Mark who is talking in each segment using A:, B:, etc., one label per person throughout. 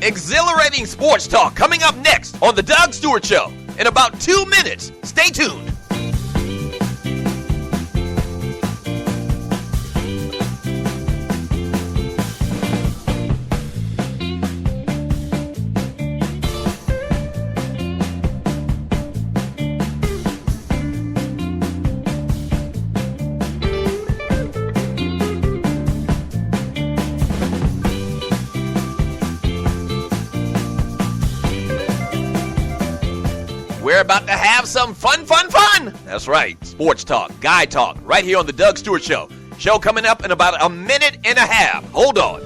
A: Exhilarating sports talk coming up next on The Doug Stewart Show in about 2 minutes. Stay tuned. We're about to have some fun. That's right. Sports talk, guy talk, right here on The Doug Stewart Show. Show coming up in about a minute and a half. Hold on.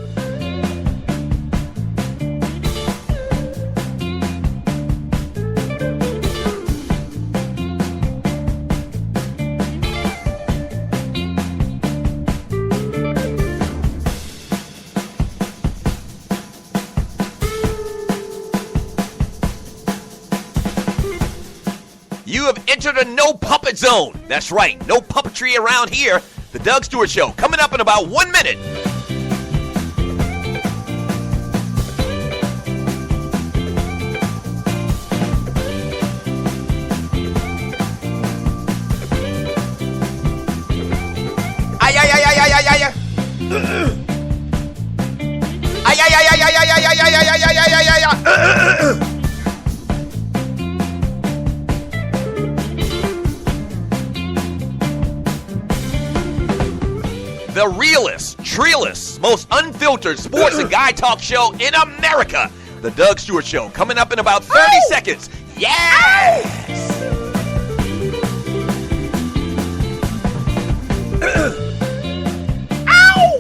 A: You have entered a no puppet zone. That's right, no puppetry around here. The Doug Stewart Show coming up in about 1 minute. The realest, treeless, most unfiltered sports and guy talk show in America. The Doug Stewart Show coming up in about 30 seconds. Yes! Ow!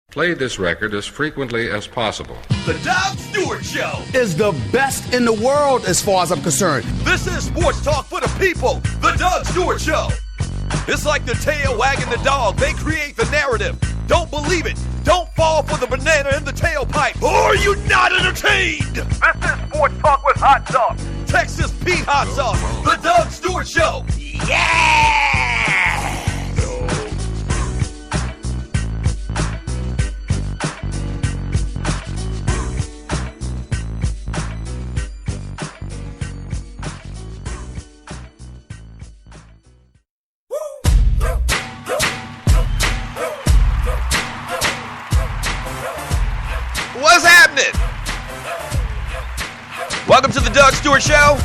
B: Play this record as frequently as possible.
A: The Doug Stewart Show
C: is the best in the world as far as I'm concerned.
A: This is sports talk for the people. The Doug Stewart Show. It's like the tail wagging the dog. They create the narrative. Don't believe it. Don't fall for the banana in the tailpipe. Or are you not entertained? This is sports talk with hot sauce. Texas Pete hot sauce. The Doug Stewart Show. Yeah! What's happening? Welcome to the Doug Stewart Show.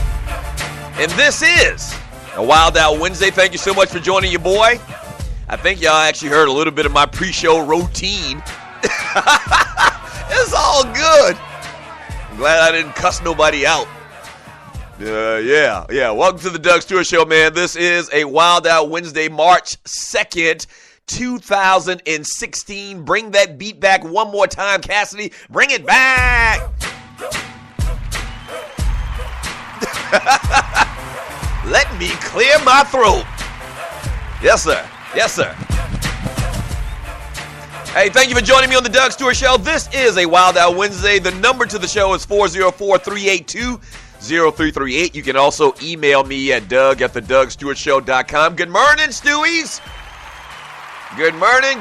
A: And this is a Wild Out Wednesday. Thank you so much for joining your boy. I think y'all actually heard a little bit of my pre-show routine. It's all good. I'm glad I didn't cuss nobody out. Yeah. Welcome to the Doug Stewart Show, man. This is a Wild Out Wednesday, March 2nd. 2016. Bring that beat back one more time, Cassidy. Bring it back. Let me clear my throat. Yes, sir. Hey, thank you for joining me on the Doug Stewart Show. This is a Wild Out Wednesday. The number to the show is 404-382-0338. You can also email me at doug@thedougstewartshow.com. Good morning, Stewies. Good morning.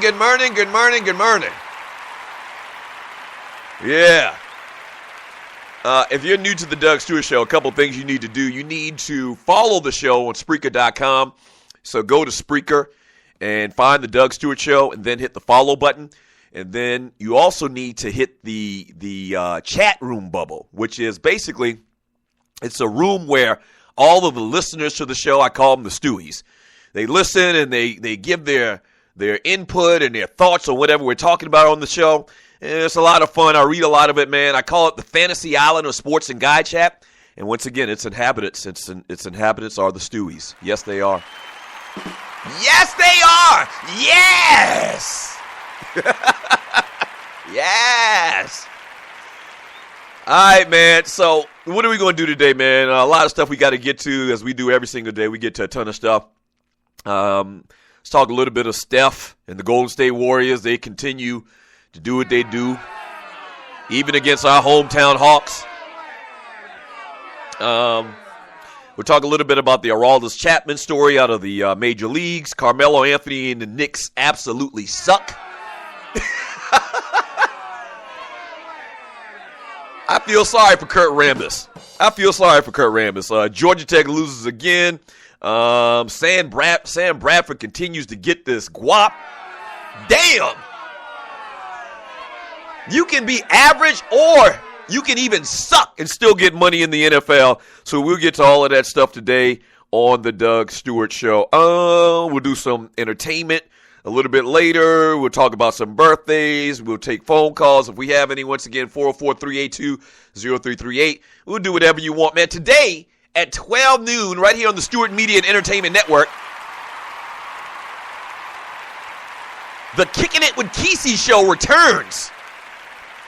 A: Yeah. If you're new to the Doug Stewart Show, a couple things you need to do. You need to follow the show on Spreaker.com. So go to Spreaker and find the Doug Stewart Show and then hit the follow button. And then you also need to hit the chat room bubble, which is basically, it's a room where all of the listeners to the show, I call them the Stewies, they listen and they give their input and their thoughts on whatever we're talking about on the show. And it's a lot of fun. I read a lot of it, man. I call it the fantasy island of sports and guy chat. And once again, its inhabitants are the Stewies. Yes, they are. Yes, they are. Yes. Yes. All right, man. So what are we going to do today, man? A lot of stuff we got to get to, as we do every single day. We get to a ton of stuff. Let's talk a little bit of Steph and the Golden State Warriors. They continue to do what they do. even against our hometown Hawks. We'll talk a little bit about the Aroldis Chapman story out of the major leagues. Carmelo Anthony and the Knicks absolutely suck. I feel sorry for Kurt Rambis. Georgia Tech loses again. Sam Bradford continues to get this guap. Damn! You can be average or you can even suck and still get money in the NFL. So we'll get to all of that stuff today on the Doug Stewart Show. We'll do some entertainment a little bit later. We'll talk about some birthdays. We'll take phone calls if we have any. Once again, 404-382-0338. We'll do whatever you want, man. Today at 12 noon, right here on the Stewart Media and Entertainment Network, the Kicking It with Kesey show returns.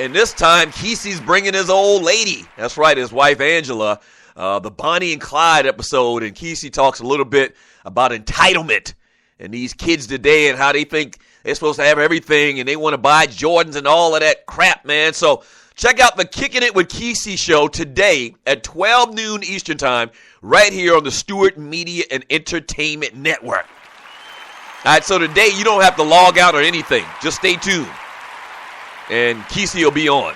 A: And this time, Kesey's bringing his old lady. That's right, his wife, Angela. The Bonnie and Clyde episode. And Kesey talks a little bit about entitlement and these kids today and how they think they're supposed to have everything and they want to buy Jordans and all of that crap, man. So check out the Kicking It with Kesey show today at 12 noon Eastern time right here on the Stewart Media and Entertainment Network. All right, so today you don't have to log out or anything. Just stay tuned. And Kesey will be on.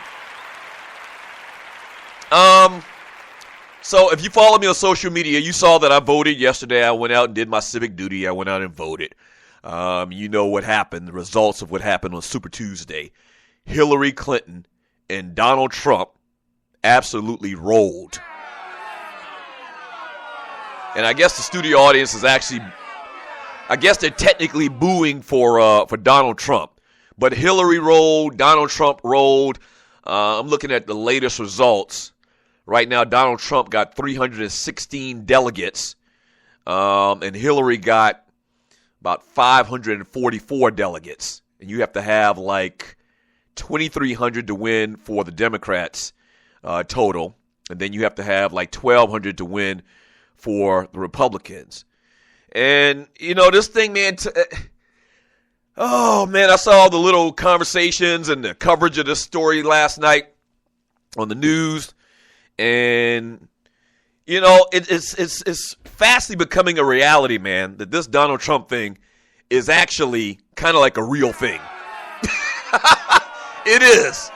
A: So if you follow me on social media, you saw that I voted yesterday. I went out and did my civic duty. I went out and voted. You know what happened, the results of what happened on Super Tuesday. Hillary Clinton and Donald Trump absolutely rolled. And I guess the studio audience is actually, I guess they're technically booing for Donald Trump. But Hillary rolled, Donald Trump rolled. I'm looking at the latest results. Right now, Donald Trump got 316 delegates, and Hillary got about 544 delegates. And you have to have like 2,300 to win for the Democrats total. And then you have to have like 1,200 to win for the Republicans. And, you know, this thing, man, oh, man, I saw the little conversations and the coverage of this story last night on the news. And, you know, it's fastly becoming a reality, man, that this Donald Trump thing is actually kind of like a real thing. It is.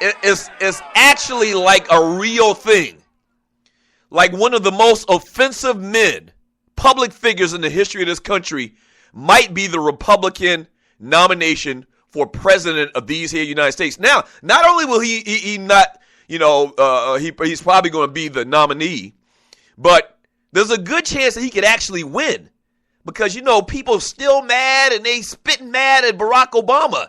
A: It's actually like a real thing. Like one of the most offensive men, public figures in the history of this country, might be the Republican nomination for president of these here United States. Now, not only will he not, you know, he's probably going to be the nominee, but there's a good chance that he could actually win because, you know, people still mad and they spitting mad at Barack Obama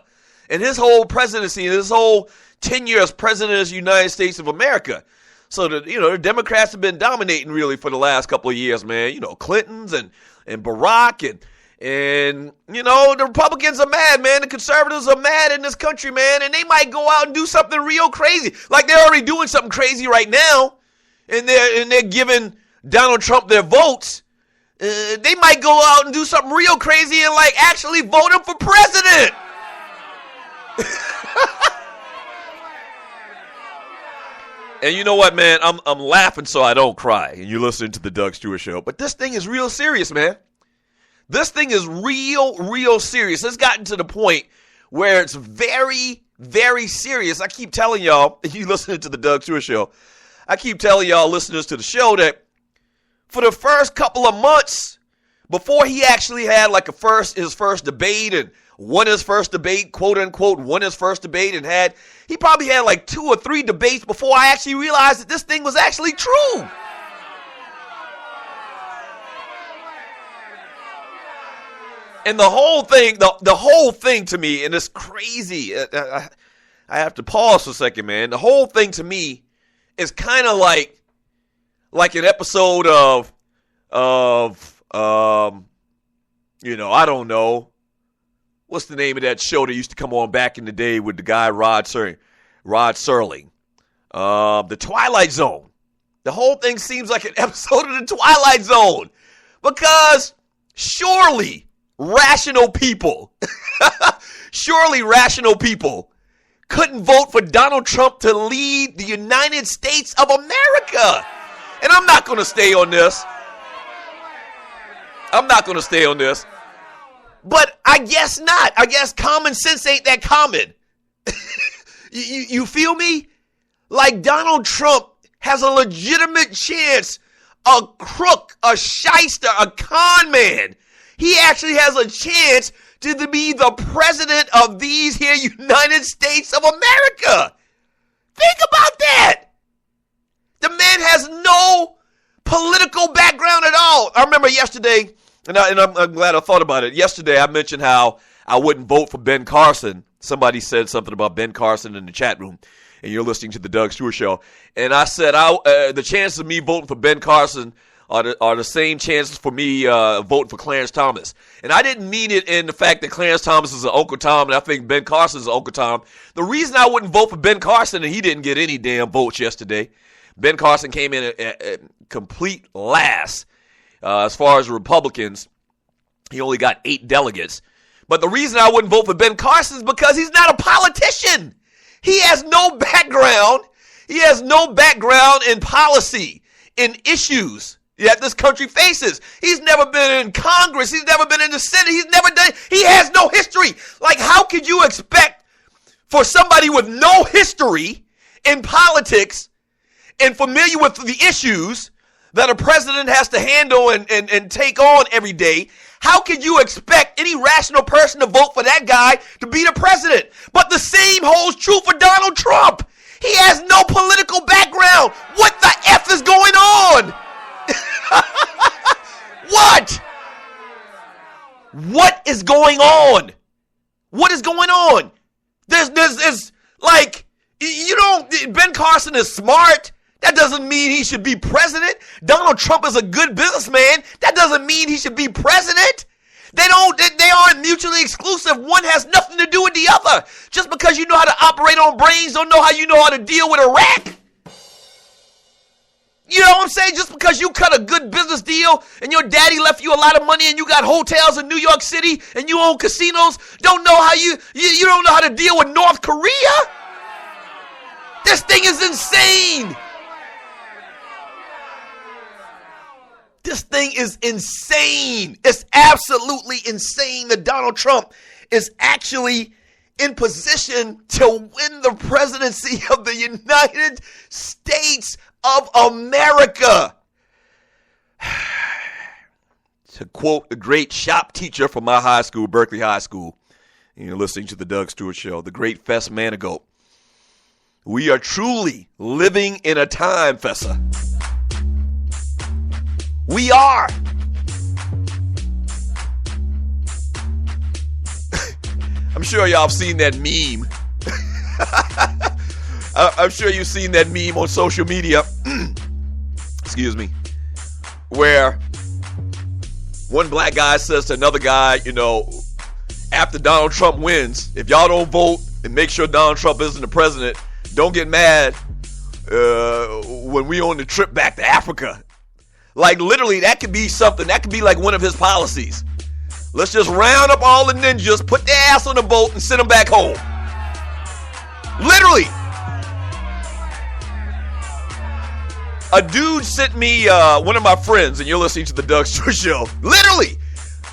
A: and his whole presidency and his whole tenure as president of the United States of America. So, the Democrats have been dominating really for the last couple of years, man. You know, Clintons and Barack and, you know, the Republicans are mad, man. The conservatives are mad in this country, man. And they might go out and do something real crazy. Like they're already doing something crazy right now. And they're giving Donald Trump their votes. They might go out and do something real crazy and, like, actually vote him for president. And you know what, man? I'm laughing so I don't cry. And you're listening to the Doug Stewart Show. But this thing is real serious, man. This thing is real serious. It's gotten to the point where it's very, very serious. I keep telling y'all, if you listening to the Doug Stewart Show, I keep telling y'all listeners to the show that for the first couple of months, before he actually had like his first debate and won his first debate, quote unquote, won his first debate and he probably had like 2 or 3 debates before I actually realized that this thing was actually true. And the whole thing to me, and it's crazy. I have to pause for a second, man. The whole thing to me is kind of like an episode of you know, I don't know. What's the name of that show that used to come on back in the day with the guy Rod Serling? The Twilight Zone. The whole thing seems like an episode of the Twilight Zone. Because surely rational people couldn't vote for Donald Trump to lead the United States of America. And I'm not going to stay on this. But I guess not. I guess common sense ain't that common. You feel me? Like Donald Trump has a legitimate chance, a crook, a shyster, a con man. He actually has a chance to be the president of these here United States of America. Think about that. The man has no political background at all. I remember yesterday, and I'm glad I thought about it. Yesterday I mentioned how I wouldn't vote for Ben Carson. Somebody said something about Ben Carson in the chat room, and you're listening to the Doug Stewart Show. And I said the chances of me voting for Ben Carson are the same chances for me voting for Clarence Thomas. And I didn't mean it in the fact that Clarence Thomas is an Uncle Tom, and I think Ben Carson is an Uncle Tom. The reason I wouldn't vote for Ben Carson, and he didn't get any damn votes yesterday, Ben Carson came in at complete last as far as Republicans. He only got 8 delegates. But the reason I wouldn't vote for Ben Carson is because he's not a politician. He has no background. He has no background in policy, in issues that this country faces. He's never been in Congress. He's never been in the Senate. He has no history. Like, how could you expect for somebody with no history in politics and familiar with the issues that a president has to handle and take on every day, how could you expect any rational person to vote for that guy to be the president? But the same holds true for Donald Trump. He has no political background. What the F is going on? What? What is going on? What is going on? There's like, you don't, Ben Carson is smart. That doesn't mean he should be president. Donald Trump is a good businessman. That doesn't mean he should be president. They aren't mutually exclusive. One has nothing to do with the other. Just because you know how to operate on brains, don't know how you know how to deal with Iraq. You know what I'm saying? Just because you cut a good business deal and your daddy left you a lot of money and you got hotels in New York City and you own casinos, don't know how you don't know how to deal with North Korea? This thing is insane. This thing is insane. It's absolutely insane that Donald Trump is actually in position to win the presidency of the United States of America. To quote a great shop teacher from my high school, Berkeley High School, you're listening to the Doug Stewart Show, the great Fess Manigault. We are truly living in a time, Fessa. We are. I'm sure y'all have seen that meme. I'm sure you've seen that meme on social media. Excuse me. Where one black guy says to another guy, you know, after Donald Trump wins, if y'all don't vote and make sure Donald Trump isn't the president, don't get mad when we on the trip back to Africa. Like, literally, that could be something. That could be like one of his policies. Let's just round up all the ninjas, put their ass on the boat, and send them back home. Literally. A dude sent me, one of my friends, and you're listening to the Doug Stewart Show. Literally.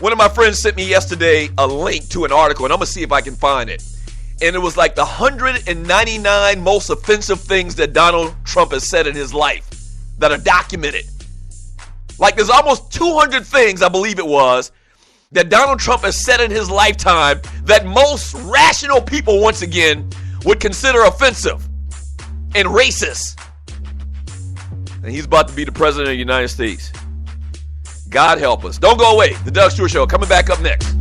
A: One of my friends sent me yesterday a link to an article, and I'm going to see if I can find it. And it was like the 199 most offensive things that Donald Trump has said in his life that are documented. Like, there's almost 200 things, I believe it was, that Donald Trump has said in his lifetime that most rational people, once again, would consider offensive and racist. And he's about to be the president of the United States. God help us. Don't go away. The Doug Stewart Show coming back up next.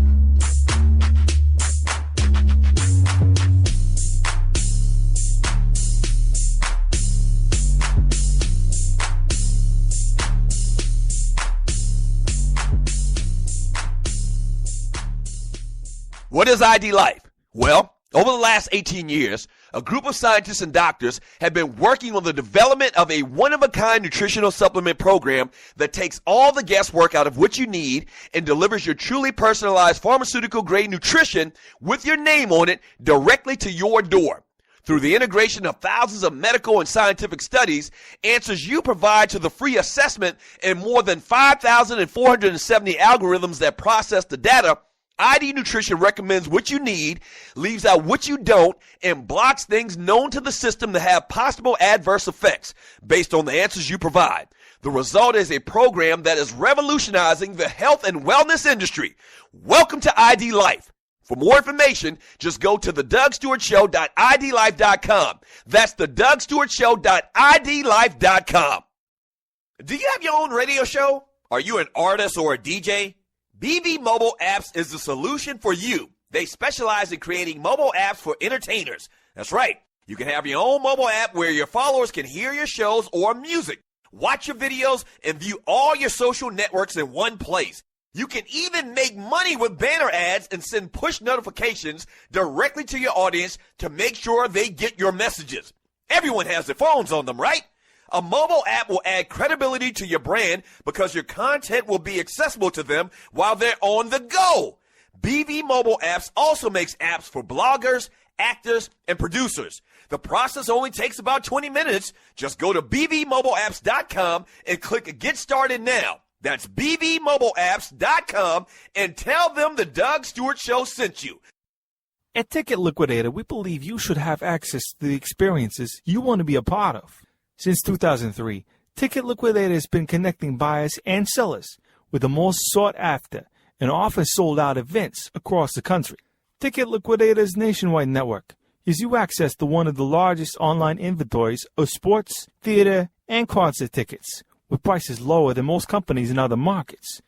A: What is ID Life? Well, over the last 18 years, a group of scientists and doctors have been working on the development of a one-of-a-kind nutritional supplement program that takes all the guesswork out of what you need and delivers your truly personalized pharmaceutical-grade nutrition with your name on it directly to your door. Through the integration of thousands of medical and scientific studies, answers you provide to the free assessment, and more than 5,470 algorithms that process the data, ID Nutrition recommends what you need, leaves out what you don't, and blocks things known to the system to have possible adverse effects based on the answers you provide. The result is a program that is revolutionizing the health and wellness industry. Welcome to ID Life. For more information, just go to thedougstewartshow.idlife.com. That's thedougstewartshow.idlife.com. Do you have your own radio show? Are you an artist or a DJ? BB Mobile Apps is the solution for you. They specialize in creating mobile apps for entertainers. That's right. You can have your own mobile app where your followers can hear your shows or music, watch your videos, and view all your social networks in one place. You can even make money with banner ads and send push notifications directly to your audience to make sure they get your messages. Everyone has their phones on them, right? A mobile app will add credibility to your brand because your content will be accessible to them while they're on the go. BB Mobile Apps also makes apps for bloggers, actors, and producers. The process only takes about 20 minutes. Just go to bbmobileapps.com and click Get Started Now. That's bbmobileapps.com and tell them the Doug Stewart Show sent you.
D: At Ticket Liquidator, we believe you should have access to the experiences you want to be a part of. Since 2003, Ticket Liquidator has been connecting buyers and sellers with the most sought-after and often sold-out events across the country. Ticket Liquidator's nationwide network gives you access to one of the largest online inventories of sports, theater, and concert tickets, with prices lower than most companies in other markets.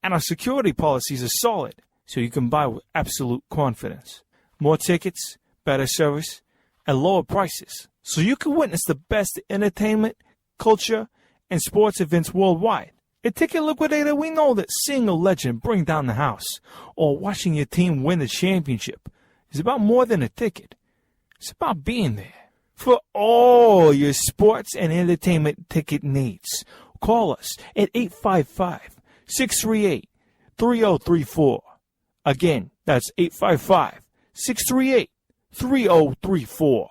D: And our security policies are solid, so you can buy with absolute confidence. More tickets, better service, and lower prices, so you can witness the best entertainment, culture, and sports events worldwide. At Ticket Liquidator, we know that seeing a legend bring down the house or watching your team win the championship is about more than a ticket. It's about being there. For all your sports and entertainment ticket needs, call us at 855-638-3034. Again, that's 855-638-3034.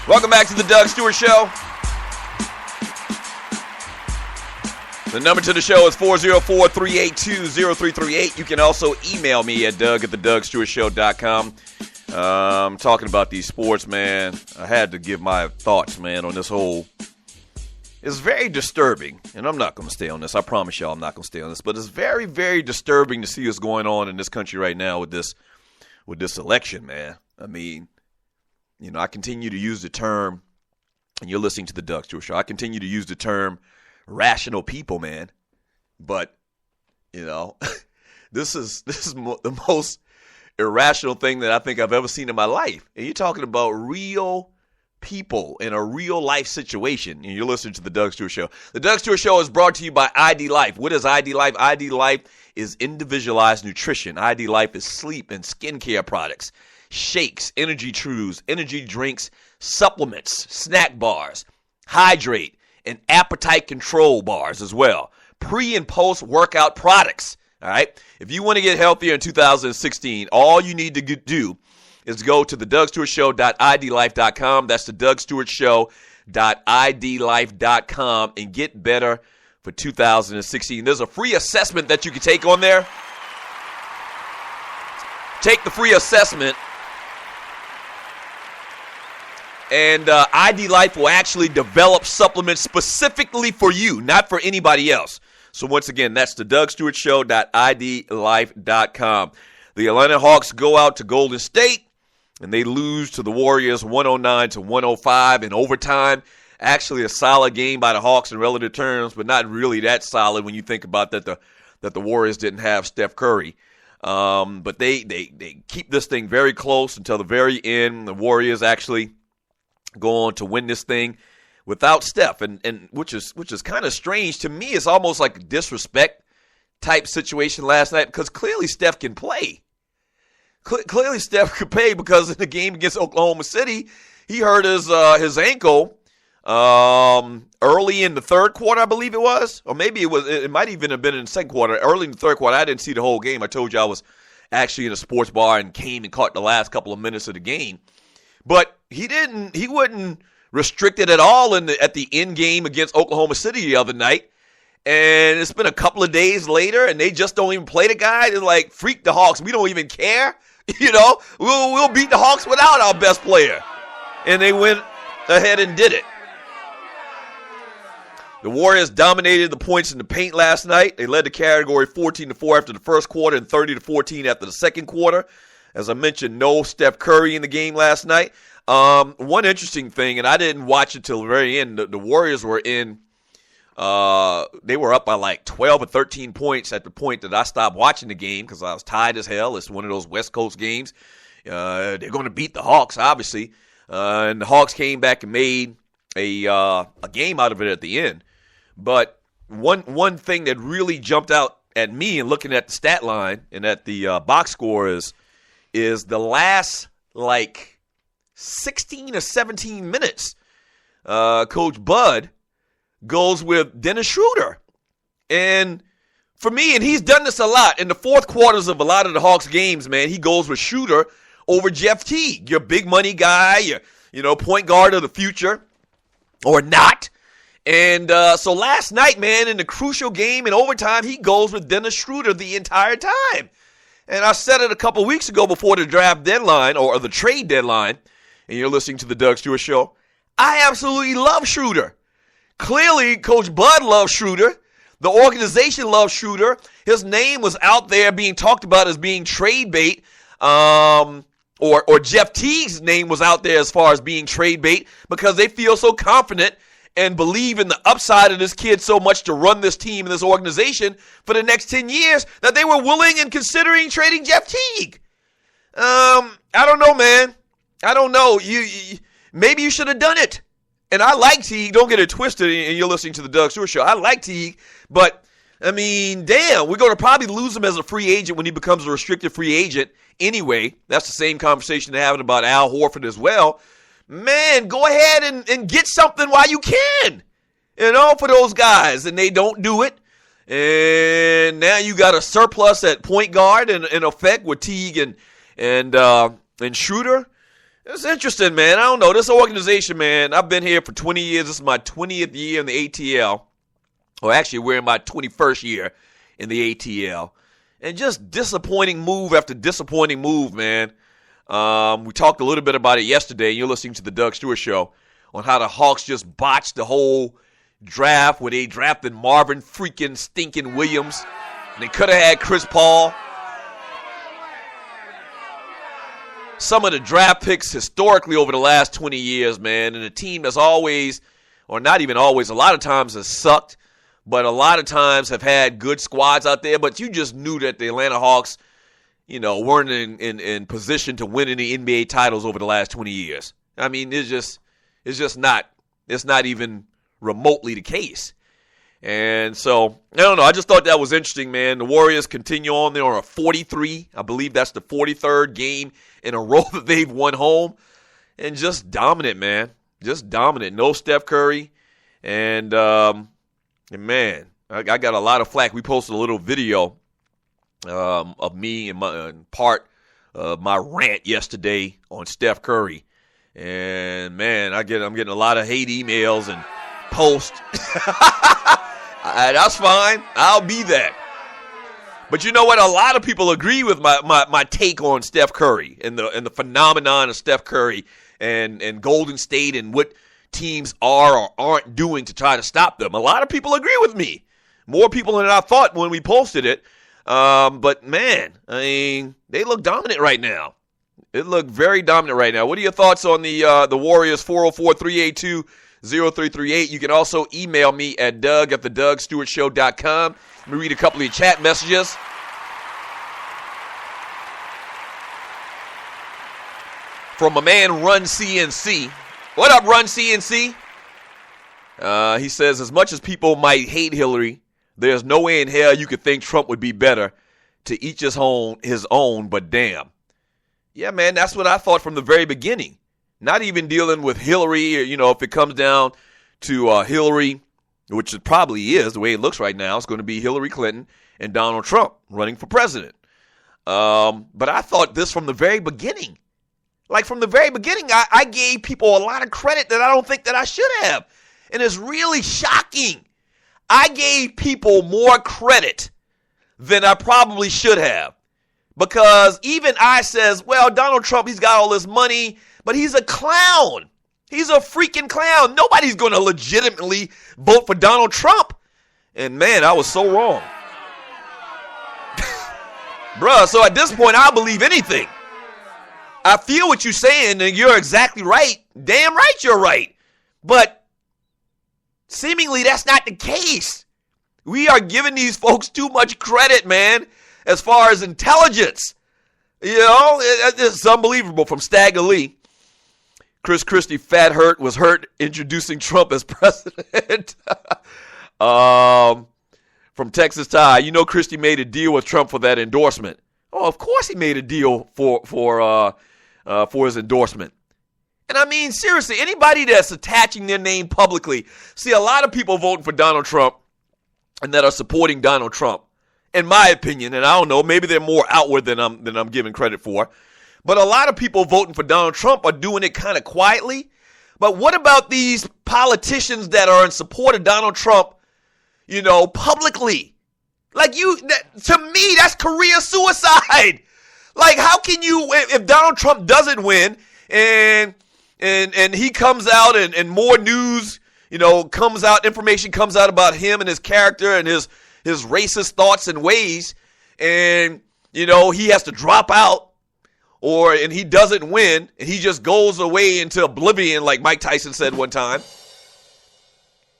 A: Welcome back to the Doug Stewart Show. The number to the show is 404-382-0338. You can also email me at doug@thedougstewartshow.com. Talking about these sports, man, I had to give my thoughts, man, on this whole. It's very disturbing, and I'm not going to stay on this. I promise y'all I'm not going to stay on this. But it's very, very disturbing to see what's going on in this country right now with this election, man. I mean, you know, I continue to use the term, and you're listening to the Doug Stewart Show, I continue to use the term rational people, man. But, you know, this is the most irrational thing that I think I've ever seen in my life. And you're talking about real people in a real life situation, and you're listening to the Doug Stewart Show. The Doug Stewart Show is brought to you by ID Life. What is ID Life? ID Life is individualized nutrition. ID Life is sleep and skincare products, shakes, energy chews, energy drinks, supplements, snack bars, hydrate, and appetite control bars as well. Pre and post workout products. All right. If you want to get healthier in 2016, all you need to do is go to thedougstewartshow.idlife.com. That's the thedougstewartshow.idlife.com and get better for 2016. There's a free assessment that you can take on there. Take the free assessment, and ID Life will actually develop supplements specifically for you, not for anybody else. So once again, that's the DougStewartShow.idlife.com. The Atlanta Hawks go out to Golden State, and they lose to the Warriors 109-105 in overtime. Actually, a solid game by the Hawks in relative terms, but not really that solid when you think about that the Warriors didn't have Steph Curry. But they keep this thing very close until the very end. The Warriors actually go on to win this thing without Steph, and which is kind of strange to me. It's almost like a disrespect type situation last night, because clearly Steph can play. Clearly Steph could play, because in the game against Oklahoma City, he hurt his ankle early in the third quarter, I believe it was. Or maybe it might even have been in the second quarter. Early in the third quarter, I didn't see the whole game. I told you I was actually in a sports bar and came and caught the last couple of minutes of the game. But he wasn't restricted at all at the end game against Oklahoma City the other night. And it's been a couple of days later, and they just don't even play the guy. They're like, freak the Hawks. We don't even care. We'll beat the Hawks without our best player. And they went ahead and did it. The Warriors dominated the points in the paint last night. They led the category 14-4 after the first quarter and 30-14 after the second quarter. As I mentioned, no Steph Curry in the game last night. One interesting thing, and I didn't watch it till the very end, the Warriors were in, they were up by like 12 or 13 points at the point that I stopped watching the game because I was tired as hell. It's one of those West Coast games. They're going to beat the Hawks, obviously. And the Hawks came back and made a game out of it at the end. But one thing that really jumped out at me in looking at the stat line and at the box score is the last like 16 or 17 minutes. Coach Bud goes with Dennis Schroeder. And for me, and he's done this a lot, in the fourth quarters of a lot of the Hawks games, man, he goes with Schroeder over Jeff Teague, your big money guy, your point guard of the future, or not. And so last night, man, in the crucial game in overtime, he goes with Dennis Schroeder the entire time. And I said it a couple weeks ago before the draft deadline or the trade deadline, and you're listening to the Doug Stewart Show. I absolutely love Schroeder. Clearly, Coach Bud loves Schroeder. The organization loves Schroeder. His name was out there being talked about as being trade bait. Or Jeff Teague's name was out there as far as being trade bait because they feel so confident and believe in the upside of this kid so much to run this team and this organization for the next 10 years that they were willing and considering trading Jeff Teague. I don't know, man. I don't know. Maybe you should have done it. And I like Teague. Don't get it twisted, and you're listening to the Doug Stewart Show. I like Teague, but, I mean, damn, we're going to probably lose him as a free agent when he becomes a restricted free agent anyway. That's the same conversation they're having about Al Horford as well. Man, go ahead and get something while you can, for those guys. And they don't do it. And now you got a surplus at point guard in effect with Teague and Schroeder. It's interesting, man. I don't know. This organization, man, I've been here for 20 years. This is my 20th year in the ATL. Or actually, we're in my 21st year in the ATL. And just disappointing move after disappointing move, man. We talked a little bit about it yesterday. You're listening to the Doug Stewart Show on how the Hawks just botched the whole draft where they drafted Marvin freaking stinking Williams. And they could have had Chris Paul. Some of the draft picks historically over the last 20 years, man, and a team that's always, or not even always, a lot of times has sucked, but a lot of times have had good squads out there, but you just knew that the Atlanta Hawks, weren't in position to win any NBA titles over the last 20 years. I mean, it's not even remotely the case. And so, I don't know. I just thought that was interesting, man. The Warriors continue on. They're on a 43. I believe that's the 43rd game in a row that they've won home. And just dominant, man. Just dominant. No Steph Curry. And man, I got a lot of flack. We posted a little video of me and part of my rant yesterday on Steph Curry. And, man, I'm getting a lot of hate emails and posts. That's fine. I'll be that. But you know what? A lot of people agree with my take on Steph Curry and the phenomenon of Steph Curry and Golden State and what teams are or aren't doing to try to stop them. A lot of people agree with me. More people than I thought when we posted it. But, man, I mean, they look dominant right now. It looked very dominant right now. What are your thoughts on the Warriors? 404-382-0338. You can also email me at doug@thedougstewartshow.com. Let me read a couple of your chat messages. From a man, Run CNC. What up, Run CNC? He says, as much as people might hate Hillary, there's no way in hell you could think Trump would be better. To each his own, but damn. Yeah, man, that's what I thought from the very beginning. Not even dealing with Hillary, or, if it comes down to Hillary, which it probably is, the way it looks right now. It's going to be Hillary Clinton and Donald Trump running for president. But I thought this from the very beginning. Like from the very beginning, I gave people a lot of credit that I don't think that I should have. And it's really shocking. I gave people more credit than I probably should have. Because even I says, well, Donald Trump, he's got all this money, but he's a clown. He's a freaking clown. Nobody's going to legitimately vote for Donald Trump. And man, I was so wrong. Bruh, so at this point, I'll believe anything. I feel what you're saying, and you're exactly right. Damn right you're right. But seemingly that's not the case. We are giving these folks too much credit, man, as far as intelligence. You know, it's unbelievable. From Stagger Lee, Chris Christie was hurt introducing Trump as president. From Texas Tie, you know Christie made a deal with Trump for that endorsement. Oh, of course he made a deal for his endorsement. And I mean, seriously, anybody that's attaching their name publicly, see a lot of people voting for Donald Trump and that are supporting Donald Trump, in my opinion, and I don't know, maybe they're more outward than I'm giving credit for, but a lot of people voting for Donald Trump are doing it kind of quietly. But what about these politicians that are in support of Donald Trump, you know, publicly? Like to me, that's career suicide. Like, how can you, if Donald Trump doesn't win and he comes out and more news, you know, comes out, information comes out about him and his character and his racist thoughts and ways, and, you know, he has to drop out and he doesn't win and he just goes away into oblivion, like Mike Tyson said one time,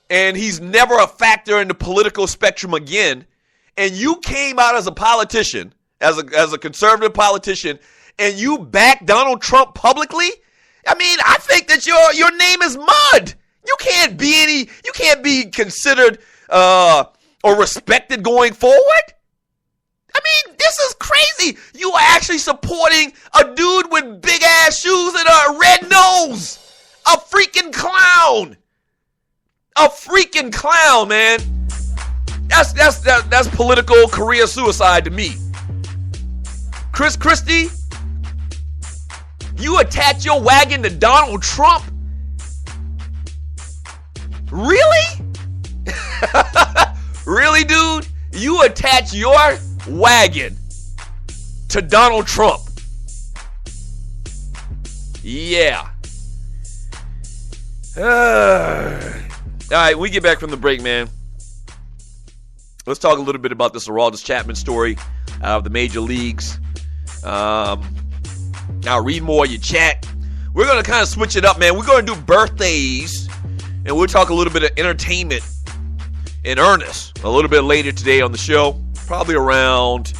A: and he's never a factor in the political spectrum again, and you came out as a politician, as a conservative politician, and you back Donald Trump publicly, I mean, I think that your name is mud. You can't be considered or respected going forward. I mean, this is crazy. You are actually supporting a dude with big ass shoes and a red nose. A freaking clown. A freaking clown, man. That's political career suicide to me. Chris Christie, you attach your wagon to Donald Trump? Really? Really, dude? You attach your wagon to Donald Trump? Yeah. All right, we get back from the break, man. Let's talk a little bit about this Aroldis Chapman story out of the major leagues. I'll read more of your chat. We're going to kind of switch it up, man. We're going to do birthdays, and we'll talk a little bit of entertainment in earnest a little bit later today on the show. Probably around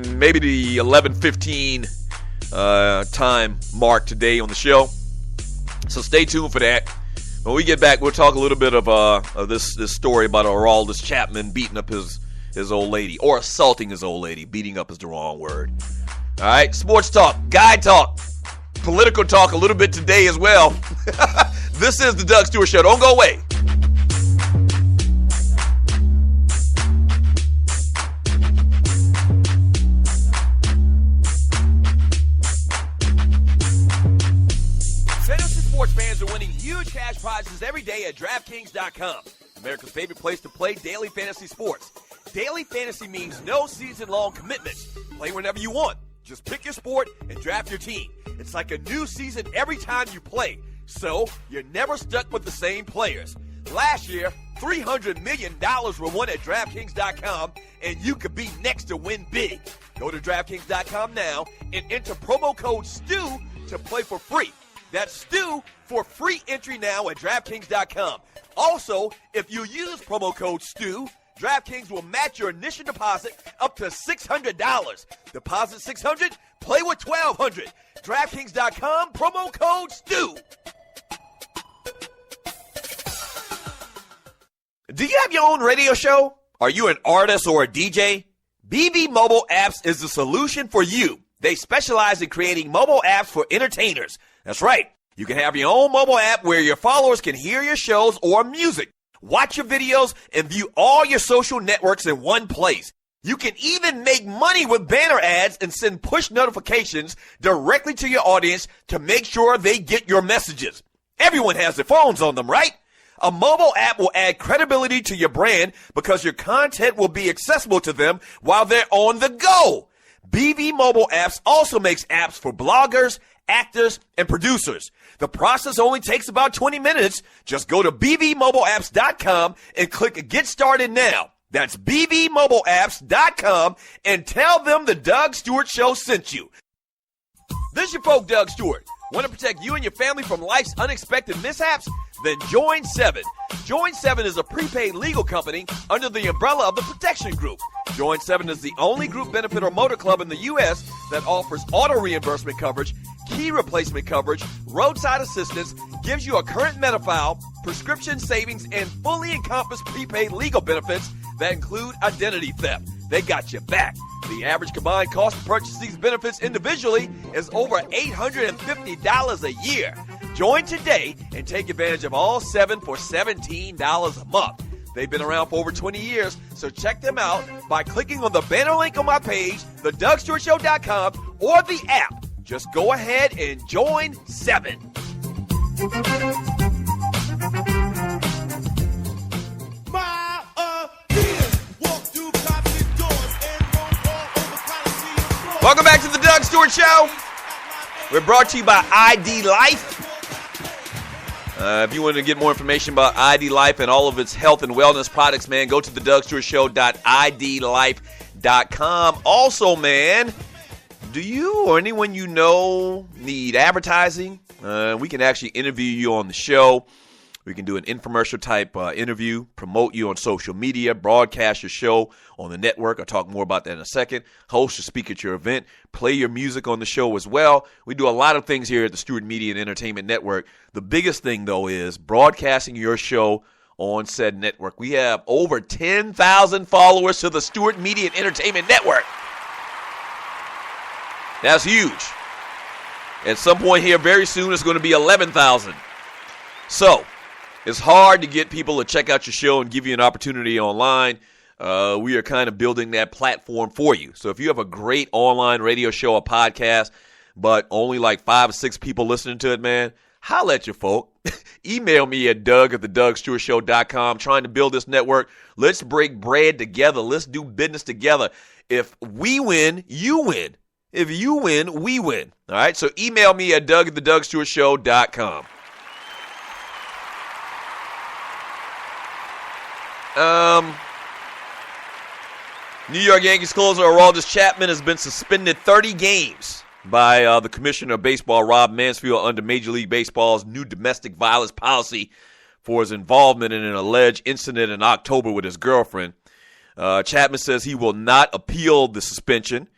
A: maybe the 11:15 time mark today on the show. So stay tuned for that. When we get back, we'll talk a little bit of this story about Aroldis Chapman beating up his old lady, or assaulting his old lady. Beating up is the wrong word. All right, sports talk, guy talk, political talk a little bit today as well. This is the Doug Stewart Show. Don't go away. Fantasy sports fans are winning huge cash prizes every day at DraftKings.com. America's favorite place to play daily fantasy sports. Daily fantasy means no season-long commitments. Play whenever you want. Just pick your sport and draft your team. It's like a new season every time you play, so you're never stuck with the same players. Last year, $300 million were won at DraftKings.com, and you could be next to win big. Go to DraftKings.com now and enter promo code STU to play for free. That's STU for free entry now at DraftKings.com. Also, if you use promo code STU, DraftKings will match your initial deposit up to $600. Deposit $600, play with $1,200. DraftKings.com, promo code STU. Do you have your own radio show? Are you an artist or a DJ? BB Mobile Apps is the solution for you. They specialize in creating mobile apps for entertainers. That's right. You can have your own mobile app where your followers can hear your shows or music, watch your videos, and view all your social networks in one place. You can even make money with banner ads and send push notifications directly to your audience to make sure they get your messages. Everyone has their phones on them, right? A mobile app will add credibility to your brand because your content will be accessible to them while they're on the go. BV Mobile Apps also makes apps for bloggers, actors, and producers. The process only takes about 20 minutes. Just go to bvmobileapps.com and click Get Started Now. That's bvmobileapps.com and tell them the Doug Stewart Show sent you. This is your folk, Doug Stewart. Want to protect you and your family from life's unexpected mishaps? Then join 7. Join 7 is a prepaid legal company under the umbrella of the Protection Group. Join 7 is the only group benefit or motor club in the U.S. that offers auto reimbursement coverage, key replacement coverage, roadside assistance, gives you a current Medi-File, prescription savings, and fully encompassed prepaid legal benefits that include identity theft. They got your back. The average combined cost to purchase these benefits individually is over $850 a year. Join today and take advantage of all 7 for $17 a month. They've been around for over 20 years, so check them out by clicking on the banner link on my page, thedougstewartshow.com, or the app. Just go ahead and join 7. Welcome back to the Doug Stewart Show. We're brought to you by ID Life. If you want to get more information about ID Life and all of its health and wellness products, man, go to the DougStewartShow.idlife.com. Also, man, do you or anyone you know need advertising? We can actually interview you on the show. We can do an infomercial type interview, promote you on social media, broadcast your show on the network. I'll talk more about that in a second. Host or speak at your event, play your music on the show as well. We do a lot of things here at the Stewart Media and Entertainment Network. The biggest thing, though, is broadcasting your show on said network. We have over 10,000 followers to the Stewart Media and Entertainment Network. That's huge. At some point here very soon, it's going to be 11,000. So, it's hard to get people to check out your show and give you an opportunity online. We are kind of building that platform for you. So if you have a great online radio show or podcast, but only like 5 or 6 people listening to it, man, holla at your folk. Email me at doug@thedougstewartshow.com. Trying to build this network. Let's break bread together. Let's do business together. If we win, you win. If you win, we win. All right? So email me at doug@thedougstewartshow.com. New York Yankees closer Aroldis Chapman has been suspended 30 games by the commissioner of baseball, Rob Mansfield, under Major League Baseball's new domestic violence policy for his involvement in an alleged incident in October with his girlfriend. Chapman says he will not appeal the suspension.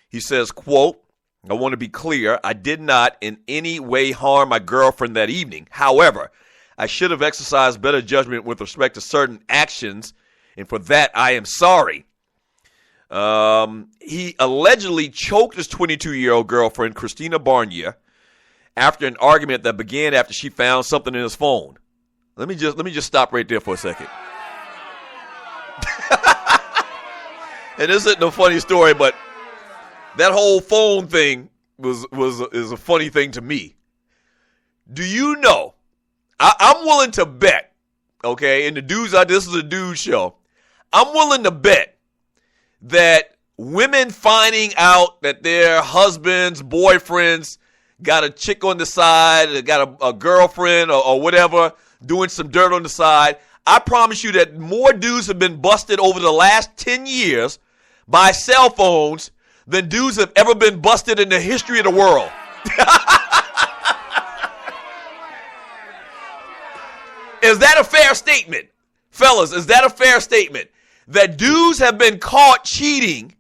A: He says, quote, "I want to be clear, I did not in any way harm my girlfriend that evening. However, I should have exercised better judgment with respect to certain actions, and for that I am sorry." He allegedly choked his 22-year-old girlfriend, Christina Barnier, after an argument that began after she found something in his phone. Let me just stop right there for a second. And this isn't a funny story, but that whole phone thing is a funny thing to me. Do you know? I'm willing to bet, okay, and the dudes out there, this is a dude show. I'm willing to bet that women finding out that their husbands, boyfriends got a chick on the side, got a girlfriend or whatever, doing some dirt on the side, I promise you that more dudes have been busted over the last 10 years by cell phones than dudes have ever been busted in the history of the world. Is that a fair statement? Fellas, is that a fair statement? That dudes have been caught cheating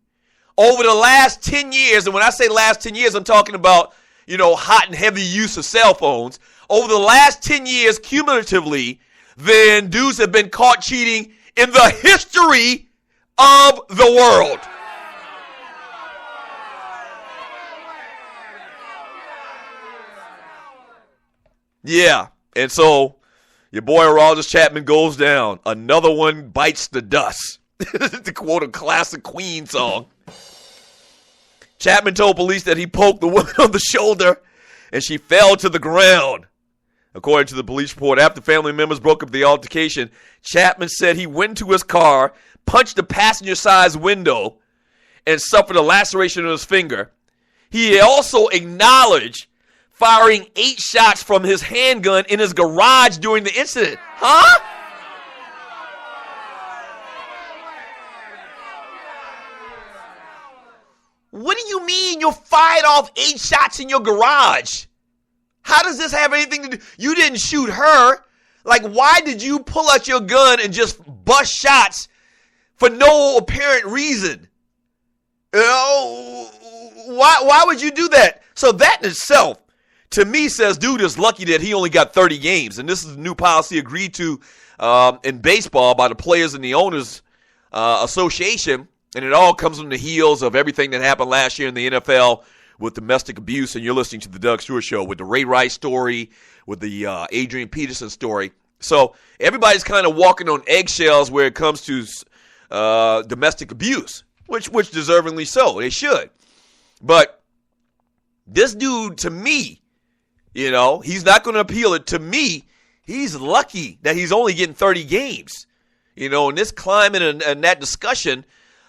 A: over the last 10 years. And when I say last 10 years, I'm talking about, hot and heavy use of cell phones. Over the last 10 years, cumulatively, then dudes have been caught cheating in the history of the world. Yeah. And so your boy Aroldis Chapman goes down. Another one bites the dust. To quote a classic Queen song. Chapman told police that he poked the woman on the shoulder and she fell to the ground. According to the police report, after family members broke up the altercation, Chapman said he went to his car, punched the passenger side window, and suffered a laceration on his finger. He also acknowledged firing 8 shots from his handgun in his garage during the incident. Huh? What do you mean you fired off 8 shots in your garage? How does this have anything to do? You didn't shoot her. Like, why did you pull out your gun and just bust shots for no apparent reason? You know, why would you do that? So that in itself, to me, says dude is lucky that he only got 30 games. And this is a new policy agreed to in baseball by the players and the owners association. And it all comes on the heels of everything that happened last year in the NFL with domestic abuse. And you're listening to the Doug Stewart Show with the Ray Rice story, with the Adrian Peterson story. So everybody's kind of walking on eggshells where it comes to domestic abuse, which deservingly so. They should. But this dude, to me, you know, he's not going to appeal it. To me, he's lucky that he's only getting 30 games. You know, in this climate and that discussion,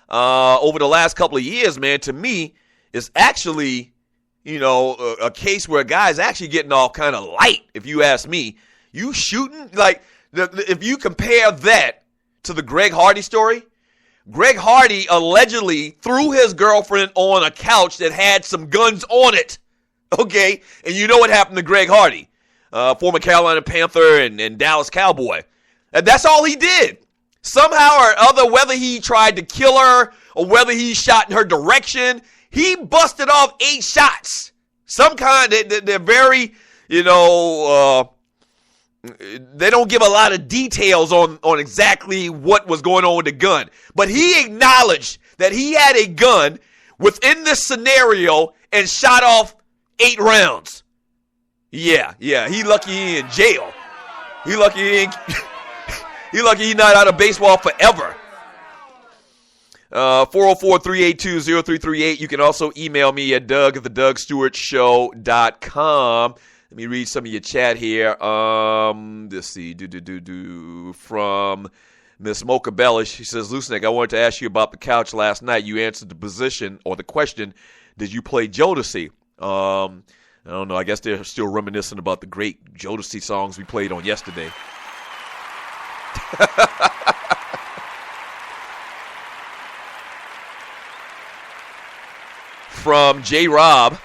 A: over the last couple of years, man, to me, is actually, you know, a case where a guy's actually getting off kind of light, if you ask me. You shooting, like, if you compare that to the Greg Hardy story, Greg Hardy allegedly threw his girlfriend on a couch that had some guns on it, okay? And you know what happened to Greg Hardy, former Carolina Panther and Dallas Cowboy. And that's all he did. Somehow or other, whether he tried to kill her or whether he shot in her direction, he busted off 8 shots. Some kind, they're very, you know, they don't give a lot of details on exactly what was going on with the gun. But he acknowledged that he had a gun within this scenario and shot off 8 rounds. Yeah, he lucky he in jail. He lucky he ain't... He's lucky he's not out of baseball forever. 404-382-0338. You can also email me at doug@thedougstewartshow.com. Let me read some of your chat here. Let's see. From Miss Mocha Bellish. She says, Lucinek, I wanted to ask you about the couch last night. You answered the position or the question, did you play Jodeci? I don't know. I guess they're still reminiscing about the great Jodeci songs we played on yesterday. From J. Rob,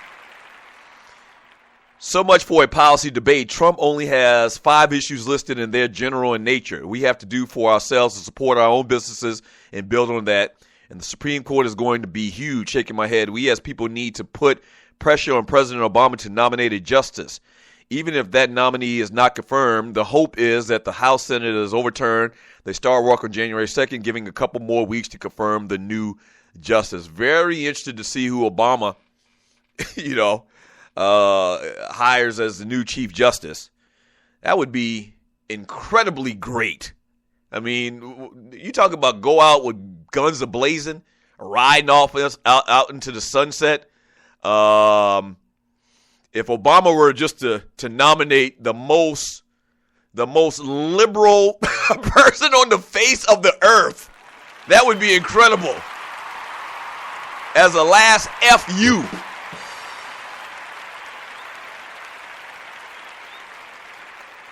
A: so much for a policy debate. Trump only has 5 issues listed and they're general in nature. We have to do for ourselves to support our own businesses and build on that. And the Supreme Court is going to be huge. Shaking my head. We as people need to put pressure on President Obama to nominate a justice. Even if that nominee is not confirmed, the hope is that the House Senate is overturned. They start work on January 2nd, giving a couple more weeks to confirm the new justice. Very interested to see who Obama, you know, hires as the new Chief Justice. That would be incredibly great. I mean, you talk about go out with guns a-blazing, riding off us out into the sunset. If Obama were just to nominate the most liberal person on the face of the earth, that would be incredible. As a last FU.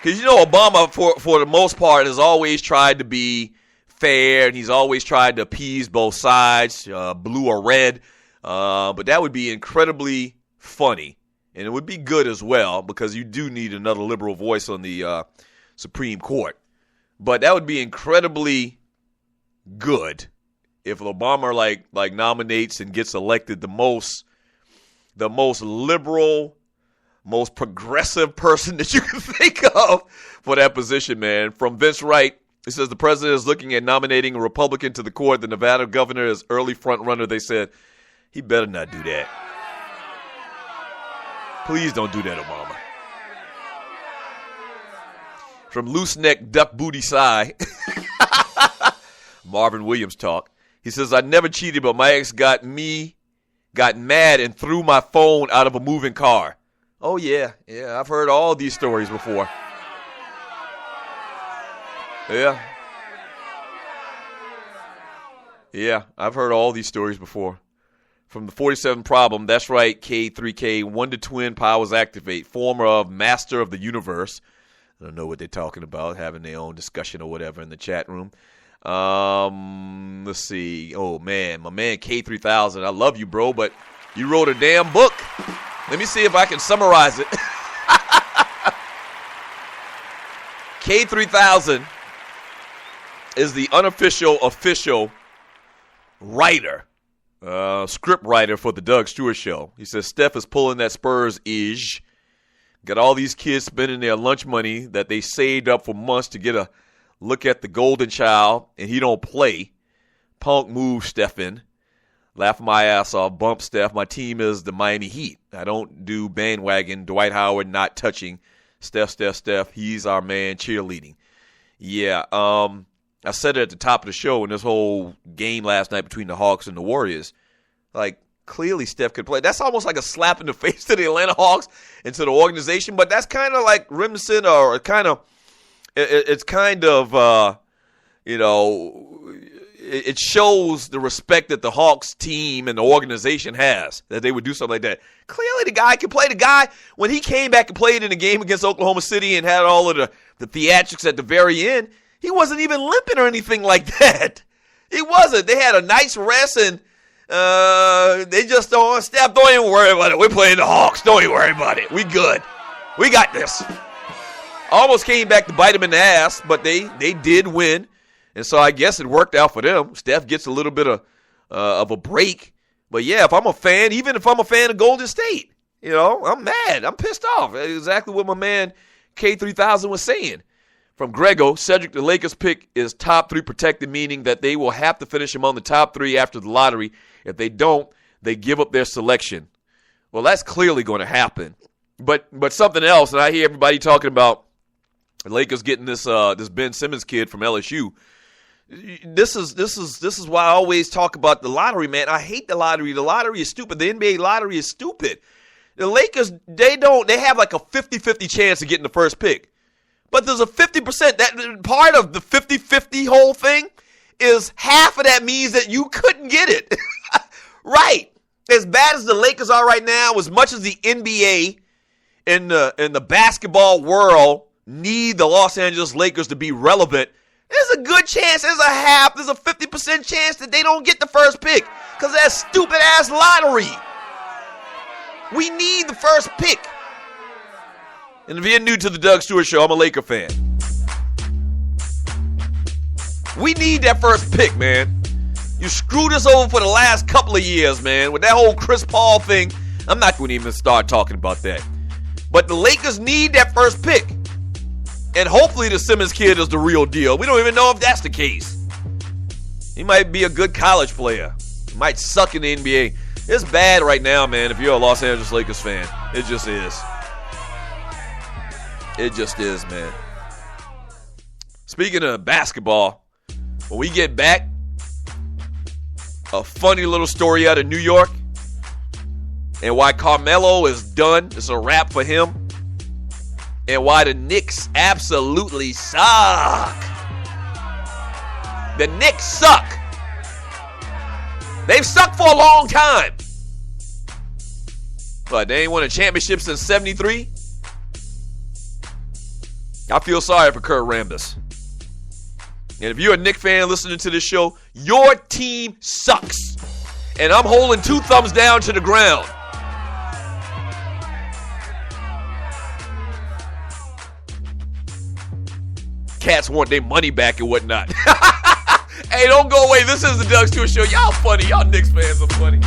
A: Because, you know, Obama, for the most part, has always tried to be fair, and he's always tried to appease both sides, blue or red. But that would be incredibly funny. And it would be good as well, because you do need another liberal voice on the Supreme Court. But that would be incredibly good if Obama like nominates and gets elected the most liberal, most progressive person that you can think of for that position, man. From Vince Wright, it says the president is looking at nominating a Republican to the court. The Nevada governor is early front runner. They said he better not do that. Please don't do that, Obama. From Loose Neck Duck Booty Sigh. Marvin Williams talk. He says, I never cheated, but my ex got mad and threw my phone out of a moving car. Oh, yeah. Yeah, I've heard all these stories before. Yeah. Yeah, I've heard all these stories before. From the 47 Problem, that's right, K3K, Wonder Twin powers activate, former of Master of the Universe. I don't know what they're talking about, having their own discussion or whatever in the chat room. Let's see. Oh, man, my man K3000, I love you, bro, but you wrote a damn book. Let me see if I can summarize it. K3000 is the unofficial, official writer, script writer for the Doug Stewart Show. He says Steph is pulling that Spurs-ish. Got all these kids spending their lunch money that they saved up for months to get a look at the golden child, and he don't play. Punk move, Stephen. Laugh my ass off. Bump, Steph. My team is the Miami Heat. I don't do bandwagon. Dwight Howard not touching. Steph. He's our man cheerleading. Yeah, I said it at the top of the show in this whole game last night between the Hawks and the Warriors. Like, clearly Steph could play. That's almost like a slap in the face to the Atlanta Hawks and to the organization, but that's kind of like reminiscent or kind of, it's kind of, it shows the respect that the Hawks team and the organization has, that they would do something like that. Clearly the guy can play. The guy, when he came back and played in the game against Oklahoma City and had all of the theatrics at the very end, he wasn't even limping or anything like that. He wasn't. They had a nice rest, and they just don't, Steph, don't even worry about it. We're playing the Hawks. Don't even worry about it. We good. We got this. Almost came back to bite him in the ass, but they did win. And so I guess it worked out for them. Steph gets a little bit of a break. But, yeah, if I'm a fan, even if I'm a fan of Golden State, I'm mad. I'm pissed off. Exactly what my man K3000 was saying. From Grego, Cedric, the Lakers pick is top 3 protected, meaning that they will have to finish among the top 3 after the lottery. If they don't, they give up their selection. Well, that's clearly going to happen. But something else, and I hear everybody talking about the Lakers getting this Ben Simmons kid from LSU. This is why I always talk about the lottery, man. I hate the lottery. The lottery is stupid. The NBA lottery is stupid. The Lakers, they have like a 50-50 chance of getting the first pick. But there's a 50%. That part of the 50-50 whole thing is half of that means that you couldn't get it. Right. As bad as the Lakers are right now, as much as the NBA and the basketball world need the Los Angeles Lakers to be relevant, there's a good chance, there's a 50% chance that they don't get the first pick because of that stupid-ass lottery. We need the first pick. And if you're new to the Doug Stewart Show, I'm a Laker fan. We need that first pick, man. You screwed us over for the last couple of years, man. With that whole Chris Paul thing, I'm not going to even start talking about that. But the Lakers need that first pick. And hopefully the Simmons kid is the real deal. We don't even know if that's the case. He might be a good college player. He might suck in the NBA. It's bad right now, man, if you're a Los Angeles Lakers fan. It just is. It just is, man. Speaking of basketball, when we get back, a funny little story out of New York and why Carmelo is done. It's a wrap for him. And why the Knicks absolutely suck. The Knicks suck. They've sucked for a long time. But they ain't won a championship since 73. I feel sorry for Kurt Rambis. And if you're a Knicks fan listening to this show, your team sucks. And I'm holding 2 thumbs down to the ground. Cats want their money back and whatnot. Hey, don't go away. This is the Doug Stewart Show. Y'all funny. Y'all Knicks fans are funny.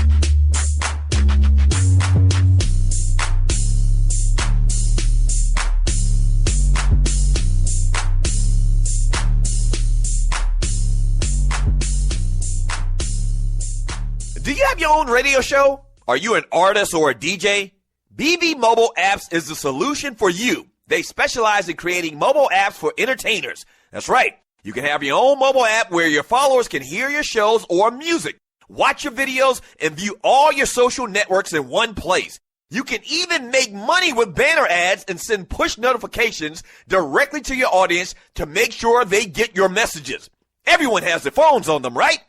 A: Do you have your own radio show? Are you an artist or a DJ? BB Mobile Apps is the solution for you. They specialize in creating mobile apps for entertainers. That's right. You can have your own mobile app where your followers can hear your shows or music, watch your videos, and view all your social networks in one place. You can even make money with banner ads and send push notifications directly to your audience to make sure they get your messages. Everyone has their phones on them, right?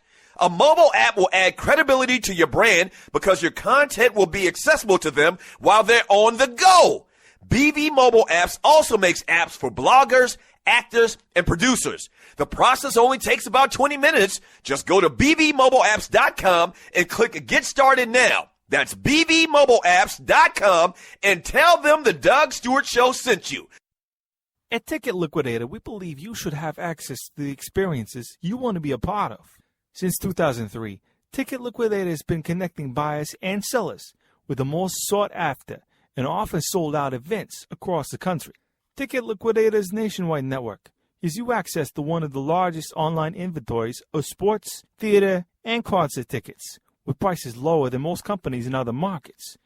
A: A mobile app will add credibility to your brand because your content will be accessible to them while they're on the go. BB Mobile Apps also makes apps for bloggers, actors, and producers. The process only takes about 20 minutes. Just go to bbmobileapps.com and click Get Started Now. That's bbmobileapps.com and tell them the Doug Stewart Show sent you.
D: At Ticket Liquidator, we believe you should have access to the experiences you want to be a part of. Since 2003, Ticket Liquidator has been connecting buyers and sellers with the most sought-after and often sold-out events across the country. Ticket Liquidator's nationwide network gives you access to one of the largest online inventories of sports, theater, and concert tickets, with prices lower than most companies in other markets.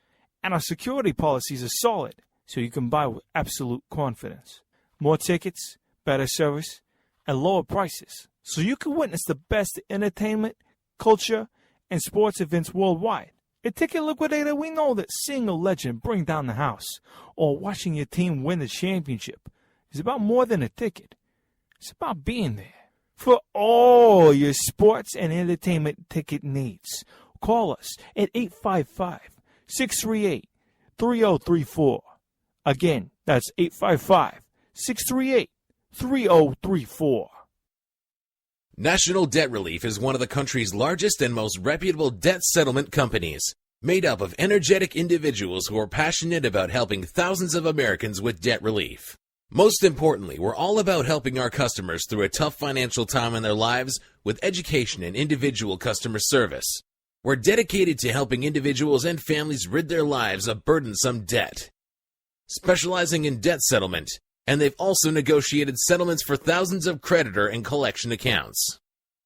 D: And our security policies are solid, so you can buy with absolute confidence. More tickets, better service, and lower prices, so you can witness the best entertainment, culture, and sports events worldwide. At Ticket Liquidator, we know that seeing a legend bring down the house or watching your team win the championship is about more than a ticket. It's about being there. For all your sports and entertainment ticket needs, call us at 855-638-3034. Again, that's 855-638-3034.
E: National Debt Relief is one of the country's largest and most reputable debt settlement companies, made up of energetic individuals who are passionate about helping thousands of Americans with debt relief. Most importantly, we're all about helping our customers through a tough financial time in their lives with education and individual customer service. We're dedicated to helping individuals and families rid their lives of burdensome debt. Specializing in debt settlement, and they've also negotiated settlements for thousands of creditor and collection accounts.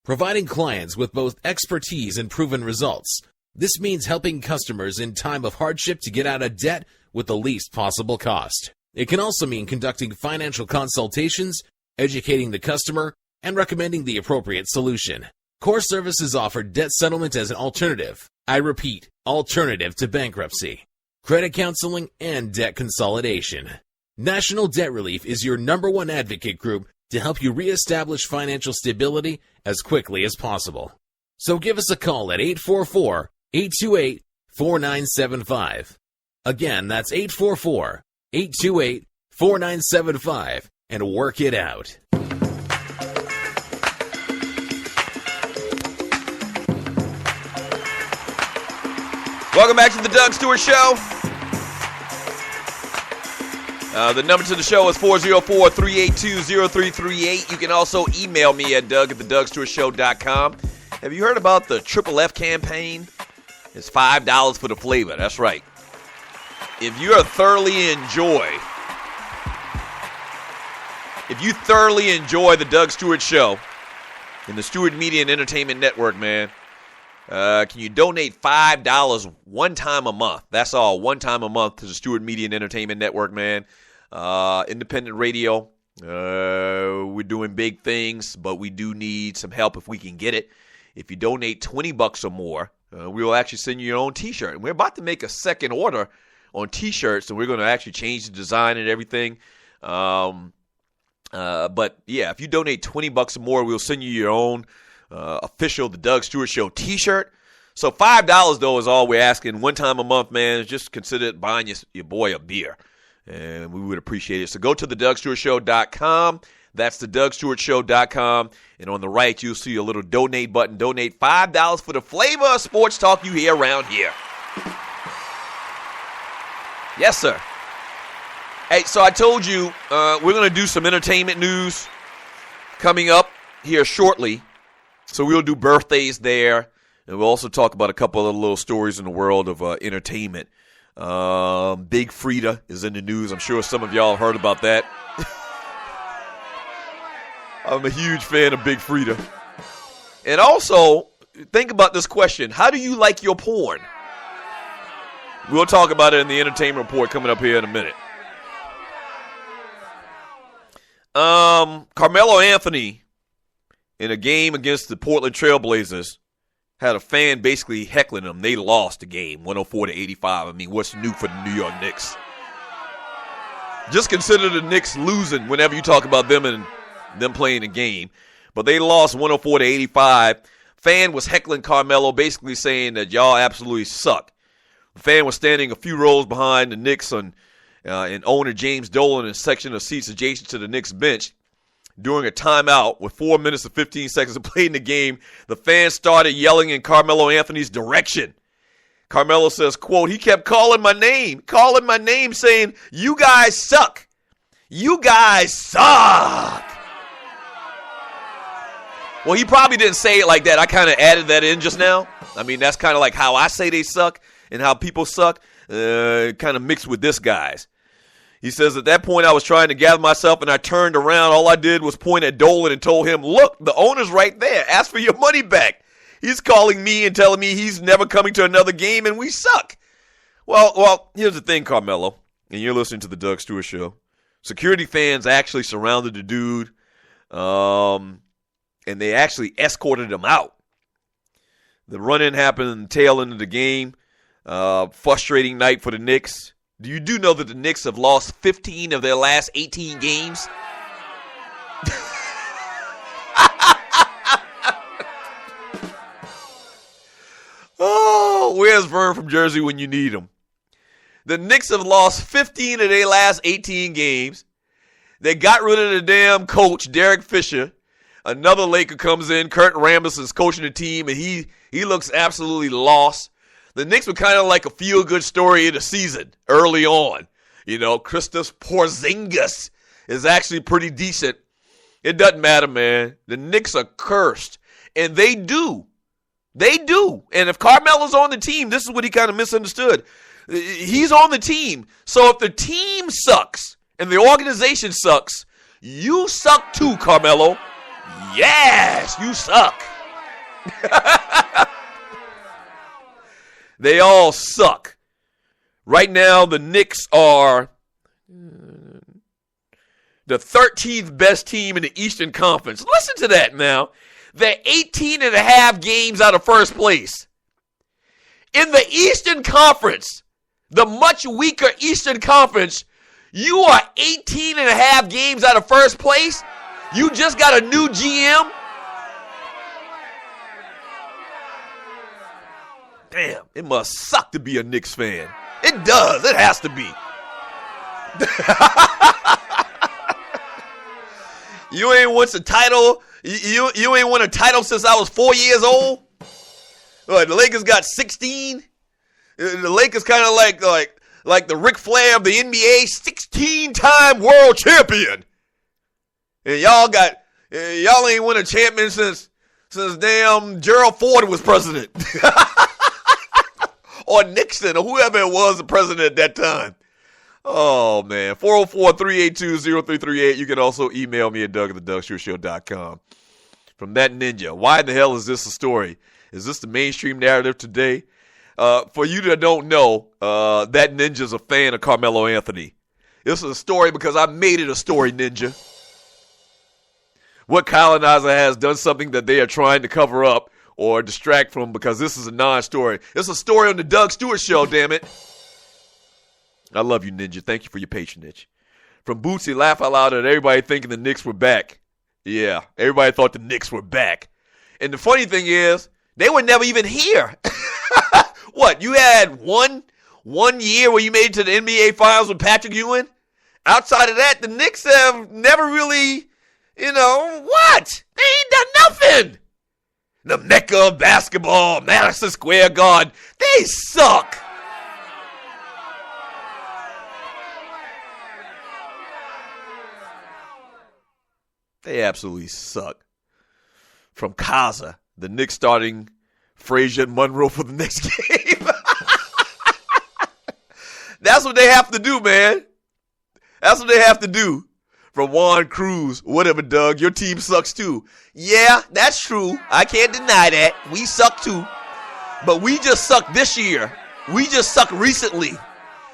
E: Providing clients with both expertise and proven results, this means helping customers in time of hardship to get out of debt with the least possible cost. It can also mean conducting financial consultations, educating the customer, and recommending the appropriate solution. Core Services offer debt settlement as an alternative. I repeat, alternative to bankruptcy, credit counseling, and debt consolidation. National Debt Relief is your #1 advocate group to help you reestablish financial stability as quickly as possible. So give us a call at 844-828-4975. Again, that's 844-828-4975 and work it out.
A: Welcome back to the Doug Stewart Show. The number to the show is 404-382-0338. You can also email me at doug@thedugstewartshow.com. Have you heard about the Triple F campaign? It's $5 for the flavor. That's right. If you thoroughly enjoy the Doug Stewart Show and the Stewart Media and Entertainment Network, man, can you donate $5 one time a month? That's all, one time a month to the Stewart Media and Entertainment Network, man. Independent radio. We're doing big things, but we do need some help if we can get it. If you donate $20 or more, we will actually send you your own T-shirt. And we're about to make a second order on T-shirts, and we're going to actually change the design and everything. But yeah, if you donate $20 or more, we'll send you your own official The Doug Stewart Show T-shirt. So $5 though is all we're asking. One time a month, man. Just consider buying your boy a beer, and we would appreciate it. So go to thedugstewartshow.com. That's thedugstewartshow.com, and on the right you'll see a little donate button. Donate $5 for the flavor of sports talk you hear around here. Yes, sir. Hey, so I told you we're going to do some entertainment news coming up here shortly. So we'll do birthdays there, and we'll also talk about a couple of little stories in the world of entertainment. Big Frida is in the news. I'm sure some of y'all heard about that. I'm a huge fan of Big Frida. And also, think about this question. How do you like your porn? We'll talk about it in the entertainment report coming up here in a minute. Carmelo Anthony, in a game against the Portland Trailblazers, had a fan basically heckling them. They lost the game, 104-85. I mean, what's new for the New York Knicks? Just consider the Knicks losing whenever you talk about them and them playing a game. But they lost 104-85. Fan was heckling Carmelo, basically saying that y'all absolutely suck. The fan was standing a few rows behind the Knicks and owner James Dolan in a section of seats adjacent to the Knicks bench. During a timeout with 4 minutes and 15 seconds to play in the game, the fans started yelling in Carmelo Anthony's direction. Carmelo says, quote, he kept calling my name, saying, you guys suck. You guys suck. Well, he probably didn't say it like that. I kind of added that in just now. I mean, that's kind of like how I say they suck and how people suck, kind of mixed with this guy's. He says, at that point, I was trying to gather myself, and I turned around. All I did was point at Dolan and told him, look, the owner's right there. Ask for your money back. He's calling me and telling me he's never coming to another game, and we suck. Well, here's the thing, Carmelo, and you're listening to the Doug Stewart Show. Security fans actually surrounded the dude, and they actually escorted him out. The run-in happened in the tail end of the game. Frustrating night for the Knicks. You do know that the Knicks have lost 15 of their last 18 games? Oh, where's Vern from Jersey when you need him? The Knicks have lost 15 of their last 18 games. They got rid of the damn coach, Derek Fisher. Another Laker comes in. Kurt Rambis is coaching the team, and he looks absolutely lost. The Knicks were kind of like a feel-good story of the season early on. You know, Kristaps Porzingis is actually pretty decent. It doesn't matter, man. The Knicks are cursed, and they do. They do. And if Carmelo's on the team, this is what he kind of misunderstood. He's on the team. So if the team sucks and the organization sucks, you suck too, Carmelo. Yes, you suck. They all suck. Right now, the Knicks are the 13th best team in the Eastern Conference. Listen to that now. They're 18 and a half games out of first place. In the Eastern Conference, the much weaker Eastern Conference, you are 18 and a half games out of first place. You just got a new GM. Damn, it must suck to be a Knicks fan. It does. It has to be. You ain't won a title. You ain't won a title since I was 4 years old. The Lakers got 16. The Lakers kind of like the Ric Flair of the NBA, 16-time world champion. And y'all ain't won a champion since damn Gerald Ford was president. Or Nixon, or whoever it was the president at that time. Oh, man. 404-382-0338. You can also email me at doug@thedougstewartshow.com. From that ninja, why in the hell is this a story? Is this the mainstream narrative today? For you that don't know, that ninja's a fan of Carmelo Anthony. This is a story because I made it a story, ninja. What colonizer has done something that they are trying to cover up or distract from, because this is a non-story. It's a story on the Doug Stewart Show, damn it. I love you, Ninja. Thank you for your patronage. From Bootsy, laugh out loud at everybody thinking the Knicks were back. Yeah, everybody thought the Knicks were back. And the funny thing is, they were never even here. What, you had one year where you made it to the NBA Finals with Patrick Ewing? Outside of that, the Knicks have never really, what? They ain't done nothing. The Mecca of basketball, Madison Square Garden, they suck. They absolutely suck. From Kaza, the Knicks starting Frazier and Monroe for the next game. That's what they have to do, man. That's what they have to do. From Juan Cruz, whatever, Doug, your team sucks too. Yeah, that's true. I can't deny that. We suck too. But we just suck this year. We just suck recently.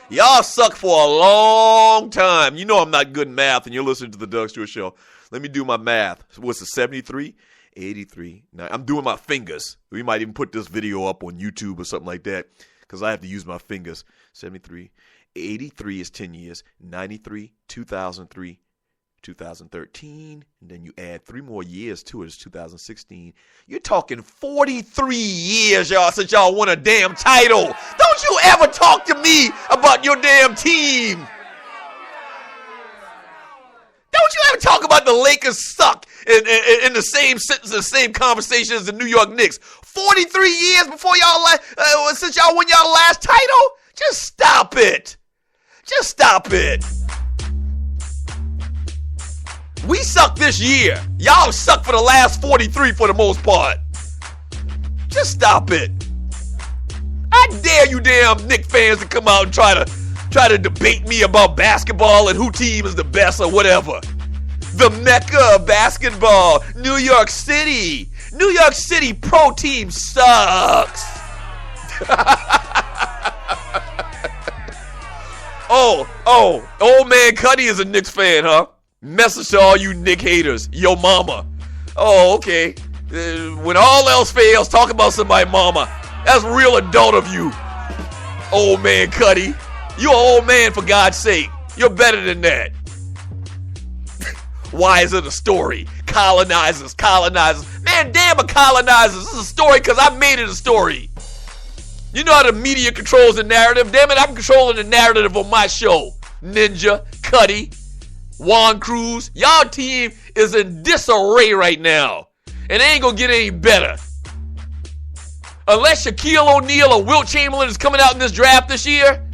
A: Y'all suck for a long time. You know I'm not good in math, and you're listening to the Doug Stewart Show. Let me do my math. What's it, 73, 83? Now, I'm doing my fingers. We might even put this video up on YouTube or something like that because I have to use my fingers. 73, 83 is 10 years. 93, 2003, 2013. And then you add 3 more years to it. It's 2016. You're talking 43 years, y'all, since y'all won a damn title. Don't you ever talk to me about your damn team. Don't you ever talk about the Lakers suck in the same sentence, the same conversation as the New York Knicks. 43 years before y'all, since y'all won y'all last title? Just stop it. Just stop it. We suck this year. Y'all suck for the last 43 for the most part. Just stop it. I dare you damn Knicks fans to come out and try to debate me about basketball and who team is the best or whatever. The Mecca of basketball, New York City. New York City pro team sucks. Old man Cuddy is a Knicks fan, huh? Message to all you Knicks haters. Yo mama. Oh, okay. When all else fails, talk about somebody's mama. That's real adult of you. Old man Cuddy. You're an old man, for God's sake. You're better than that. Why is it a story? Colonizers. Man, damn a colonizers. This is a story because I made it a story. You know how the media controls the narrative? Damn it, I'm controlling the narrative on my show. Ninja, Cuddy, Juan Cruz. Y'all team is in disarray right now. And it ain't gonna get any better. Unless Shaquille O'Neal or Wilt Chamberlain is coming out in this draft this year,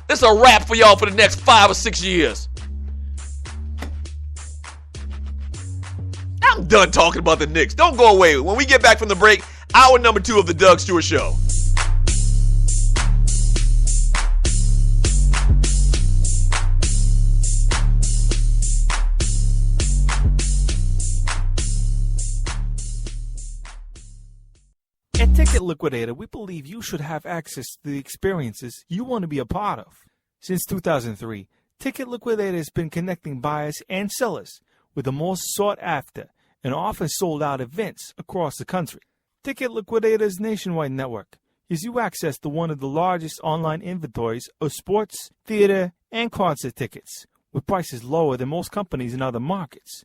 A: it's a wrap for y'all for the next 5 or 6 years. I'm done talking about the Knicks. Don't go away. When we get back from the break, hour number 2 of the Doug Stewart Show.
D: At Ticket Liquidator, we believe you should have access to the experiences you want to be a part of. Since 2003, Ticket Liquidator has been connecting buyers and sellers with the most sought-after and often sold-out events across the country. Ticket Liquidator's nationwide network gives you access to one of the largest online inventories of sports, theater, and concert tickets, with prices lower than most companies in other markets.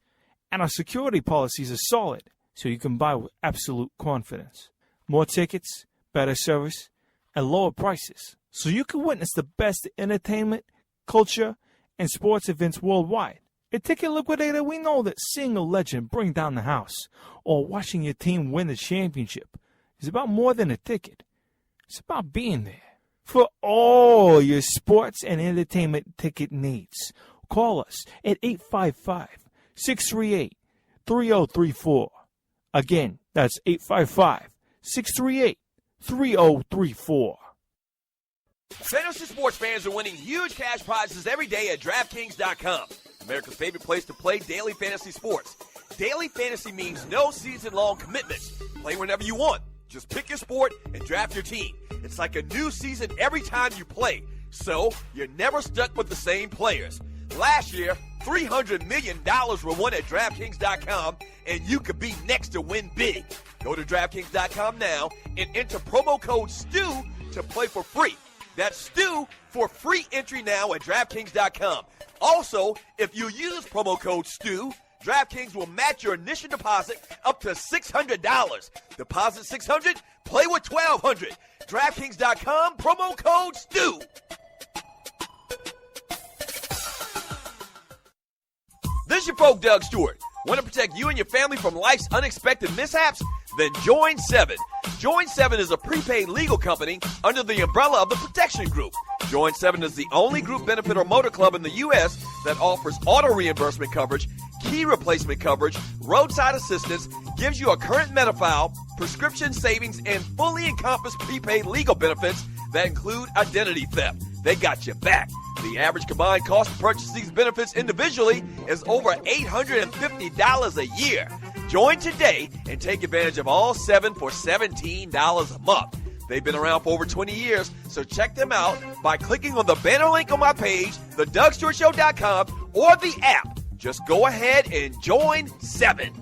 D: And our security policies are solid, so you can buy with absolute confidence. More tickets, better service, and lower prices, so you can witness the best entertainment, culture, and sports events worldwide. At Ticket Liquidator, we know that seeing a legend bring down the house or watching your team win the championship is about more than a ticket. It's about being there. For all your sports and entertainment ticket needs, call us at 855-638-3034. Again, that's 855-638-3034.
A: Fantasy sports fans are winning huge cash prizes every day at DraftKings.com. America's favorite place to play daily fantasy sports. Daily fantasy means no season-long commitments. Play whenever you want. Just pick your sport and draft your team. It's like a new season every time you play, so you're never stuck with the same players. Last year, $300 million were won at DraftKings.com, and you could be next to win big. Go to DraftKings.com now and enter promo code STU to play for free. That's STU for free entry now at DraftKings.com. Also, if you use promo code STU, DraftKings will match your initial deposit up to $600. Deposit $600, play with $1,200. DraftKings.com, promo code STU. This is your folk, Doug Stewart. Want to protect you and your family from life's unexpected mishaps? Then join 7. Join 7 is a prepaid legal company under the umbrella of the Protection Group. Join 7 is the only group benefit or motor club in the U.S. that offers auto reimbursement coverage, key replacement coverage, roadside assistance, gives you a current Medi-File, prescription savings, and fully encompassed prepaid legal benefits that include identity theft. They got your back. The average combined cost to purchase these benefits individually is over $850 a year. Join today and take advantage of all 7 for $17 a month. They've been around for over 20 years, so check them out by clicking on the banner link on my page, thedougstewartshow.com, or the app. Just go ahead and join 7.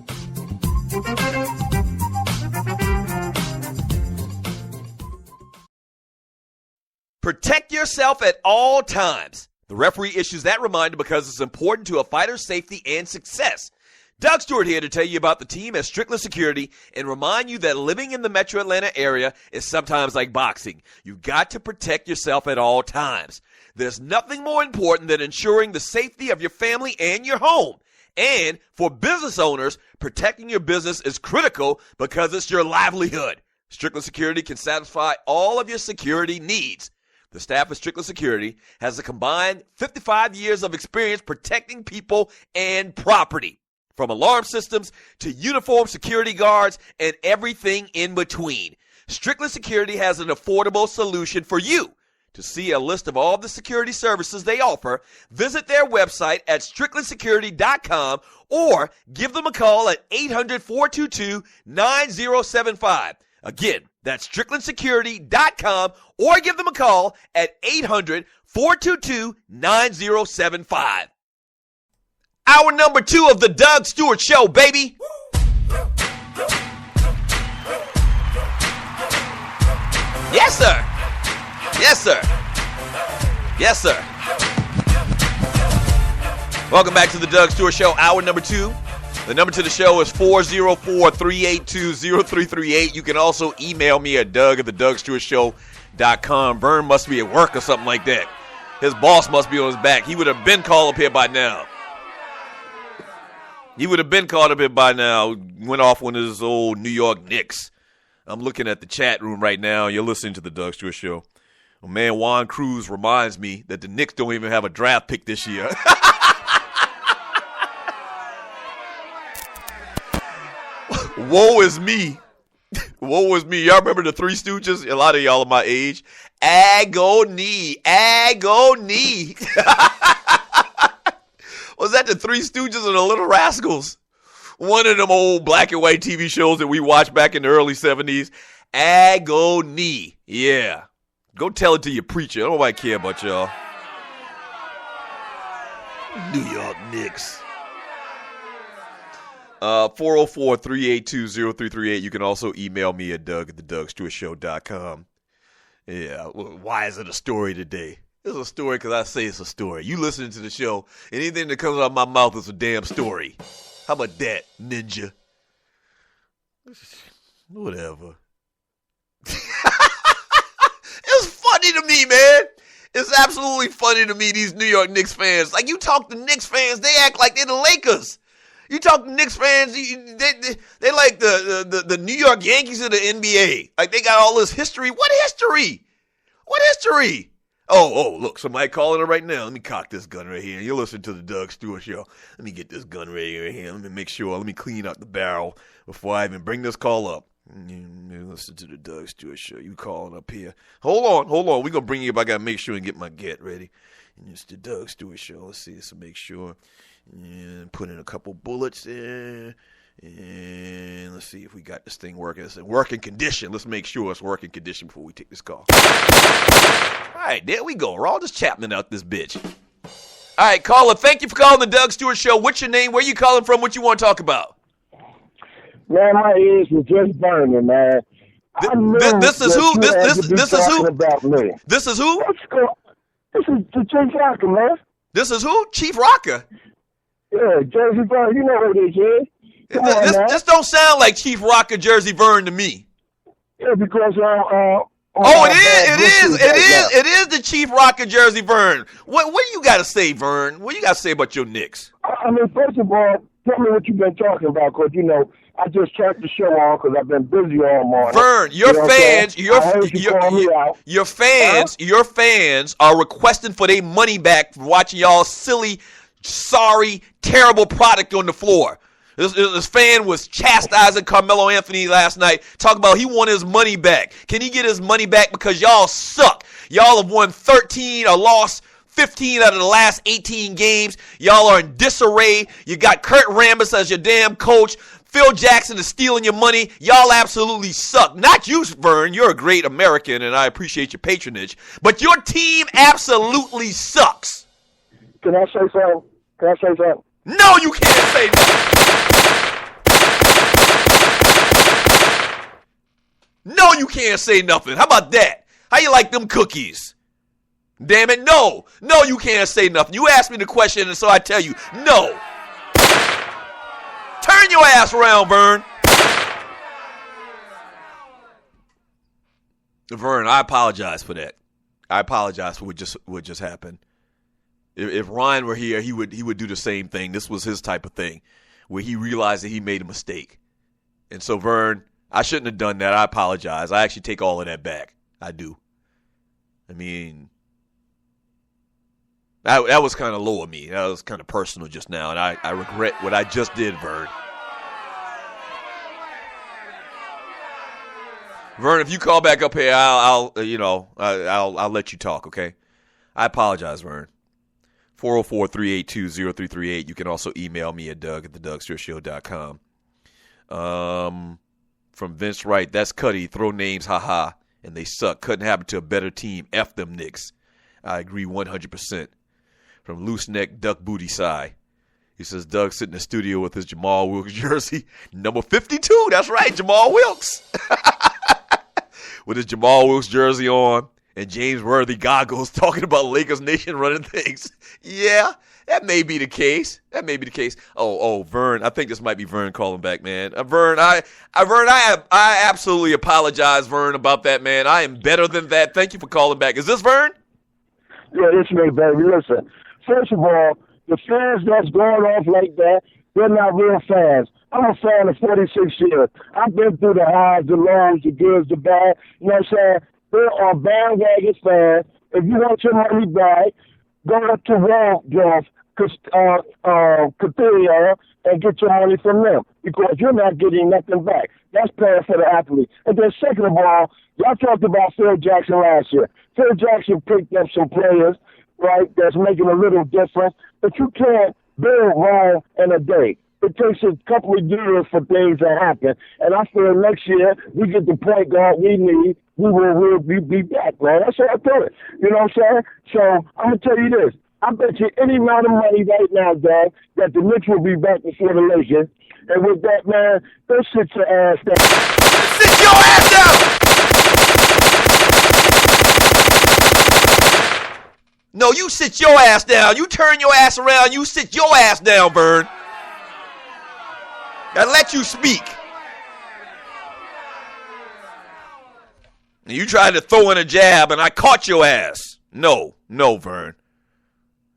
A: Protect yourself at all times. The referee issues that reminder because it's important to a fighter's safety and success. Doug Stewart here to tell you about the team at Strickland Security and remind you that living in the metro Atlanta area is sometimes like boxing. You've got to protect yourself at all times. There's nothing more important than ensuring the safety of your family and your home. And for business owners, protecting your business is critical because it's your livelihood. Strickland Security can satisfy all of your security needs. The staff of Strickland Security has a combined 55 years of experience protecting people and property. From alarm systems to uniformed security guards and everything in between, Strickland Security has an affordable solution for you. To see a list of all the security services they offer, visit their website at strictlandsecurity.com or give them a call at 800-422-9075. Again, that's strictlandsecurity.com or give them a call at 800-422-9075. Hour number 2 of the Doug Stewart Show, baby. Yes, sir. Yes, sir. Yes, sir. Welcome back to the Doug Stewart Show, hour number 2. The number to the show is 404-382-0338. You can also email me at doug@thedougstewartshow.com. Vern must be at work or something like that. His boss must be on his back. He would have been called up here by now. Went off one of his old New York Knicks. I'm looking at the chat room right now. You're listening to the Doug Stewart Show. Oh, man, Juan Cruz reminds me that the Knicks don't even have a draft pick this year. Woe is me. Woe is me. Y'all remember the Three Stooges? A lot of y'all are my age. Agony. Was that the Three Stooges and the Little Rascals? One of them old black and white TV shows that we watched back in the early 70s. Agony. Yeah. Go tell it to your preacher. I don't nobody care about y'all. New York Knicks. 404-382-0338. You can also email me at doug@thedougstewartshow.com. Yeah, well, why is it a story today? It's a story because I say it's a story. You listening to the show, anything that comes out of my mouth is a damn story. How about that, ninja? Whatever. It's funny to me, man. It's absolutely funny to me, these New York Knicks fans. Like, you talk to Knicks fans, they act like they're the Lakers. You talk to Knicks fans, they like the New York Yankees of the NBA. Like, they got all this history. What history? What history? Oh, look, somebody calling it right now. Let me cock this gun right here. You're listening to the Doug Stewart Show. Let me get this gun ready right here. Let me make sure. Let me clean out the barrel before I even bring this call up. You listen to the Doug Stewart Show. You calling up here. Hold on. We're going to bring you up. I got to make sure and get my get ready. And it's the Doug Stewart Show. Let's see. So make sure. And put in a couple bullets there. And let's see if we got this thing working. It's in working condition. Let's make sure it's working condition before we take this call. All right, there we go. Raw-Just Chapman out this bitch. All right, caller, thank you for calling the Doug Stewart Show. What's your name? Where you calling from? What you want to talk about?
F: Man, my ears were just burning, man.
A: This is who? This is who?
F: About me.
A: This is who?
F: This is the Chief Rocker, man.
A: This is who? Chief Rocker?
F: Yeah, Jersey Vern. You know who this is.
A: This don't sound like Chief Rocker Jersey Vern to me.
F: Yeah, because
A: it is the Chief Rocker Jersey Vern. What do you got to say, Vern? What do you got to say about your Knicks?
F: I mean, first of all, tell me what you've been talking about, because I just turned the show on because I've been busy all morning.
A: Vern, your fans are requesting for their money back for watching y'all silly, sorry, terrible product on the floor. This fan was chastising Carmelo Anthony last night, talking about he wanted his money back. Can he get his money back because y'all suck? Y'all have won 13 or lost 15 out of the last 18 games. Y'all are in disarray. You got Kurt Rambis as your damn coach. Phil Jackson is stealing your money. Y'all absolutely suck. Not you, Vern. You're a great American, and I appreciate your patronage. But your team absolutely sucks.
F: Can I say something?
A: No, you can't say nothing. No, you can't say nothing. How about that? How you like them cookies? Damn it, no. No, you can't say nothing. You asked me the question, and so I tell you, no. Turn your ass around, Vern. Vern, I apologize for that. I apologize for what just happened. If Ryan were here, he would do the same thing. This was his type of thing, where he realized that he made a mistake. And so, Vern, I shouldn't have done that. I apologize. I actually take all of that back. I do. I mean, that was kind of low of me. That was kind of personal just now, and I regret what I just did, Vern. Vern, if you call back up here, I'll let you talk, okay? I apologize, Vern. 404-382-0338. You can also email me at doug@thedougsstewart.com. From Vince Wright, that's Cuddy. Throw names, haha, and they suck. Couldn't happen to a better team. F them Knicks. I agree 100%. From Loose Neck Duck Booty Sigh. He says, Doug sitting in the studio with his Jamal Wilkes jersey. Number 52. That's right, Jamal Wilkes. With his Jamal Wilkes jersey on and James Worthy goggles talking about Lakers Nation running things. Yeah, that may be the case. Oh, Vern. I think this might be Vern calling back, man. Vern, I absolutely apologize, Vern, about that, man. I am better than that. Thank you for calling back. Is this Vern?
F: Yeah, it's me, baby. Listen, first of all, the fans that's going off like that, they're not real fans. I'm a fan of 46 years. I've been through the highs, the lows, the goods, the bad. You know what I'm saying? There are bandwagon fans. If you want your money back, go up to Waldorf, Cathedral, and get your money from them, because you're not getting nothing back. That's paying for the athlete. And then second of all, y'all talked about Phil Jackson last year. Phil Jackson picked up some players, right, that's making a little difference, but you can't build wrong in a day. It takes a couple of years for things to happen. And I feel next year we get the point guard we need, we'll be back, man. That's how I feel it. You know what I'm saying? So I'm going to tell you this. I bet you any amount of money right now, Dad, that the Knicks will be back before the Lakers. And with that, man, go sit your ass down.
A: Sit your ass down! No, you sit your ass down. You turn your ass around. You sit your ass down, Vern. I let you speak. And you tried to throw in a jab, and I caught your ass. No, Vern.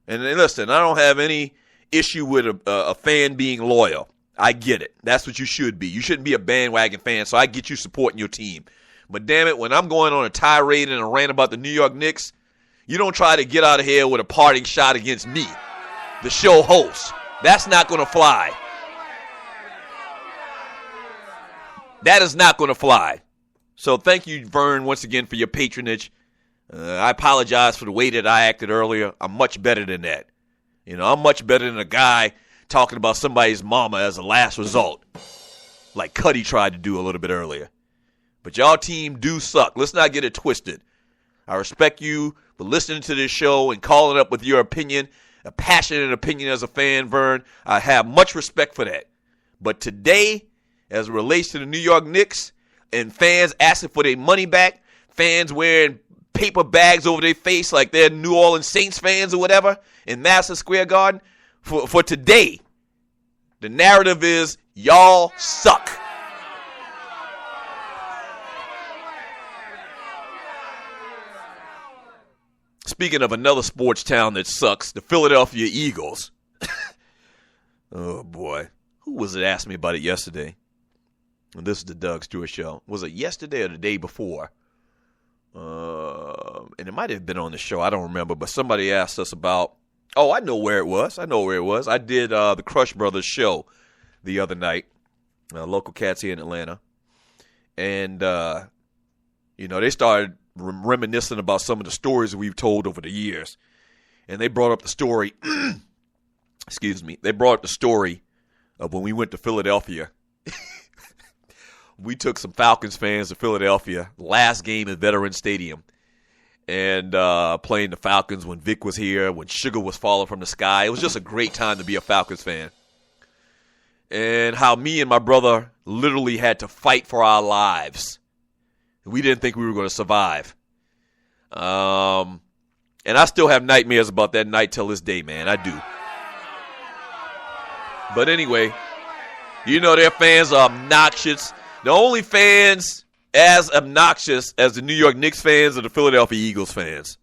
A: And listen, I don't have any issue with a fan being loyal. I get it. That's what you should be. You shouldn't be a bandwagon fan, so I get you supporting your team. But damn it, when I'm going on a tirade and a rant about the New York Knicks, you don't try to get out of here with a parting shot against me, the show host. That's not going to fly. That is not going to fly. So thank you, Vern, once again for your patronage. I apologize for the way that I acted earlier. I'm much better than that. You know, I'm much better than a guy talking about somebody's mama as a last result, like Cuddy tried to do a little bit earlier. But y'all team do suck. Let's not get it twisted. I respect you for listening to this show and calling up with your opinion, a passionate opinion as a fan, Vern. I have much respect for that. But today, as it relates to the New York Knicks and fans asking for their money back, fans wearing paper bags over their face like they're New Orleans Saints fans or whatever in Madison Square Garden, for today, the narrative is y'all suck. Speaking of another sports town that sucks, the Philadelphia Eagles. Oh, boy. Who was it asked me about it yesterday? And this is the Doug Stewart Show. Was it yesterday or the day before? And it might have been on the show. I don't remember. But somebody asked us about, I know where it was. I did the Crush Brothers show the other night. Local cats here in Atlanta. And, they started reminiscing about some of the stories that we've told over the years. And they brought up the story, excuse me, they brought up the story of when we went to Philadelphia we took some Falcons fans to Philadelphia, last game at Veterans Stadium, and playing the Falcons when Vic was here, when sugar was falling from the sky. It was just a great time to be a Falcons fan. And how me and my brother literally had to fight for our lives. We didn't think we were going to survive. And I still have nightmares about that night till this day, man. I do. But anyway, you know their fans are obnoxious. The only fans as obnoxious as the New York Knicks fans are the Philadelphia Eagles fans.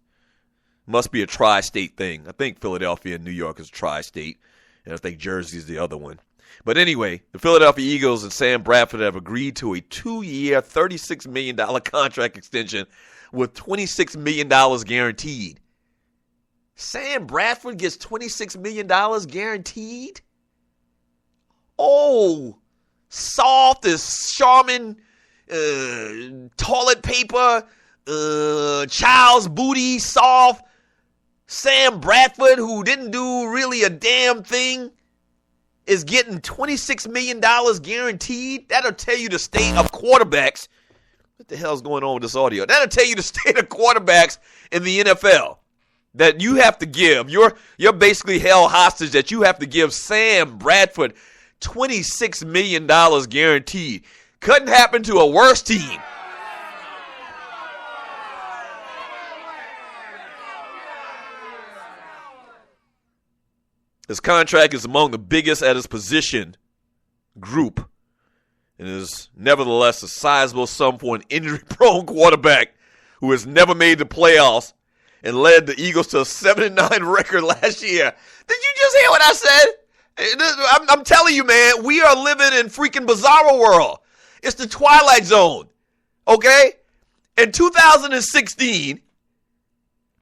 A: Must be a tri-state thing. I think Philadelphia and New York is a tri-state, and I think Jersey is the other one. But anyway, the Philadelphia Eagles and Sam Bradford have agreed to a 2-year, $36 million contract extension with $26 million guaranteed. Sam Bradford gets $26 million guaranteed? Oh, soft as Charmin toilet paper, child's booty, soft. Sam Bradford, who didn't do really a damn thing, is getting $26 million guaranteed. That'll tell you the state of quarterbacks. What the hell's going on with this audio? That'll tell you the state of quarterbacks in the NFL that you have to give. You're basically held hostage that you have to give Sam Bradford $26 million guaranteed. Couldn't happen to a worse team. His contract is among the biggest at his position group and is nevertheless a sizable sum for an injury-prone quarterback who has never made the playoffs and led the Eagles to a 7-9 record last year. Did you just hear what I said? I'm telling you, man, we are living in freaking bizarro world. It's the Twilight Zone, okay? In 2016,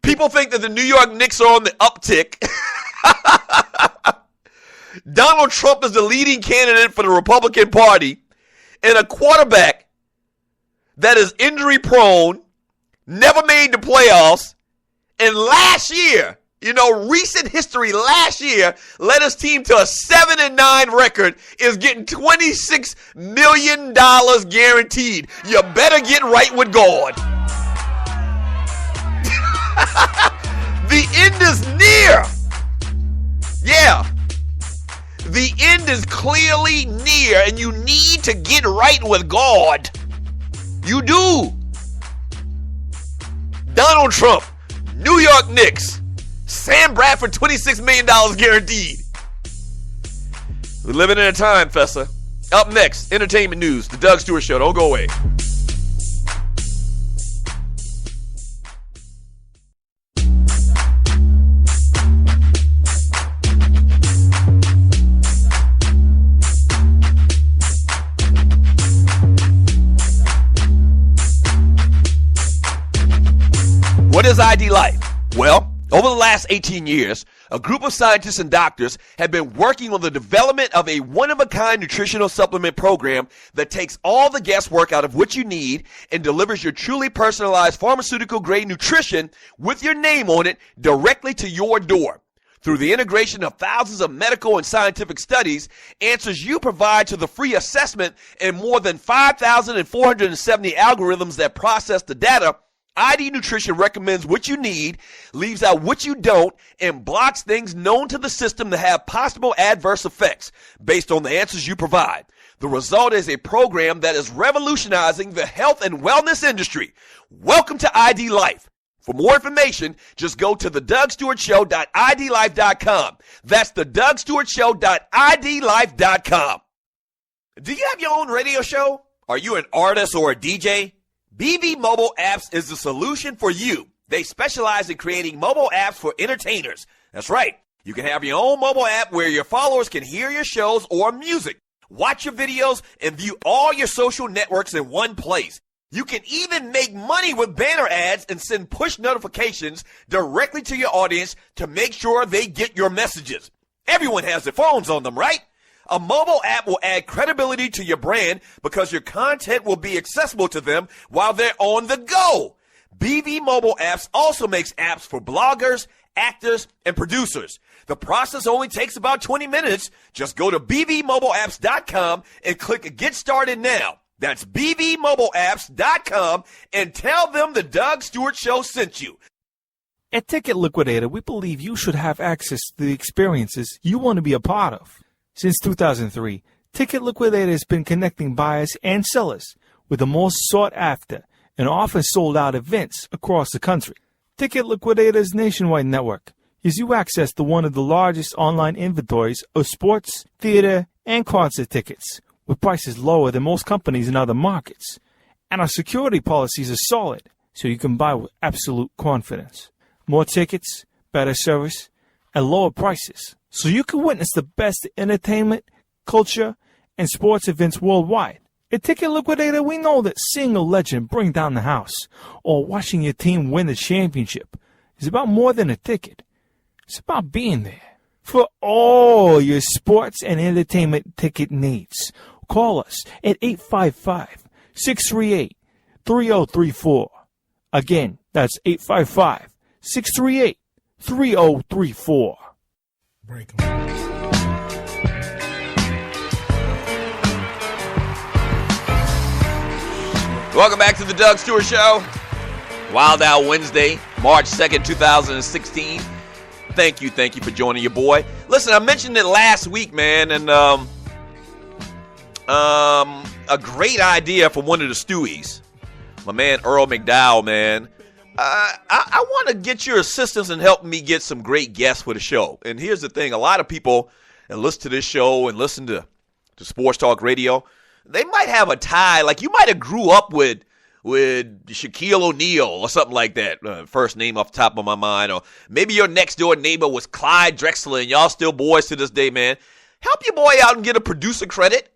A: people think that the New York Knicks are on the uptick. Donald Trump is the leading candidate for the Republican Party, and a quarterback that is injury prone, never made the playoffs, and last year, recent history last year led his team to a 7-9 record, is getting $26 million guaranteed. You better get right with God. The end is near. Yeah. The end is clearly near, and you need to get right with God. You do. Donald Trump, New York Knicks, Sam Bradford, $26 million guaranteed. We're living in a time, Fessa. Up next, entertainment news, The Doug Stewart Show. Don't go away. What is ID Life? Well, over the last 18 years, a group of scientists and doctors have been working on the development of a one-of-a-kind nutritional supplement program that takes all the guesswork out of what you need and delivers your truly personalized pharmaceutical-grade nutrition with your name on it directly to your door. Through the integration of thousands of medical and scientific studies, answers you provide to the free assessment, and more than 5,470 algorithms that process the data, ID Nutrition recommends what you need, leaves out what you don't, and blocks things known to the system to have possible adverse effects based on the answers you provide. The result is a program that is revolutionizing the health and wellness industry. Welcome to ID Life. For more information, just go to thedougstewartshow.idlife.com. That's thedougstewartshow.idlife.com. Do you have your own radio show? Are you an artist or a DJ? BB Mobile Apps is the solution for you. They specialize in creating mobile apps for entertainers. That's right. You can have your own mobile app where your followers can hear your shows or music, watch your videos, and view all your social networks in one place. You can even make money with banner ads and send push notifications directly to your audience to make sure they get your messages. Everyone has their phones on them, right? A mobile app will add credibility to your brand because your content will be accessible to them while they're on the go. BB Mobile Apps also makes apps for bloggers, actors, and producers. The process only takes about 20 minutes. Just go to bbmobileapps.com and click Get Started Now. That's BVMobileApps.com and tell them the Doug Stewart Show sent you.
D: At Ticket Liquidator, we believe you should have access to the experiences you want to be a part of. Since 2003, Ticket Liquidator has been connecting buyers and sellers with the most sought-after and often sold-out events across the country. Ticket Liquidator's nationwide network gives you access to one of the largest online inventories of sports, theater, and concert tickets with prices lower than most companies in other markets. And our security policies are solid, so you can buy with absolute confidence. More tickets, better service, and lower prices, so you can witness the best entertainment, culture, and sports events worldwide. At Ticket Liquidator, we know that seeing a legend bring down the house or watching your team win the championship is about more than a ticket. It's about being there. For all your sports and entertainment ticket needs, call us at 855-638-3034. Again, that's 855-638-3034.
C: Break 'em.
A: Welcome back to the Doug Stewart Show. Wild Out Wednesday, March 2nd, 2016. Thank you for joining your boy. Listen, I mentioned it last week, man, and a great idea for one of the Stewies. My man Earl McDowell, man. I want to get your assistance in helping me get some great guests for the show. And here's the thing. A lot of people that listen to this show and listen to Sports Talk Radio, they might have a tie. Like, you might have grew up with Shaquille O'Neal or something like that. First name off the top of my mind. Or maybe your next door neighbor was Clyde Drexler, and y'all still boys to this day, man. Help your boy out and get a producer credit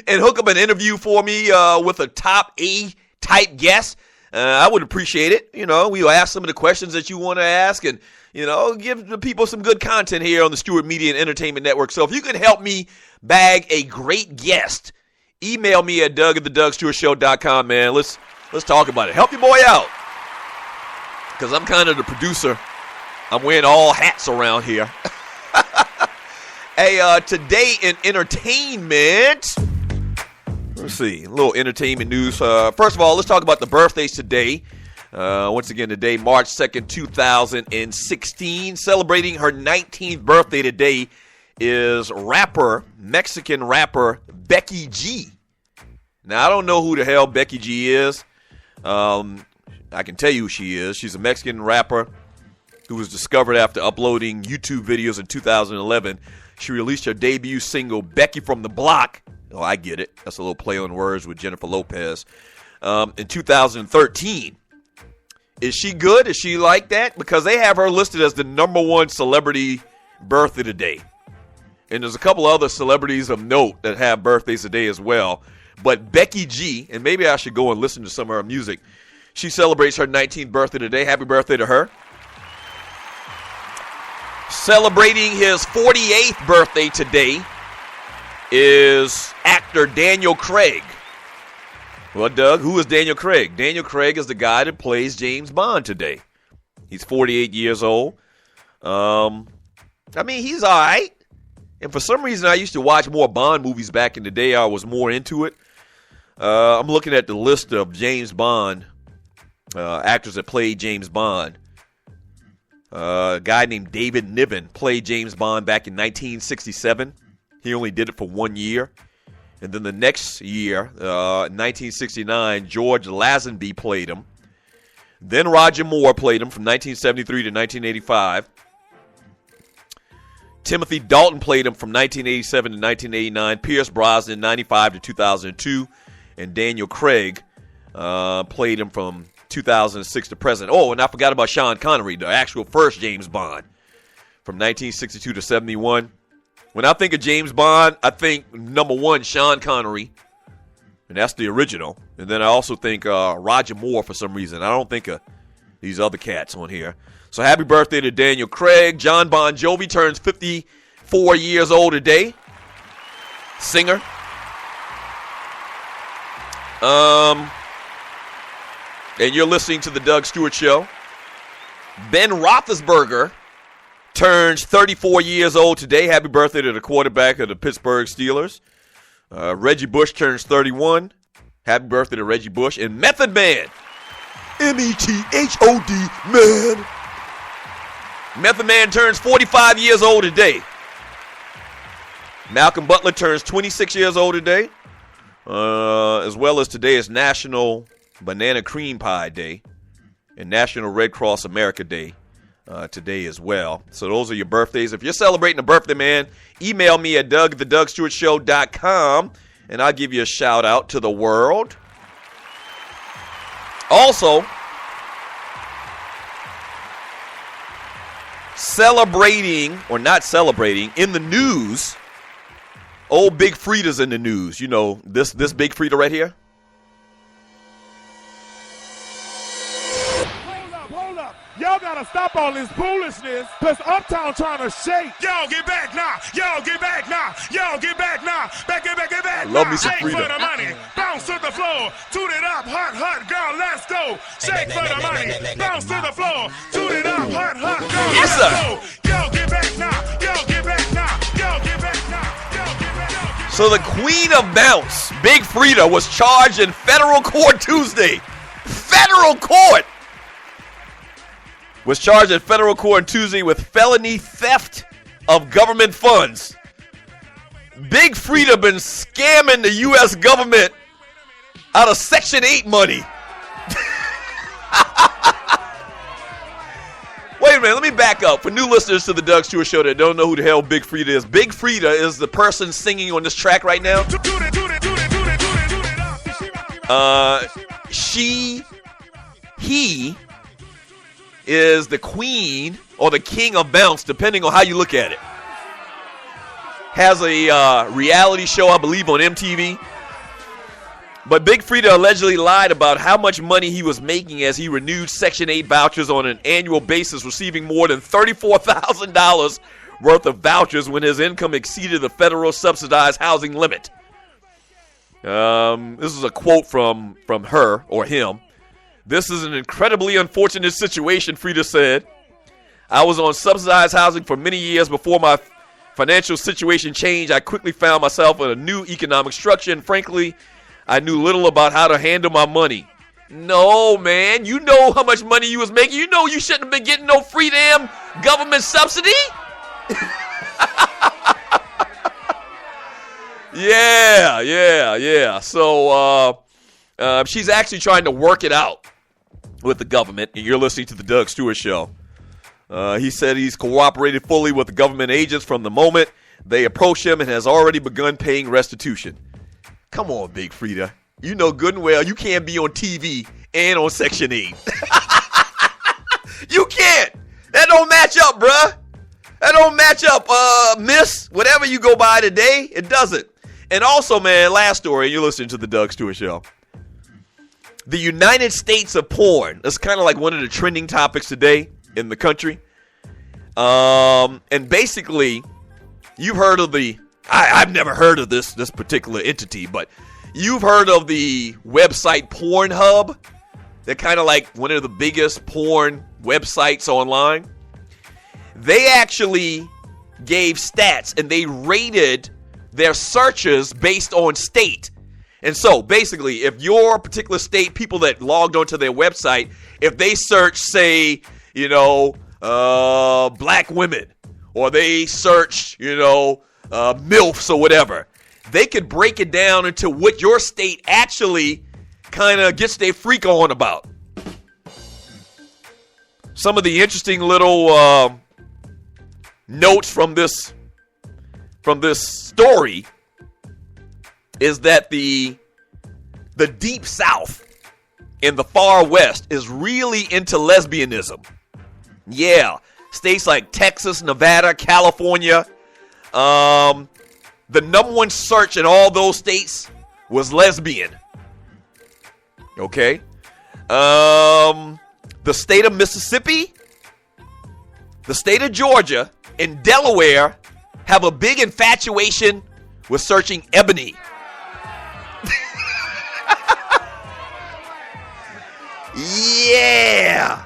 A: and hook up an interview for me with a top A-type guest. I would appreciate it. You know, we'll ask some of the questions that you want to ask and, you know, give the people some good content here on the Stewart Media and Entertainment Network. So if you can help me bag a great guest, email me at doug@thedougstewartshow.com, man. Let's talk about it. Help your boy out, because I'm kind of the producer. I'm wearing all hats around here. Hey, today in entertainment, let's see, a little entertainment news. First of all, let's talk about the birthdays today. Once again, today, March 2nd, 2016. Celebrating her 19th birthday today is Mexican rapper Becky G. Now, I don't know who the hell Becky G is. I can tell you who she is. She's a Mexican rapper who was discovered after uploading YouTube videos in 2011. She released her debut single, Becky from the Block. Oh, I get it. That's a little play on words with Jennifer Lopez. In 2013. Is she good? Is she like that? Because they have her listed as the #1 celebrity birthday today. And there's a couple other celebrities of note that have birthdays today as well. But Becky G, and maybe I should go and listen to some of her music. She celebrates her 19th birthday today. Happy birthday to her. Celebrating his 48th birthday today is actor Daniel Craig. Well, Doug, who is Daniel Craig? Daniel Craig is the guy that plays James Bond today. He's 48 years old. I mean, he's all right. And for some reason, I used to watch more Bond movies back in the day. I was more into it. I'm looking at the list of James Bond actors that played James Bond. A guy named David Niven played James Bond back in 1967. He only did it for 1 year. And then the next year, 1969, George Lazenby played him. Then Roger Moore played him from 1973 to 1985. Timothy Dalton played him from 1987 to 1989. Pierce Brosnan, 95 to 2002. And Daniel Craig played him from 2006 to present. Oh, and I forgot about Sean Connery, the actual first James Bond, from 1962 to 71. When I think of James Bond, I think #1, Sean Connery, and that's the original. And then I also think Roger Moore for some reason. I don't think of these other cats on here. So happy birthday to Daniel Craig. John Bon Jovi turns 54 years old today. Singer. And you're listening to the Doug Stewart Show. Ben Roethlisberger turns 34 years old today. Happy birthday to the quarterback of the Pittsburgh Steelers. Reggie Bush turns 31. Happy birthday to Reggie Bush. And Method Man. M-E-T-H-O-D, man. Method Man turns 45 years old today. Malcolm Butler turns 26 years old today. As well as today is National Banana Cream Pie Day and National Red Cross America Day today as well. So those are your birthdays. If you're celebrating a birthday, man, email me at doug@thedougstewartshow.com, and I'll give you a shout out to the world. Also, celebrating or not celebrating in the news, old Big Frida's in the news. You know, this Big Frida right here.
G: Hold up. Y'all gotta stop all this foolishness, cause Uptown trying to shake. Y'all get back now. Y'all get back now. Y'all get back now. Back.
A: Love me some
G: Shake
A: Frida.
G: for the money. Bounce to the floor. Toot it up. Hot, girl. Let's go. Shake for the money. Bounce to the floor. Toot it up. Hot, girl.
A: Yes,
G: let's
A: sir.
G: go. Y'all get back now. Y'all get back now. Y'all get back now. Y'all get back now.
A: So the Queen of Bounce, Big Frida, was charged in federal court Tuesday. Federal court! Was charged in federal court Tuesday with felony theft of government funds. Big Frida been scamming the U.S. government out of Section 8 money. Wait a minute, let me back up. For new listeners to the Doug Stewart Show that don't know who the hell Big Frida is, Big Frida is the person singing on this track right now. He is the queen or the king of bounce, depending on how you look at it. Has a reality show, I believe, on MTV. But Big Frida allegedly lied about how much money he was making as he renewed Section 8 vouchers on an annual basis, receiving more than $34,000 worth of vouchers when his income exceeded the federal subsidized housing limit. This is a quote from her or him. "This is an incredibly unfortunate situation," Frida said. "I was on subsidized housing for many years before my financial situation changed. I quickly found myself in a new economic structure, and frankly, I knew little about how to handle my money." No, man. You know how much money you was making. You know you shouldn't have been getting no free damn government subsidy. Yeah. So she's actually trying to work it out with the government, and you're listening to the Doug Stewart Show. He said he's cooperated fully with the government agents from the moment they approached him and has already begun paying restitution. Come on, Big Frida. You know good and well you can't be on TV and on Section 8. You can't. That don't match up, bruh. That don't match up, miss. Whatever you go by today, it doesn't. And also, man, last story, you're listening to the Doug Stewart Show. The United States of porn. That's kind of like one of the trending topics today in the country. And basically, you've heard of the... I've never heard of this particular entity, but you've heard of the website Pornhub. They're kind of like one of the biggest porn websites online. They actually gave stats, and they rated their searches based on state. And so, basically, if your particular state, people that logged onto their website, if they search, say, black women, or they search, MILFs or whatever, they could break it down into what your state actually kind of gets their freak on about. Some of the interesting little notes from this story is that the Deep South in the far West is really into lesbianism. Yeah, states like Texas, Nevada, California. The number one search in all those states was lesbian. Okay. The state of Mississippi, the state of Georgia, and Delaware have a big infatuation with searching ebony. Yeah.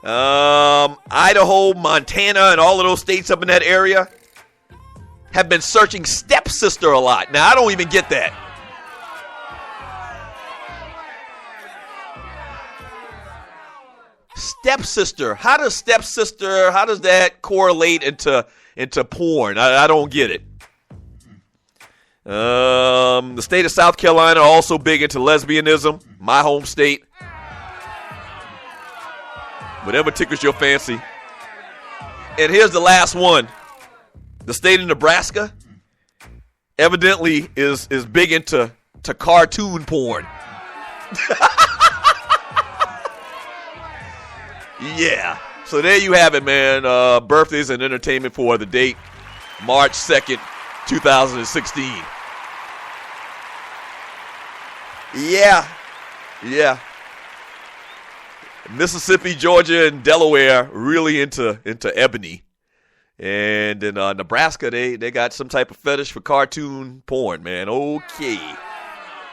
A: Idaho, Montana, and all of those states up in that area have been searching stepsister a lot. Now, I don't even get that. Stepsister. How does that correlate into porn? I don't get it. The state of South Carolina also big into lesbianism. My home state. Whatever tickles your fancy. And here's the last one. The state of Nebraska evidently is big into cartoon porn. Yeah. So there you have it, man. Birthdays and entertainment for the date, March 2nd, 2016. Yeah. Mississippi, Georgia, and Delaware really into ebony. And in Nebraska, they got some type of fetish for cartoon porn, man. Okay.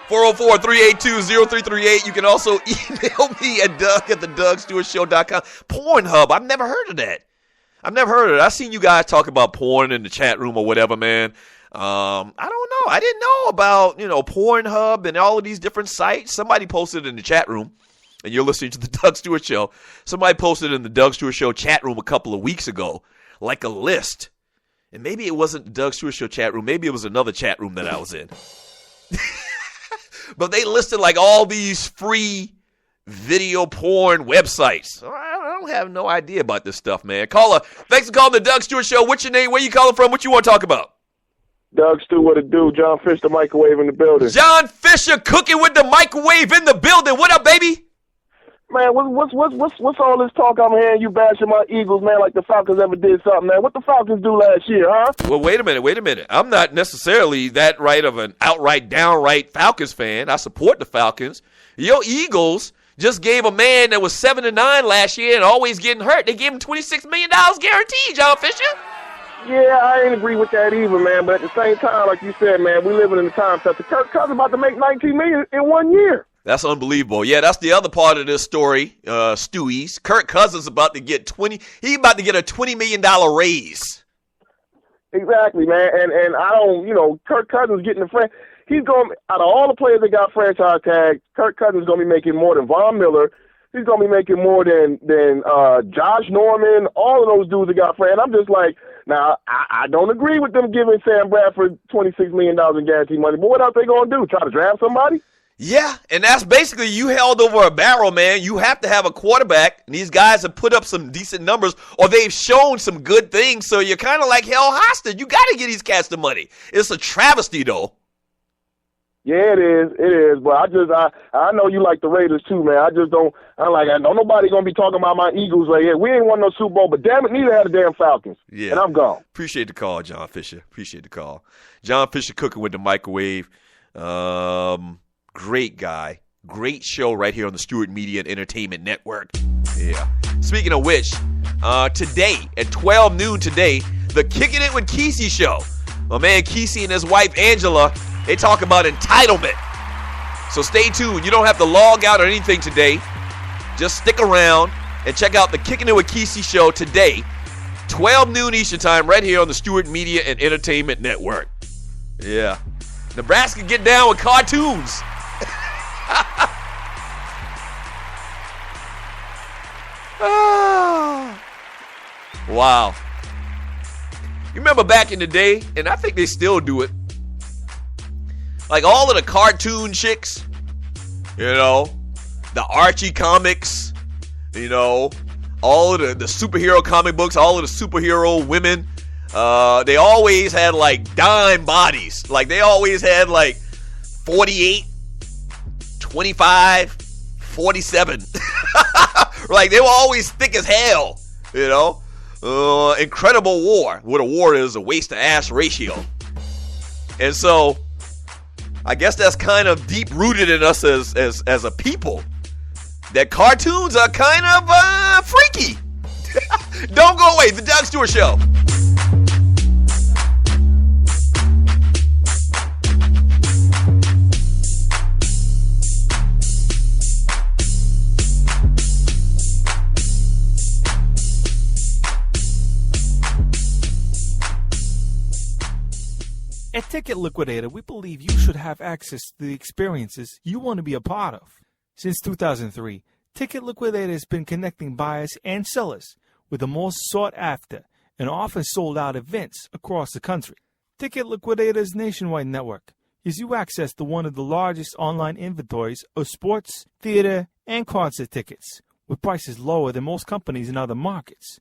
A: 404-382-0338. You can also email me at Doug@theDougStewartShow.com. Pornhub. I've never heard of that. I've seen you guys talk about porn in the chat room or whatever, man. I don't know. I didn't know about, Pornhub and all of these different sites. Somebody posted in the chat room, and you're listening to the Doug Stewart Show. Somebody posted in the Doug Stewart Show chat room a couple of weeks ago, like a list. And maybe it wasn't the Doug Stewart Show chat room. Maybe it was another chat room that I was in. But they listed like all these free video porn websites. I don't have no idea about this stuff, man. Caller, thanks for calling the Doug Stewart Show. What's your name? Where you calling from? What you want to talk about?
F: Doug Stewart, what it do? John Fisher, the microwave in the building.
A: John Fisher cooking with the microwave in the building. What up, baby?
F: Man, what's all this talk I'm hearing you bashing my Eagles, man, like the Falcons ever did something, man? What the Falcons do last year, huh?
A: Well, wait a minute. I'm not necessarily that right of an downright Falcons fan. I support the Falcons. Your Eagles just gave a man that was 7-9 last year and always getting hurt. They gave him $26 million guaranteed, John Fisher.
F: Yeah, I ain't agree with that either, man. But at the same time, like you said, man, we living in the time that Kirk Cousins about to make $19 million in 1 year.
A: That's unbelievable. Yeah, that's the other part of this story, Stewie's. Kirk Cousins about to get a $20 million raise.
F: Exactly, man. And I don't, Kirk Cousins getting the he's going, out of all the players that got franchise tagged, Kirk Cousins is going to be making more than Von Miller. He's going to be making more than Josh Norman, all of those dudes that got franchise. I'm just like, now, I don't agree with them giving Sam Bradford $26 million in guaranteed money, but what else they going to do? Try to draft somebody?
A: Yeah, and that's basically you held over a barrel, man. You have to have a quarterback, and these guys have put up some decent numbers, or they've shown some good things, so you're kind of like held hostage. You got to get these cats the money. It's a travesty, though.
F: Yeah, it is. But I know you like the Raiders too, man. I don't nobody gonna be talking about my Eagles right here. We ain't won no Super Bowl, but damn it, neither had the damn Falcons.
A: Yeah.
F: And I'm gone.
A: Appreciate the call, John Fisher. Appreciate the call. John Fisher cooking with the microwave. Great guy. Great show right here on the Stewart Media and Entertainment Network. Yeah. Speaking of which, today at 12 noon today, the Kicking It with Kesey show. My man Kesey and his wife Angela, they talk about entitlement. So stay tuned. You don't have to log out or anything today. Just stick around and check out the Kicking It with Kesey show today, 12 noon Eastern time, right here on the Stewart Media and Entertainment Network. Yeah. Nebraska get down with cartoons. Wow. You remember back in the day, and I think they still do it, like all of the cartoon chicks, the Archie comics, all of the superhero comic books, all of the superhero women, they always had like dime bodies. Like they always had like 48, 25, 47. Like they were always thick as hell, Incredible War. What a war is, a waist to ass ratio. And so I guess that's kind of deep rooted in us as a people, that cartoons are kind of freaky. Don't go away. The Doug Stewart Show.
D: At Ticket Liquidator, we believe you should have access to the experiences you want to be a part of. Since 2003, Ticket Liquidator has been connecting buyers and sellers with the most sought-after and often sold-out events across the country. Ticket Liquidator's nationwide network gives you access to one of the largest online inventories of sports, theater, and concert tickets, with prices lower than most companies in other markets.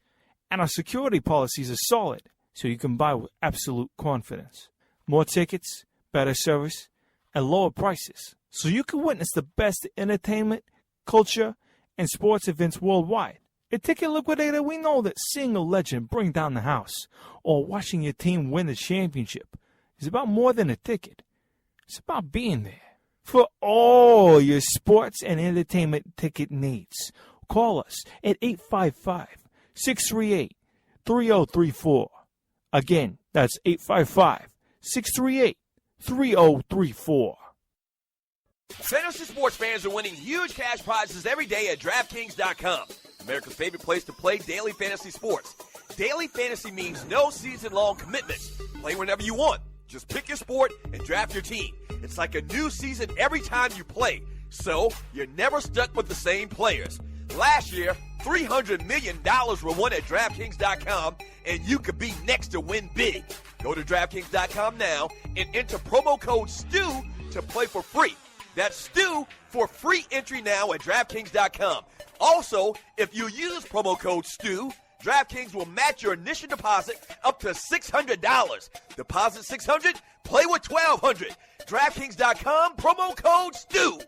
D: And our security policies are solid, so you can buy with absolute confidence. More tickets, better service, and lower prices, so you can witness the best entertainment, culture, and sports events worldwide. At Ticket Liquidator, we know that seeing a legend bring down the house or watching your team win the championship is about more than a ticket. It's about being there. For all your sports and entertainment ticket needs, call us at 855-638-3034. Again, that's 855-638-3034.
A: Fantasy sports fans are winning huge cash prizes every day at DraftKings.com. America's favorite place to play daily fantasy sports. Daily fantasy means no season-long commitments. Play whenever you want. Just pick your sport and draft your team. It's like a new season every time you play, so you're never stuck with the same players. Last year, $300 million were won at DraftKings.com, and you could be next to win big. Go to DraftKings.com now and enter promo code STU to play for free. That's STU for free entry now at DraftKings.com. Also, if you use promo code STU, DraftKings will match your initial deposit up to $600. Deposit $600, play with $1,200. DraftKings.com, promo code STU.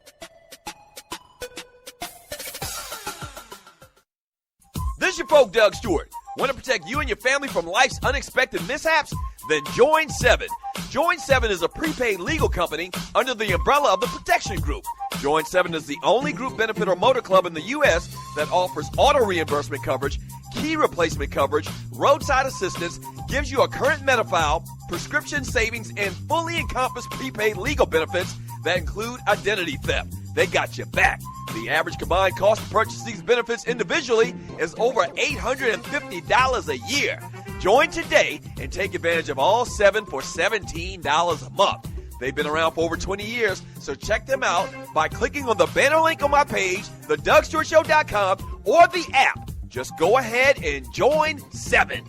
A: This is your folk, Doug Stewart. Want to protect you and your family from life's unexpected mishaps? Then join 7. Join 7 is a prepaid legal company under the umbrella of the Protection Group. Join 7 is the only group benefit or motor club in the U.S. that offers auto reimbursement coverage, key replacement coverage, roadside assistance, gives you a current Medi-File, prescription savings, and fully encompassed prepaid legal benefits that include identity theft. They got your back. The average combined cost to purchase these benefits individually is over $850 a year. Join today and take advantage of all 7 for $17 a month. They've been around for over 20 years, so check them out by clicking on the banner link on my page, thedougstewartshow.com, or the app. Just go ahead and join 7.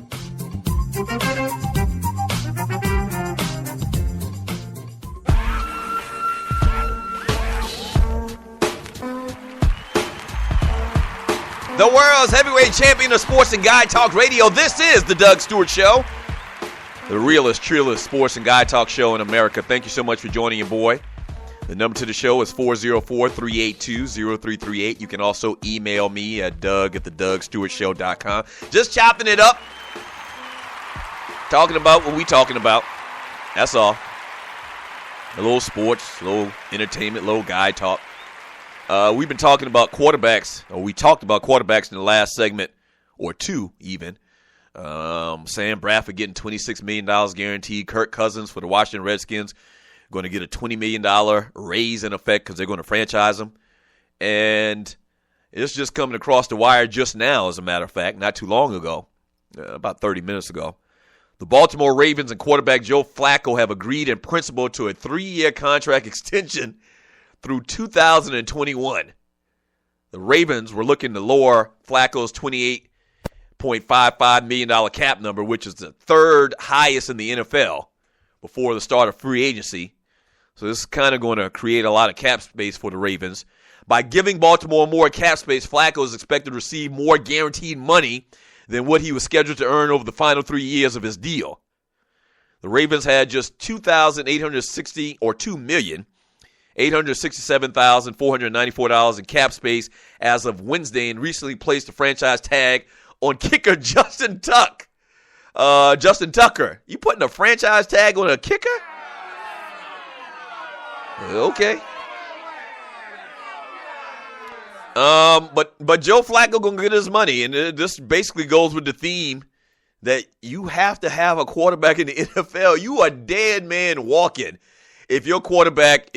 A: The world's heavyweight champion of sports and guy talk radio. This is the Doug Stewart Show, the realest, trillest sports and guy talk show in America. Thank you so much for joining your boy. The number to the show is 404-382-0338. You can also email me at doug@thedougstewartshow.com. Just chopping it up, talking about what we talking about. That's all. A little sports, a little entertainment, a little guy talk. We've been talking about quarterbacks, or we talked about quarterbacks in the last segment, or two even. Sam Bradford getting $26 million guaranteed. Kirk Cousins for the Washington Redskins going to get a $20 million raise in effect because they're going to franchise him. And it's just coming across the wire just now, as a matter of fact, not too long ago, about 30 minutes ago. The Baltimore Ravens and quarterback Joe Flacco have agreed in principle to a 3-year contract extension through 2021. The Ravens were looking to lower Flacco's $28.55 million cap number, which is the third highest in the NFL before the start of free agency. So this is kind of going to create a lot of cap space for the Ravens. By giving Baltimore more cap space, Flacco is expected to receive more guaranteed money than what he was scheduled to earn over the final 3 years of his deal. The Ravens had just $2,867,494 in cap space as of Wednesday, and recently placed the franchise tag on kicker Justin Tucker. You putting a franchise tag on a kicker? Okay. But Joe Flacco gonna get his money, and this basically goes with the theme that you have to have a quarterback in the NFL. You a dead man walking if your quarterback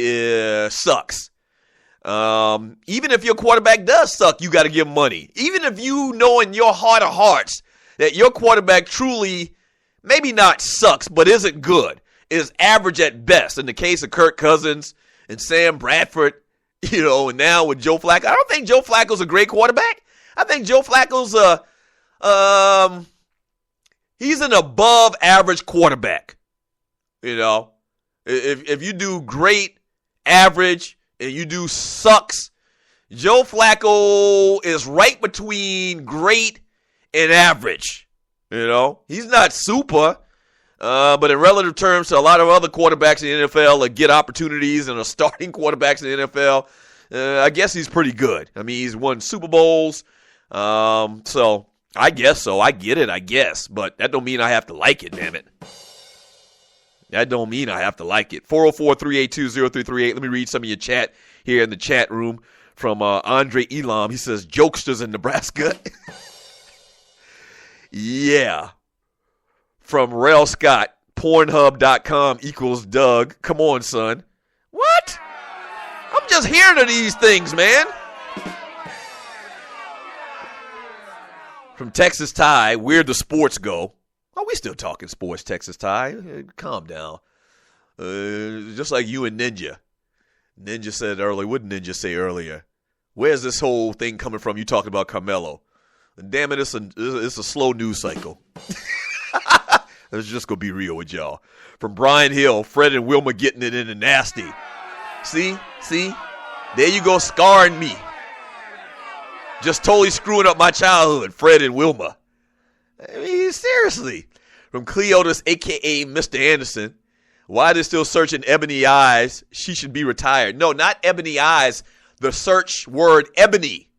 A: sucks. Even if your quarterback does suck, you got to give him money. Even if you know in your heart of hearts that your quarterback truly maybe not sucks but isn't good, is average at best. In the case of Kirk Cousins and Sam Bradford, and now with Joe Flacco. I don't think Joe Flacco's a great quarterback. I think Joe Flacco's he's an above average quarterback. If you do great, average, and you do sucks, Joe Flacco is right between great and average. He's not super, but in relative terms to a lot of other quarterbacks in the NFL that get opportunities and are starting quarterbacks in the NFL, I guess he's pretty good. I mean, he's won Super Bowls, so I guess so. I get it, I guess, but that don't mean I have to like it, damn it. That don't mean I have to like it. 404-382-0338. Let me read some of your chat here in the chat room from Andre Elam. He says, jokesters in Nebraska. Yeah. From Rel Scott, Pornhub.com equals Doug. Come on, son. What? I'm just hearing of these things, man. From Texas Ty, where the sports go. Oh, we still talking sports, Texas Ty. Calm down. Just like you and Ninja. Ninja said earlier. What did Ninja say earlier? Where's this whole thing coming from? You talking about Carmelo. Damn it, it's a slow news cycle. Let's just go be real with y'all. From Brian Hill, Fred and Wilma getting it in the nasty. See? There you go, scarring me. Just totally screwing up my childhood, Fred and Wilma. I mean, seriously. From Cleotis, a.k.a. Mr. Anderson. Why they're still searching Ebony Eyes? She should be retired. No, not Ebony Eyes. The search word ebony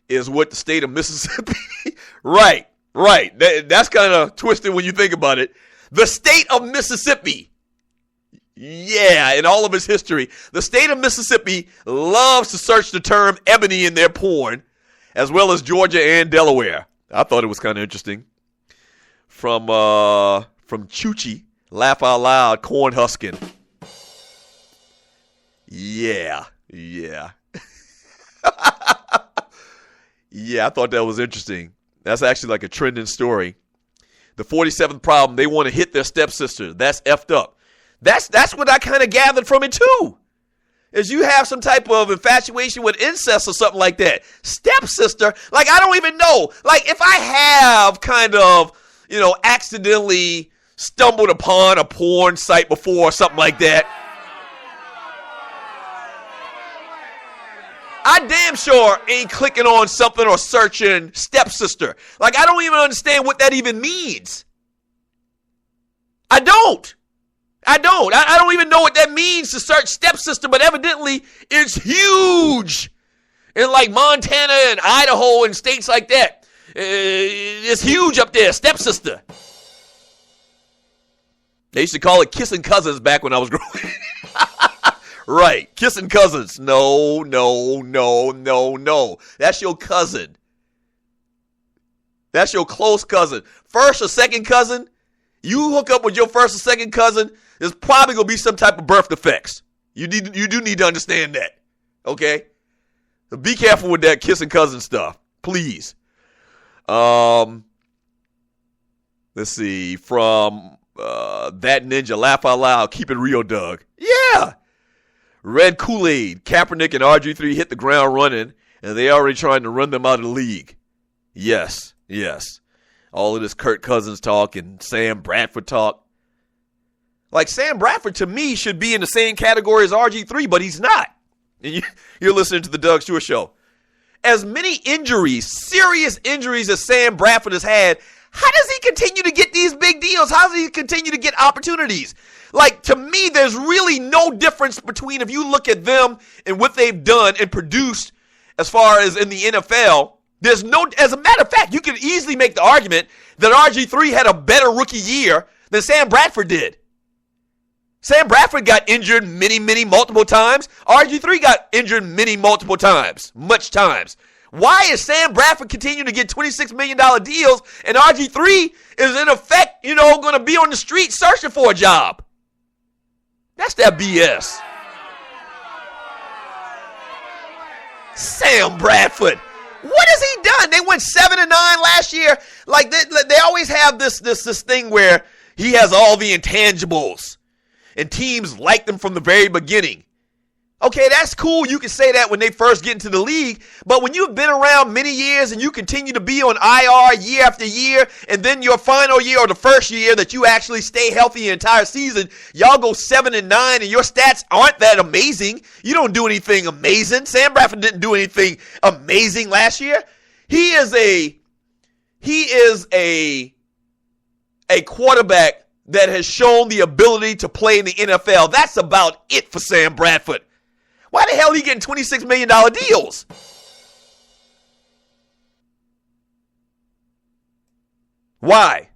A: is what the state of Mississippi. Right. That's kind of twisted when you think about it. The state of Mississippi. Yeah, in all of its history, the state of Mississippi loves to search the term ebony in their porn, as well as Georgia and Delaware. I thought it was kind of interesting. From Chuchi, laugh out loud, corn husking. Yeah. Yeah, I thought that was interesting. That's actually like a trending story. The 47th problem, they want to hit their stepsister. That's effed up. That's what I kind of gathered from it too. Is you have some type of infatuation with incest or something like that. Stepsister, like I don't even know. Like if I have kind of, accidentally stumbled upon a porn site before or something like that, I damn sure ain't clicking on something or searching stepsister. Like I don't even understand what that even means. I don't even know what that means to search stepsister, but evidently it's huge in like Montana and Idaho and states like that. It's huge up there, stepsister. They used to call it kissing cousins back when I was growing. Right, kissing cousins. No. That's your cousin. That's your close cousin. First or second cousin, you hook up with your first or second cousin, there's probably going to be some type of birth defects. You do need to understand that. Okay? So be careful with that kissing cousin stuff. Please. Let's see. From That Ninja, laugh out loud, keep it real, Doug. Yeah. Red Kool-Aid, Kaepernick and RG3 hit the ground running, and they already trying to run them out of the league. Yes. All of this Kirk Cousins talk and Sam Bradford talk. Like, Sam Bradford, to me, should be in the same category as RG3, but he's not. And you're listening to the Doug Stewart Show. As many injuries, serious injuries as Sam Bradford has had, how does he continue to get these big deals? How does he continue to get opportunities? Like, to me, there's really no difference between if you look at them and what they've done and produced as far as in the NFL. There's no, as a matter of fact, you could easily make the argument that RG3 had a better rookie year than Sam Bradford did. Sam Bradford got injured multiple times. RG3 got injured multiple times. Much times. Why is Sam Bradford continuing to get $26 million deals and RG3 is in effect, going to be on the street searching for a job? That's that BS. Sam Bradford. What has he done? They went 7-9 last year. Like they always have this thing where he has all the intangibles. and teams liked them from the very beginning. Okay, that's cool. You can say that when they first get into the league. But when you've been around many years and you continue to be on IR year after year, and then your final year or the first year that you actually stay healthy the entire season, y'all go 7-9 and your stats aren't that amazing. You don't do anything amazing. Sam Bradford didn't do anything amazing last year. He is a quarterback that has shown the ability to play in the NFL. That's about it for Sam Bradford. Why the hell are he getting $26 million deals? Why?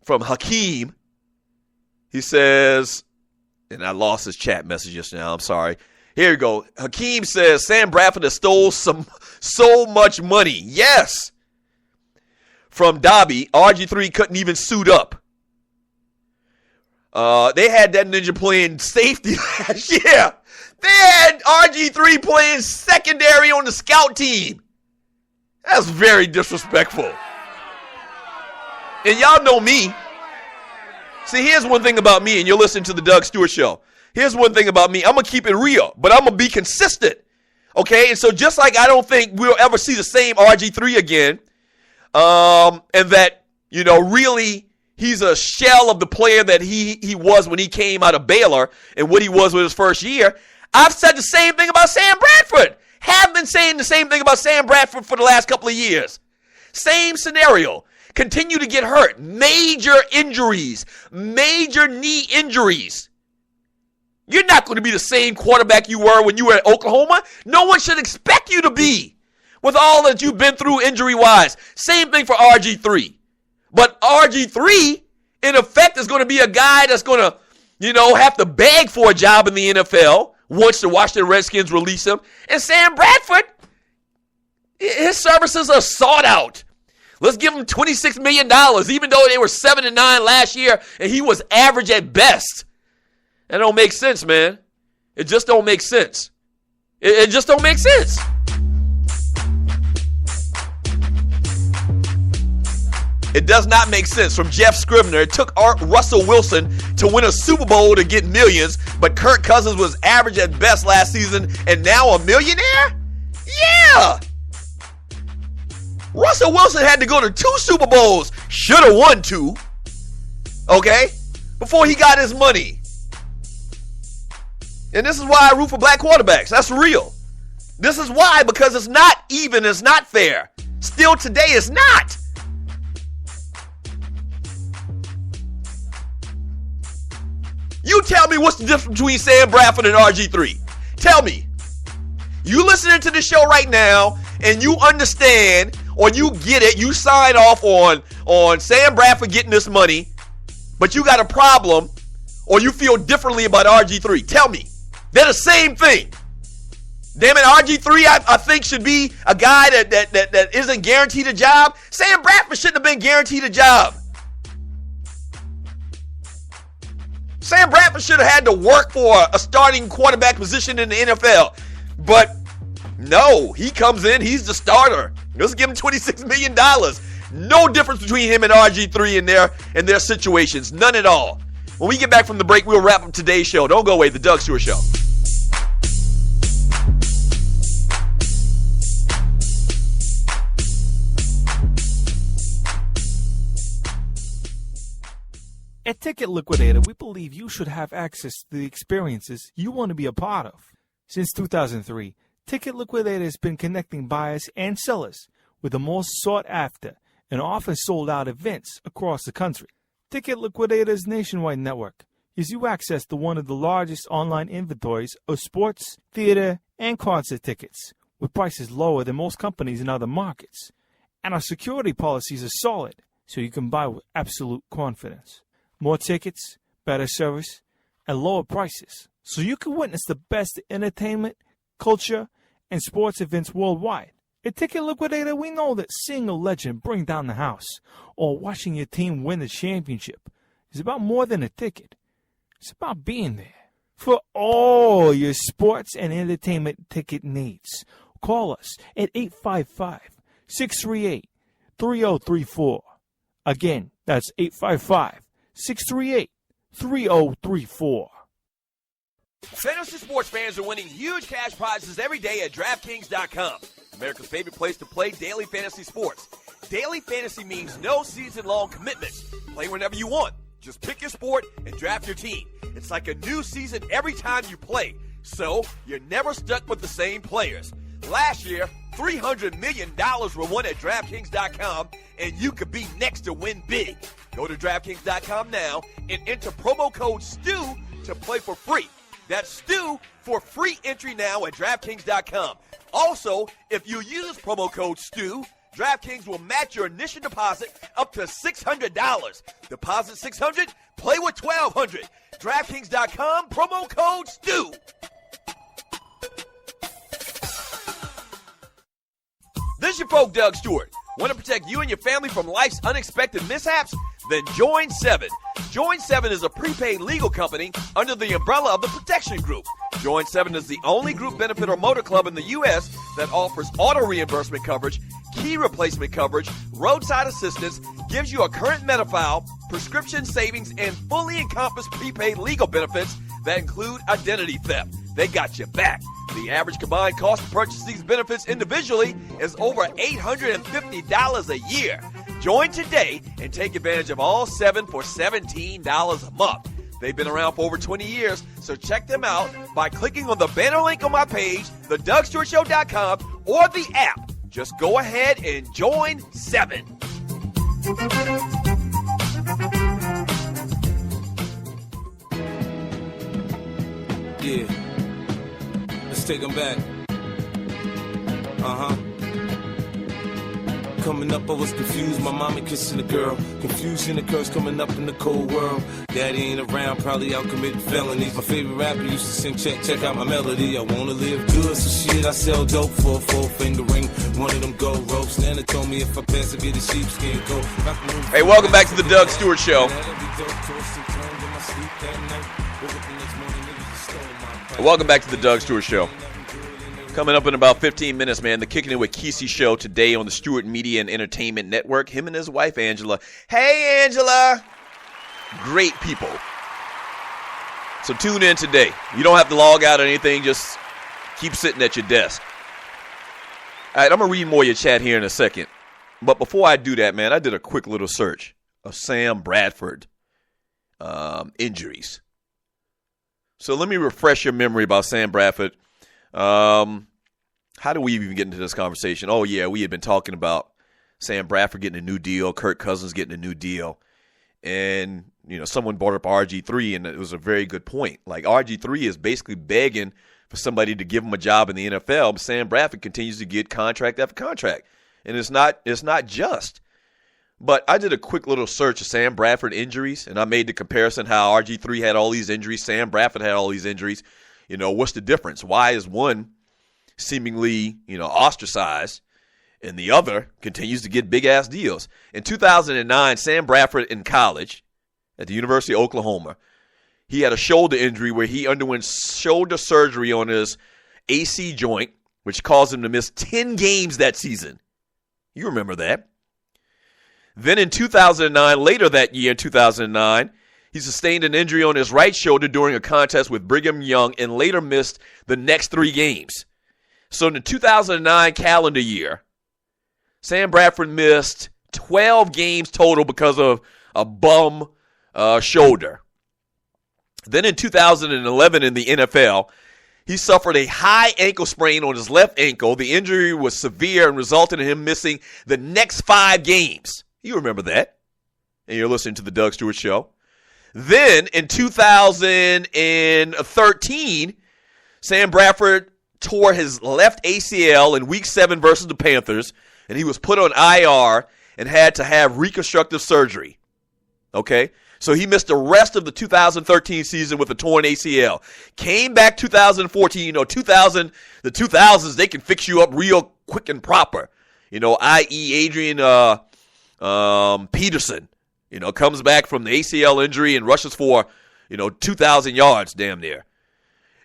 A: From Hakeem, he says, and I lost his chat message just now, I'm sorry. Here we go. Hakeem says, Sam Bradford has stole so much money. Yes. From Dobby, RG3 couldn't even suit up. They had that ninja playing safety last year. They had RG3 playing secondary on the scout team. That's very disrespectful. And y'all know me. See, here's one thing about me, and you're listening to the Doug Stewart Show. Here's one thing about me. I'm going to keep it real, but I'm going to be consistent. Okay? And so just like I don't think we'll ever see the same RG3 again, and that, really he's a shell of the player that he was when he came out of Baylor and what he was with his first year. I've said the same thing about Sam Bradford. Have been saying the same thing about Sam Bradford for the last couple of years. Same scenario. Continue to get hurt. Major injuries. Major knee injuries. You're not going to be the same quarterback you were when you were at Oklahoma. No one should expect you to be with all that you've been through injury-wise. Same thing for RG3. But RG3, in effect, is going to be a guy that's going to, have to beg for a job in the NFL once the Washington Redskins release him. And Sam Bradford, his services are sought out. Let's give him $26 million, even though they were 7-9 last year and he was average at best. That don't make sense, man. It just don't make sense. It just don't make sense. It does not make sense. From Jeff Scribner, it took Russell Wilson to win a Super Bowl to get millions, but Kirk Cousins was average at best last season and now a millionaire? Yeah! Russell Wilson had to go to 2 Super Bowls. Should have won 2. Okay? Before he got his money. And this is why I root for black quarterbacks. That's real. This is why, because it's not even, it's not fair. Still today, it's not. You tell me what's the difference between Sam Bradford and RG3. Tell me. You listening to this show right now and you understand or you get it, you sign off on Sam Bradford getting this money, but you got a problem or you feel differently about RG3. Tell me. They're the same thing. Damn it, RG3 I think should be a guy that isn't guaranteed a job. Sam Bradford shouldn't have been guaranteed a job. Sam Bradford should have had to work for a starting quarterback position in the NFL. But no, he comes in, he's the starter. Let's give him $26 million. No difference between him and RG3 in their situations. None at all. When we get back from the break, we'll wrap up today's show. Don't go away, the Doug Stewart Show.
D: At Ticket Liquidator, we believe you should have access to the experiences you want to be a part of. Since 2003, Ticket Liquidator has been connecting buyers and sellers with the most sought-after and often sold-out events across the country. Ticket Liquidator's nationwide network gives you access to one of the largest online inventories of sports, theater, and concert tickets with prices lower than most companies in other markets. And our security policies are solid, so you can buy with absolute confidence. More tickets, better service, and lower prices, so you can witness the best entertainment, culture, and sports events worldwide. At Ticket Liquidator, we know that seeing a legend bring down the house or watching your team win the championship is about more than a ticket. It's about being there. For all your sports and entertainment ticket needs, call us at 855-638-3034. Again, that's 855-638-3034. 3034.
A: Fantasy sports fans are winning huge cash prizes every day at DraftKings.com. America's favorite place to play daily fantasy sports. Daily fantasy means no season-long commitments. Play whenever you want. Just pick your sport and draft your team. It's like a new season every time you play. So, you're never stuck with the same players. Last year, $300 million were won at DraftKings.com, and you could be next to win big. Go to DraftKings.com now and enter promo code STU to play for free. That's STU for free entry now at DraftKings.com. Also, if you use promo code STU, DraftKings will match your initial deposit up to $600. Deposit $600, play with $1,200. DraftKings.com, promo code STU. This is your folk, Doug Stewart. Want to protect you and your family from life's unexpected mishaps? Then join 7. Join 7 is a prepaid legal company under the umbrella of the Protection Group. Join 7 is the only group benefit or motor club in the U.S. that offers auto reimbursement coverage, key replacement coverage, roadside assistance, gives you a current Medi-file, prescription savings, and fully encompassed prepaid legal benefits that include identity theft. They got your back. The average combined cost to purchase these benefits individually is over $850 a year. Join today and take advantage of all 7 for $17 a month. They've been around for over 20 years, so check them out by clicking on the banner link on my page, thedougstewartshow.com, or the app. Just go ahead and join 7.
H: Yeah. Let's take them back. Coming up, I was confused. My mommy kissing a girl. Confusion occurs coming up in the cold world. Daddy ain't around, probably out committing felonies. My favorite rapper used to sing, check out my melody. I wanna live good, so shit, I sell dope for a 4-finger ring. One of them gold ropes. Nana told me if I pass, I get a sheepskin coat.
A: Hey, welcome back to the Doug Stewart Show. Welcome back to the Doug Stewart Show. Coming up in about 15 minutes, man, the Kicking It with Kesey show today on the Stewart Media and Entertainment Network. Him and his wife, Angela. Hey, Angela. Great people. So tune in today. You don't have to log out or anything. Just keep sitting at your desk. All right, I'm going to read more of your chat here in a second. But before I do that, man, I did a quick little search of Sam Bradford injuries. So let me refresh your memory about Sam Bradford. How do we even get into this conversation? Oh, yeah, we had been talking about Sam Bradford getting a new deal, Kirk Cousins getting a new deal. And, you know, someone brought up RG3, and it was a very good point. Like, RG3 is basically begging for somebody to give him a job in the NFL, but Sam Bradford continues to get contract after contract. And it's not just. But I did a quick little search of Sam Bradford injuries, and I made the comparison how RG3 had all these injuries, Sam Bradford had all these injuries. You know, what's the difference? Why is one seemingly, ostracized and the other continues to get big-ass deals? In 2009, Sam Bradford in college at the University of Oklahoma, he had a shoulder injury where he underwent shoulder surgery on his AC joint, which caused him to miss 10 games that season. You remember that. Then in 2009, later that year in 2009, he sustained an injury on his right shoulder during a contest with Brigham Young and later missed the next 3 games. So in the 2009 calendar year, Sam Bradford missed 12 games total because of a bum shoulder. Then in 2011 in the NFL, he suffered a high ankle sprain on his left ankle. The injury was severe and resulted in him missing the next 5 games. You remember that. And you're listening to the Doug Stewart Show. Then in 2013, Sam Bradford tore his left ACL in Week 7 versus the Panthers, and he was put on IR and had to have reconstructive surgery. Okay? So he missed the rest of the 2013 season with a torn ACL. Came back 2014. The 2000s, they can fix you up real quick and proper. I.e. Adrian Peterson. Comes back from the ACL injury and rushes for, 2,000 yards damn near.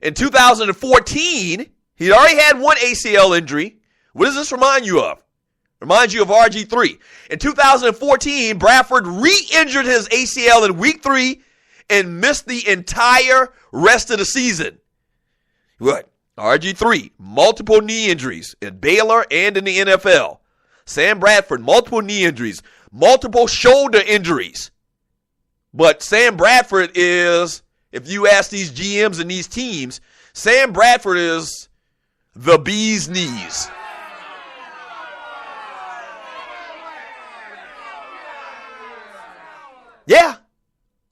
A: In 2014, he'd already had one ACL injury. What does this remind you of? Reminds you of RG3. In 2014, Bradford re-injured his ACL in Week 3 and missed the entire rest of the season. What? RG3, multiple knee injuries in Baylor and in the NFL. Sam Bradford, multiple knee injuries, multiple shoulder injuries. But Sam Bradford is, if you ask these GMs and these teams, Sam Bradford is the bee's knees. Yeah.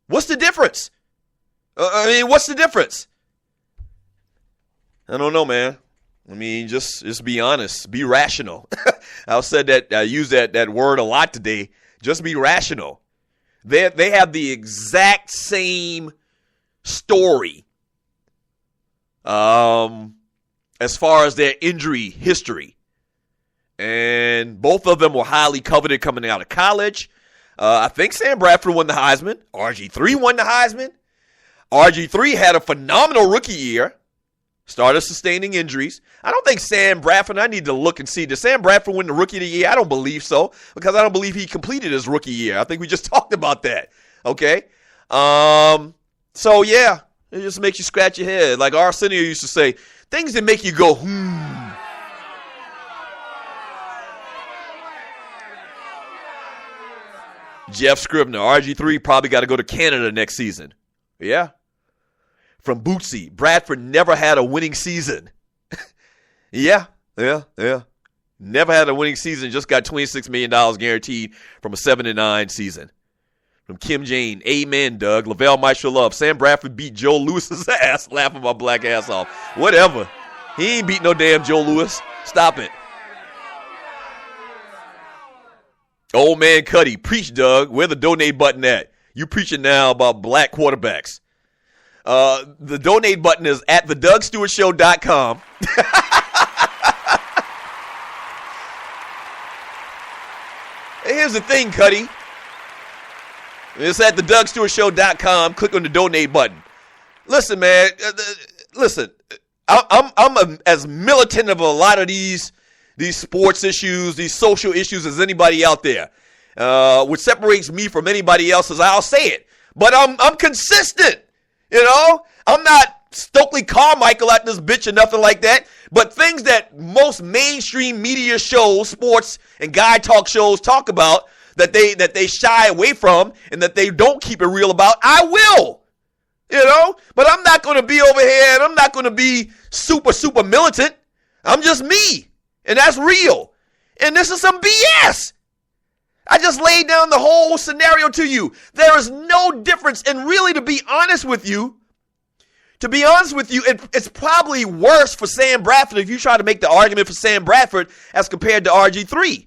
A: What's the difference? What's the difference? I don't know, man. I mean, just be honest. Be rational. I use that word a lot today. Just be rational. They have the exact same story as far as their injury history. And both of them were highly coveted coming out of college. I think Sam Bradford won the Heisman. RG3 won the Heisman. RG3 had a phenomenal rookie year. Started sustaining injuries. I don't think Sam Bradford, I need to look and see, did Sam Bradford win the rookie of the year? I don't believe so, because I don't believe he completed his rookie year. I think we just talked about that. Okay? So, yeah, it just makes you scratch your head. Like Arsenio used to say, things that make you go, Jeff Scribner, RG3 probably got to go to Canada next season. Yeah. From Bootsy, Bradford never had a winning season. Yeah. Never had a winning season, just got $26 million guaranteed from a 7-9 season. From Kim Jane, amen, Doug. Lavelle Maestro Love, Sam Bradford beat Joe Lewis's ass, laughing my black ass off. Whatever. He ain't beat no damn Joe Lewis. Stop it. Old man Cuddy, preach, Doug. Where the donate button at? You preaching now about black quarterbacks. The donate button is at thedougstewartshow.com. Here's the thing, Cuddy. It's at thedougstewartshow.com. Click on the donate button. Listen, man. Listen. I'm as militant of a lot of these sports issues, these social issues as anybody out there. What separates me from anybody else is I'll say it. But I'm consistent. You know, I'm not Stokely Carmichael at this bitch or nothing like that, but things that most mainstream media shows, sports and guy talk shows talk about that they shy away from and that they don't keep it real about, I will. You know, but I'm not going to be over here and I'm not going to be super militant. I'm just me, and that's real. And this is some BS. I just laid down the whole scenario to you. There is no difference. And really, to be honest with you, it's probably worse for Sam Bradford if you try to make the argument for Sam Bradford as compared to RG3.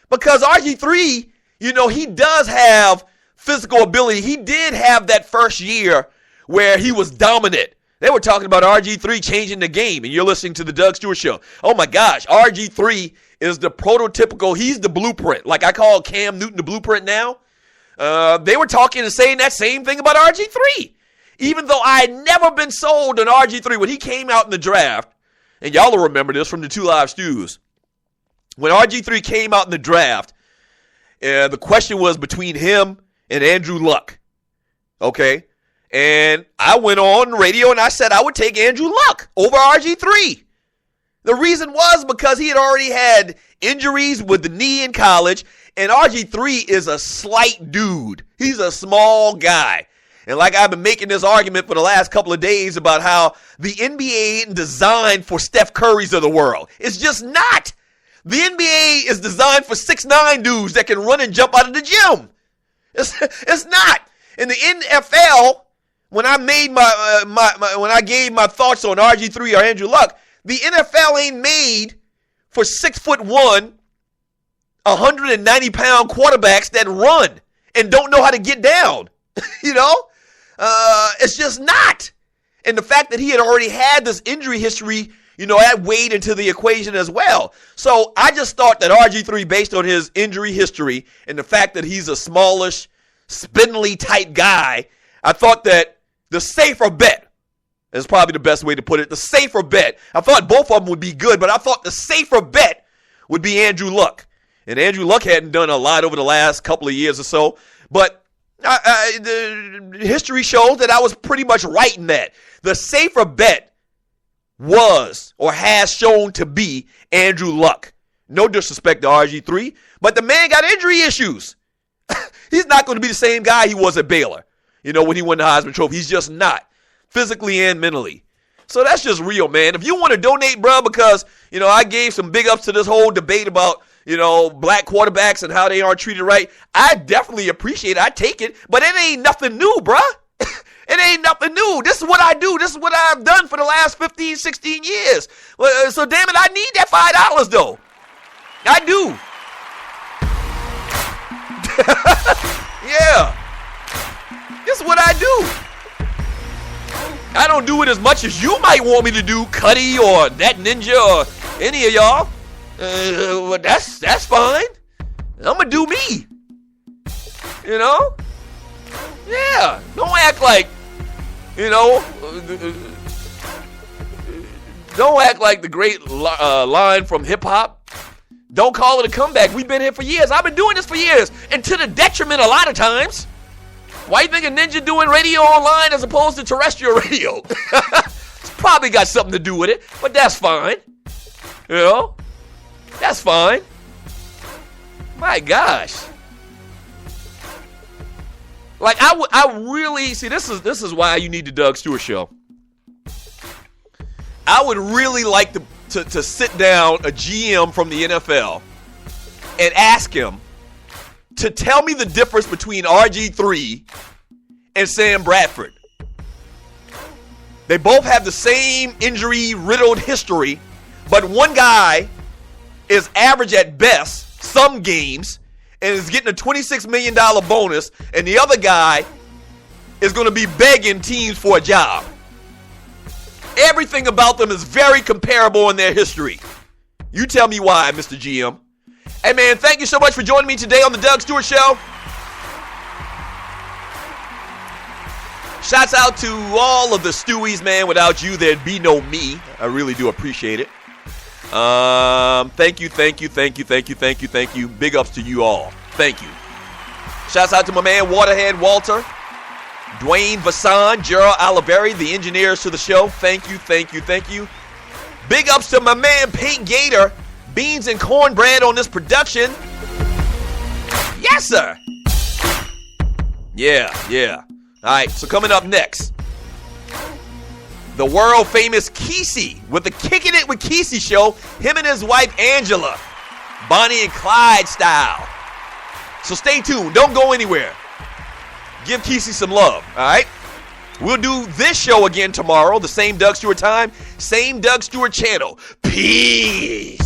A: Because RG3, you know, he does have physical ability. He did have that first year where he was dominant. They were talking about RG3 changing the game, and you're listening to the Doug Stewart Show. Oh, my gosh, RG3 is the prototypical, he's the blueprint. Like I call Cam Newton the blueprint now. They were talking and saying that same thing about RG3. Even though I had never been sold on RG3 when he came out in the draft, and y'all will remember this from the 2 Live Stews. When RG3 came out in the draft, the question was between him and Andrew Luck. Okay? And I went on radio and I said I would take Andrew Luck over RG3. The reason was because he had already had injuries with the knee in college, and RG3 is a slight dude. He's a small guy. And like I've been making this argument for the last couple of days about how the NBA isn't designed for Steph Curry's of the world. It's just not. The NBA is designed for 6'9" dudes that can run and jump out of the gym. It's not. In the NFL, when I made when I gave my thoughts on RG3 or Andrew Luck, the NFL ain't made for 6'1", 190-pound quarterbacks that run and don't know how to get down. You know? It's just not. And the fact that he had already had this injury history, you know, that weighed into the equation as well. So I just thought that RG3, based on his injury history and the fact that he's a smallish, spindly type guy, I thought that the safer bet is probably the best way to put it. The safer bet. I thought both of them would be good, but I thought the safer bet would be Andrew Luck. And Andrew Luck hadn't done a lot over the last couple of years or so. But The history shows that I was pretty much right in that. The safer bet was or has shown to be Andrew Luck. No disrespect to RG3, but the man got injury issues. He's not going to be the same guy he was at Baylor, when he won the Heisman Trophy. He's just not, physically and mentally. So that's just real, man. If you want to donate, bro, because, I gave some big ups to this whole debate about, black quarterbacks and how they aren't treated right, I definitely appreciate it. I take it, but it ain't nothing new, bro. It ain't nothing new. This is what I do. This is what I've done for the last 15, 16 years. So, damn it, I need that $5, though. I do. Yeah. This is what I do. I don't do it as much as you might want me to do, Cuddy or that ninja or any of y'all. Well, that's fine. I'm going to do me. Yeah. Don't act like, don't act like the great line from hip-hop. Don't call it a comeback. We've been here for years. I've been doing this for years, and to the detriment a lot of times. Why you think a ninja doing radio online as opposed to terrestrial radio? It's probably got something to do with it, but that's fine. That's fine. My gosh. Like, I really, see, this is why you need the Doug Stewart Show. I would really like to sit down a GM from the NFL and ask him to tell me the difference between RG3 and Sam Bradford. They both have the same injury-riddled history, but one guy is average at best some games and is getting a $26 million bonus, and the other guy is going to be begging teams for a job. Everything about them is very comparable in their history. You tell me why, Mr. GM. Hey, man, thank you so much for joining me today on the Doug Stewart Show. Shouts out to all of the Stewies, man. Without you, there'd be no me. I really do appreciate it. Thank you. Big ups to you all. Thank you. Shouts out to my man, Waterhead Walter, Dwayne Vassan, Gerald Oliveri, the engineers to the show. Thank you. Big ups to my man, Pink Gator, beans and cornbread on this production. Yes, sir. Yeah. All right, so coming up next, the world famous Kesey with the Kicking It with Kesey show. Him and his wife Angela, Bonnie and Clyde style. So stay tuned. Don't go anywhere. Give Kesey some love. All right. We'll do this show again tomorrow. The same Doug Stewart time, same Doug Stewart channel. Peace.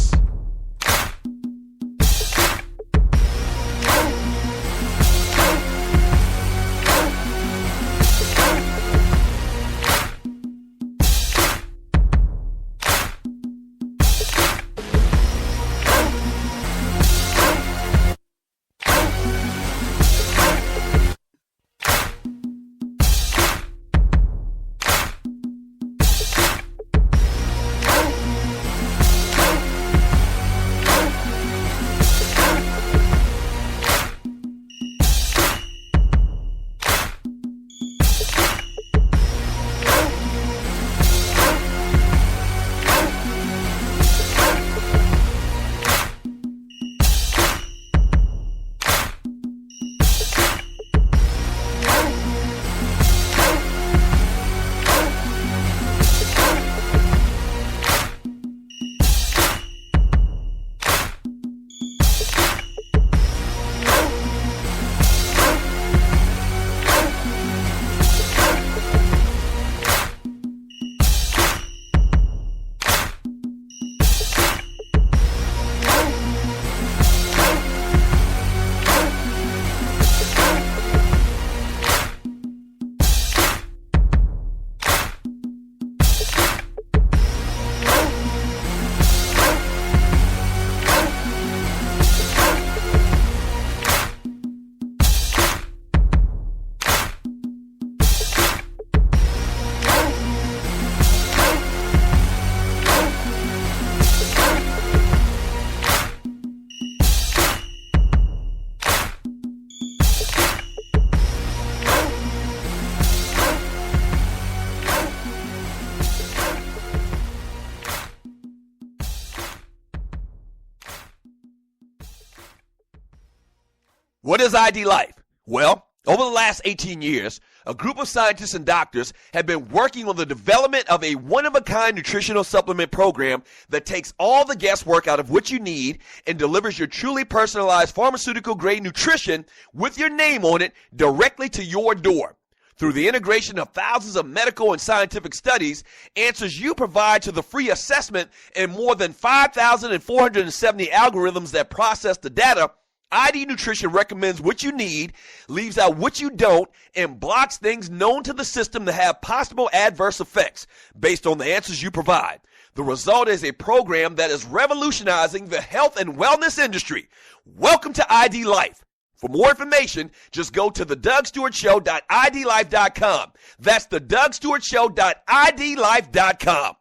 A: What is ID Life? Well, over the last 18 years, a group of scientists and doctors have been working on the development of a one-of-a-kind nutritional supplement program that takes all the guesswork out of what you need and delivers your truly personalized pharmaceutical-grade nutrition with your name on it directly to your door. Through the integration of thousands of medical and scientific studies, answers you provide to the free assessment, and more than 5,470 algorithms that process the data, ID Nutrition recommends what you need, leaves out what you don't, and blocks things known to the system to have possible adverse effects based on the answers you provide. The result is a program that is revolutionizing the health and wellness industry. Welcome to ID Life. For more information, just go to thedougstewartshow.idlife.com. That's thedougstewartshow.idlife.com.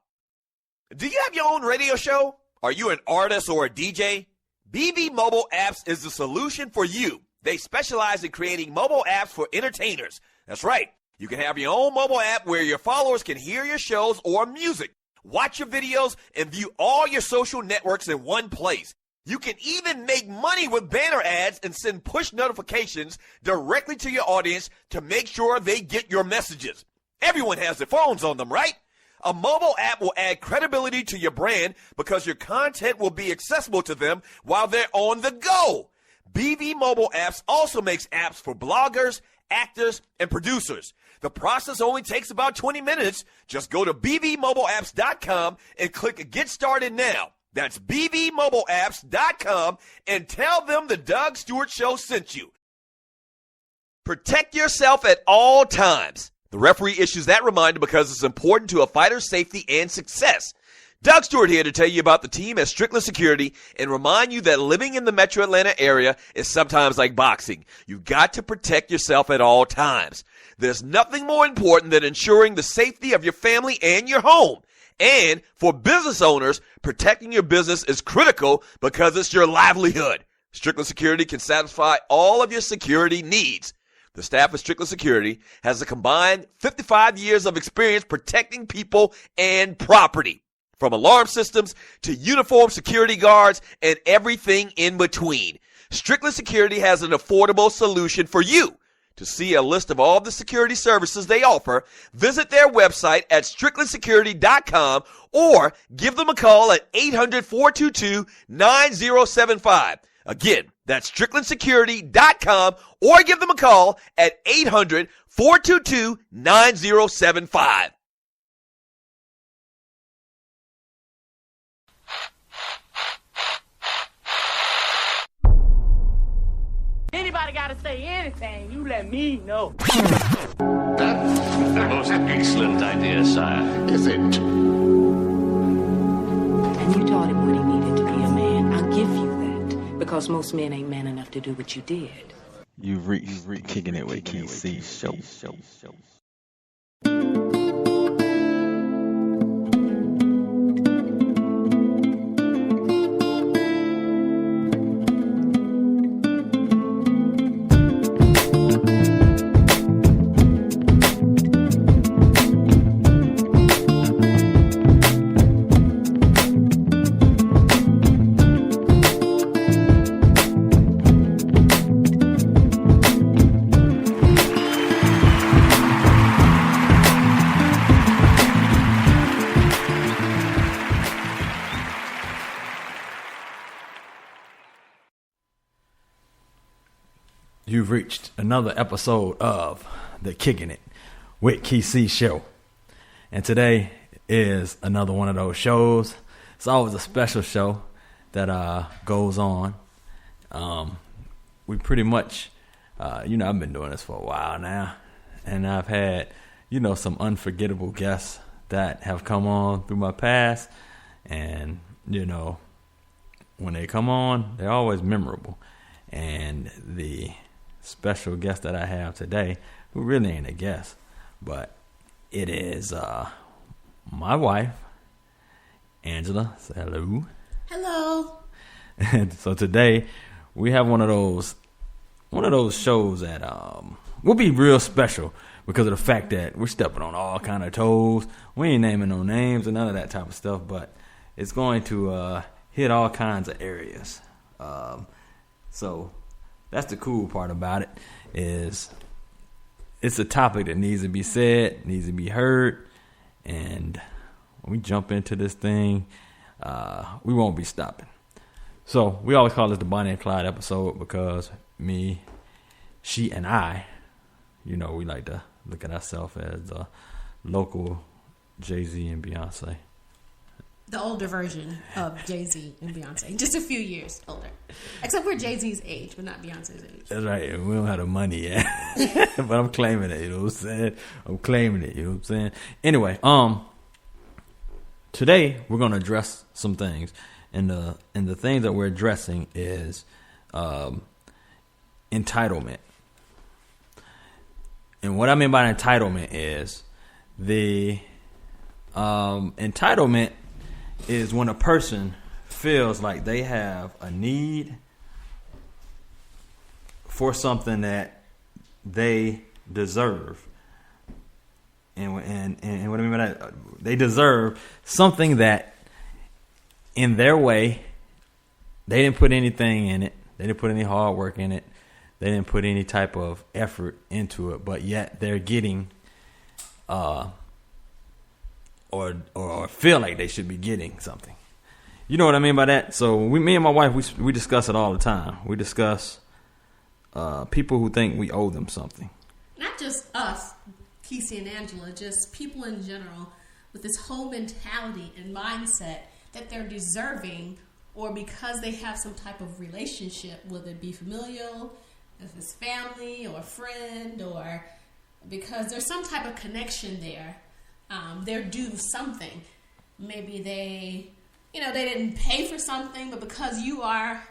A: Do you have your own radio show? Are you an artist or a DJ? BB Mobile Apps is the solution for you. They specialize in creating mobile apps for entertainers. That's right. You can have your own mobile app where your followers can hear your shows or music, watch your videos, and view all your social networks in one place. You can even make money with banner ads and send push notifications directly to your audience to make sure they get your messages. Everyone has their phones on them, right? A mobile app will add credibility to your brand because your content will be accessible to them while they're on the go. BB Mobile Apps also makes apps for bloggers, actors, and producers. The process only takes about 20 minutes. Just go to bbmobileapps.com and click Get Started Now. That's bbmobileapps.com and tell them the Doug Stewart Show sent you. Protect yourself at all times. The referee issues that reminder because it's important to a fighter's safety and success. Doug Stewart here to tell you about the team at Strickland Security and remind you that living in the metro Atlanta area is sometimes like boxing. You've got to protect yourself at all times. There's nothing more important than ensuring the safety of your family and your home. And for business owners, protecting your business is critical because it's your livelihood. Strickland Security can satisfy all of your security needs. The staff of Strickland Security has a combined 55 years of experience protecting people and property, from alarm systems to uniformed security guards and everything in between. Strickland Security has an affordable solution for you. To see a list of all the security services they offer, visit their website at strictlandsecurity.com or give them a call at 800-422-9075. Again, that's strictlandsecurity.com or give them a call at 800-422-9075.
I: Anybody got to say anything, you let me know.
J: That's the most excellent idea, sire. Is it?
I: And you taught him what he needed to be a man. I'll give you that. Because most men ain't man enough to do what you did.
K: You've reached Kicking It with KC show.
L: You've reached another episode of the Kicking It with KC show. And today is another one of those shows. It's always a special show that goes on. We pretty much, I've been doing this for a while now. And I've had, some unforgettable guests that have come on through my past. And, when they come on, they're always memorable. And the special guest that I have today, who really ain't a guest, but it is my wife, Angela. Say hello.
M: Hello.
L: And so today we have one of those shows that will be real special because of the fact that we're stepping on all kind of toes. We ain't naming no names and none of that type of stuff, but it's going to hit all kinds of areas. So that's the cool part about it, is it's a topic that needs to be said, needs to be heard, and when we jump into this thing, we won't be stopping. So we always call this the Bonnie and Clyde episode because me, she, and I, we like to look at ourselves as the local Jay-Z and Beyonce.
M: The older version of Jay-Z and Beyonce. Just a few years older. Except we're Jay-Z's age, but not Beyonce's age.
L: That's right. We don't have the money yet. But I'm claiming it, you know what I'm saying? I'm claiming it, you know what I'm saying? Anyway, today we're going to address some things. And the things that we're addressing is entitlement. And what I mean by entitlement is the entitlement is when a person feels like they have a need for something that they deserve. And what I mean by that, they deserve something that in their way, they didn't put anything in it. They didn't put any hard work in it. They didn't put any type of effort into it, but yet they're getting or feel like they should be getting something. You know what I mean by that? So me and my wife, we discuss it all the time. We discuss people who think we owe them something.
M: Not just us, Kesey and Angela, just people in general with this whole mentality and mindset that they're deserving, or because they have some type of relationship, whether it be familial, if it's family or a friend, or because there's some type of connection there, they're due something. Maybe they didn't pay for something, but because you are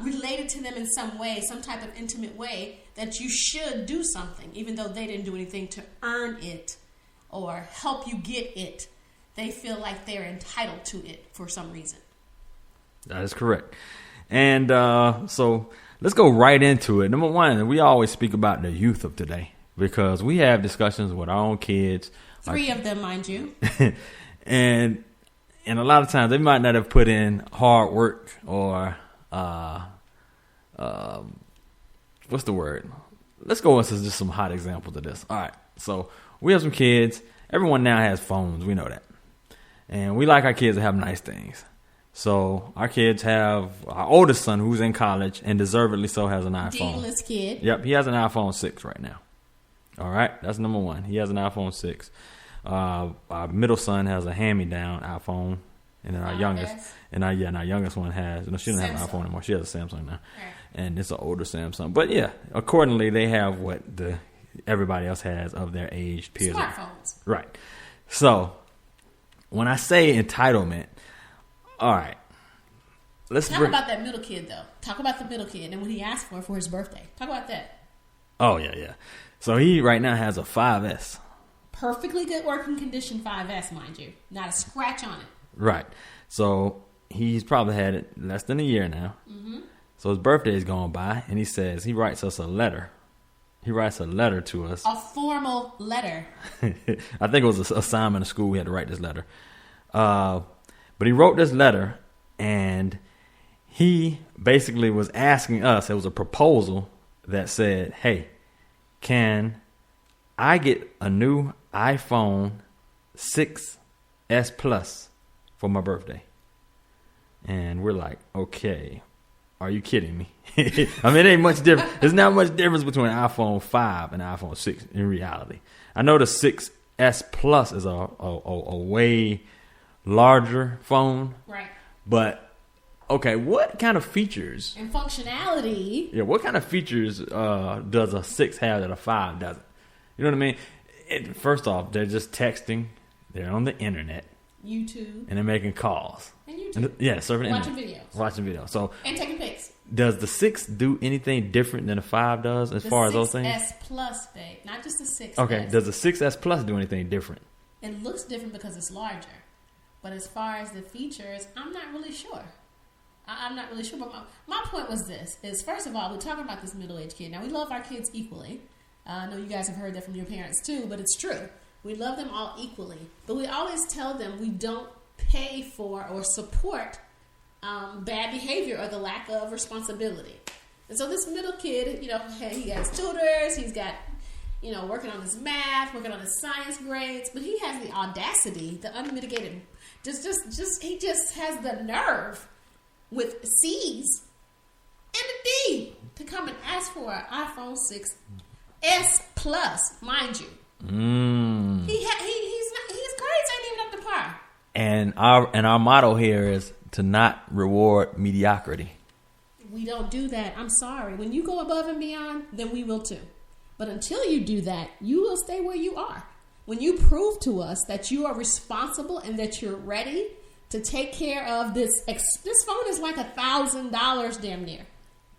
M: related to them in some way, some type of intimate way, that you should do something, even though they didn't do anything to earn it or help you get it. They feel like they're entitled to it for some reason.
L: That is correct. And so let's go right into it. Number one, we always speak about the youth of today because we have discussions with our own kids.
M: 3 of them, mind you.
L: And a lot of times they might not have put in hard work or what's the word? Let's go into just some hot examples of this. All right. So we have some kids. Everyone now has phones. We know that. And we like our kids to have nice things. So our kids have our oldest son who's in college and deservedly so has an iPhone.
M: D-list kid.
L: Yep, he has an iPhone 6 right now. All right, that's number one. He has an iPhone 6. Our middle son has a hand-me-down iPhone, and then our youngest one has. No, she doesn't have an iPhone anymore. She has a Samsung now, right. And it's an older Samsung. But yeah, accordingly, they have what everybody else has of their age peers.
M: Smartphones.
L: Right. So when I say entitlement, all right.
M: Talk about that middle kid, though. Talk about the middle kid and what he asked for his birthday. Talk about that.
L: Oh, yeah. So he right now has a 5S.
M: Perfectly good working condition 5S, mind you. Not a scratch on it.
L: Right. So he's probably had it less than a year now. Mm-hmm. So his birthday is going by, and he writes us a letter. He writes a letter to us.
M: A formal letter.
L: I think it was an assignment in school. We had to write this letter. But he wrote this letter, and he basically was asking us, it was a proposal that said, hey, can I get a new iPhone 6S Plus for my birthday? And we're like, okay, are you kidding me? I mean, it ain't much difference. There's not much difference between an iPhone 5 and an iPhone 6 in reality. I know the 6S Plus is a way larger phone.
M: Right.
L: But, okay, what kind of features?
M: And functionality.
L: Yeah, what kind of features does a 6 have that a 5 doesn't? You know what I mean? First off, they're just texting. They're on the internet.
M: YouTube.
L: And they're making calls.
M: And YouTube.
L: Surfing
M: Watching
L: internet.
M: videos.
L: Watching videos. So,
M: and taking pics.
L: Does the 6 do anything different than a 5 does as far as those things?
M: The 6S Plus, babe. Not just the 6S.
L: Okay. Does the 6S Plus do anything different?
M: It looks different because it's larger. But as far as the features, I'm not really sure. I'm not really sure. But my point was this. Is first of all, we're talking about this middle-aged kid. Now, we love our kids equally. I know you guys have heard that from your parents too, but it's true. We love them all equally. But we always tell them we don't pay for or support bad behavior or the lack of responsibility. And so this middle kid, he has tutors, he's got, working on his math, working on his science grades, but he has the audacity, the unmitigated, he just has the nerve with C's and a D to come and ask for an iPhone 6S Plus, mind you. His grades ain't even up to par.
L: And our motto here is to not reward mediocrity.
M: We don't do that. I'm sorry. When you go above and beyond, then we will too. But until you do that, you will stay where you are. When you prove to us that you are responsible and that you're ready to take care of this phone is like $1,000 damn near.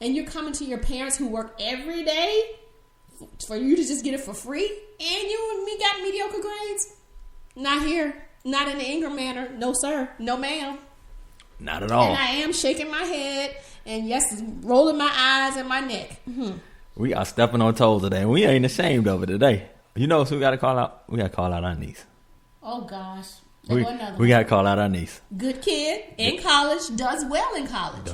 M: And you're coming to your parents who work every day for you to just get it for free, and you and me got mediocre grades? Not here. Not in the Ingram manner. No, sir. No, ma'am.
L: Not at all.
M: And I am shaking my head and, yes, rolling my eyes and my neck. Mm-hmm.
L: We are stepping on toes today, and we ain't ashamed of it today. You know who we got to call out? We got to call out our niece.
M: Oh, gosh.
L: We got to call out our niece.
M: Good kid in college, does well in college.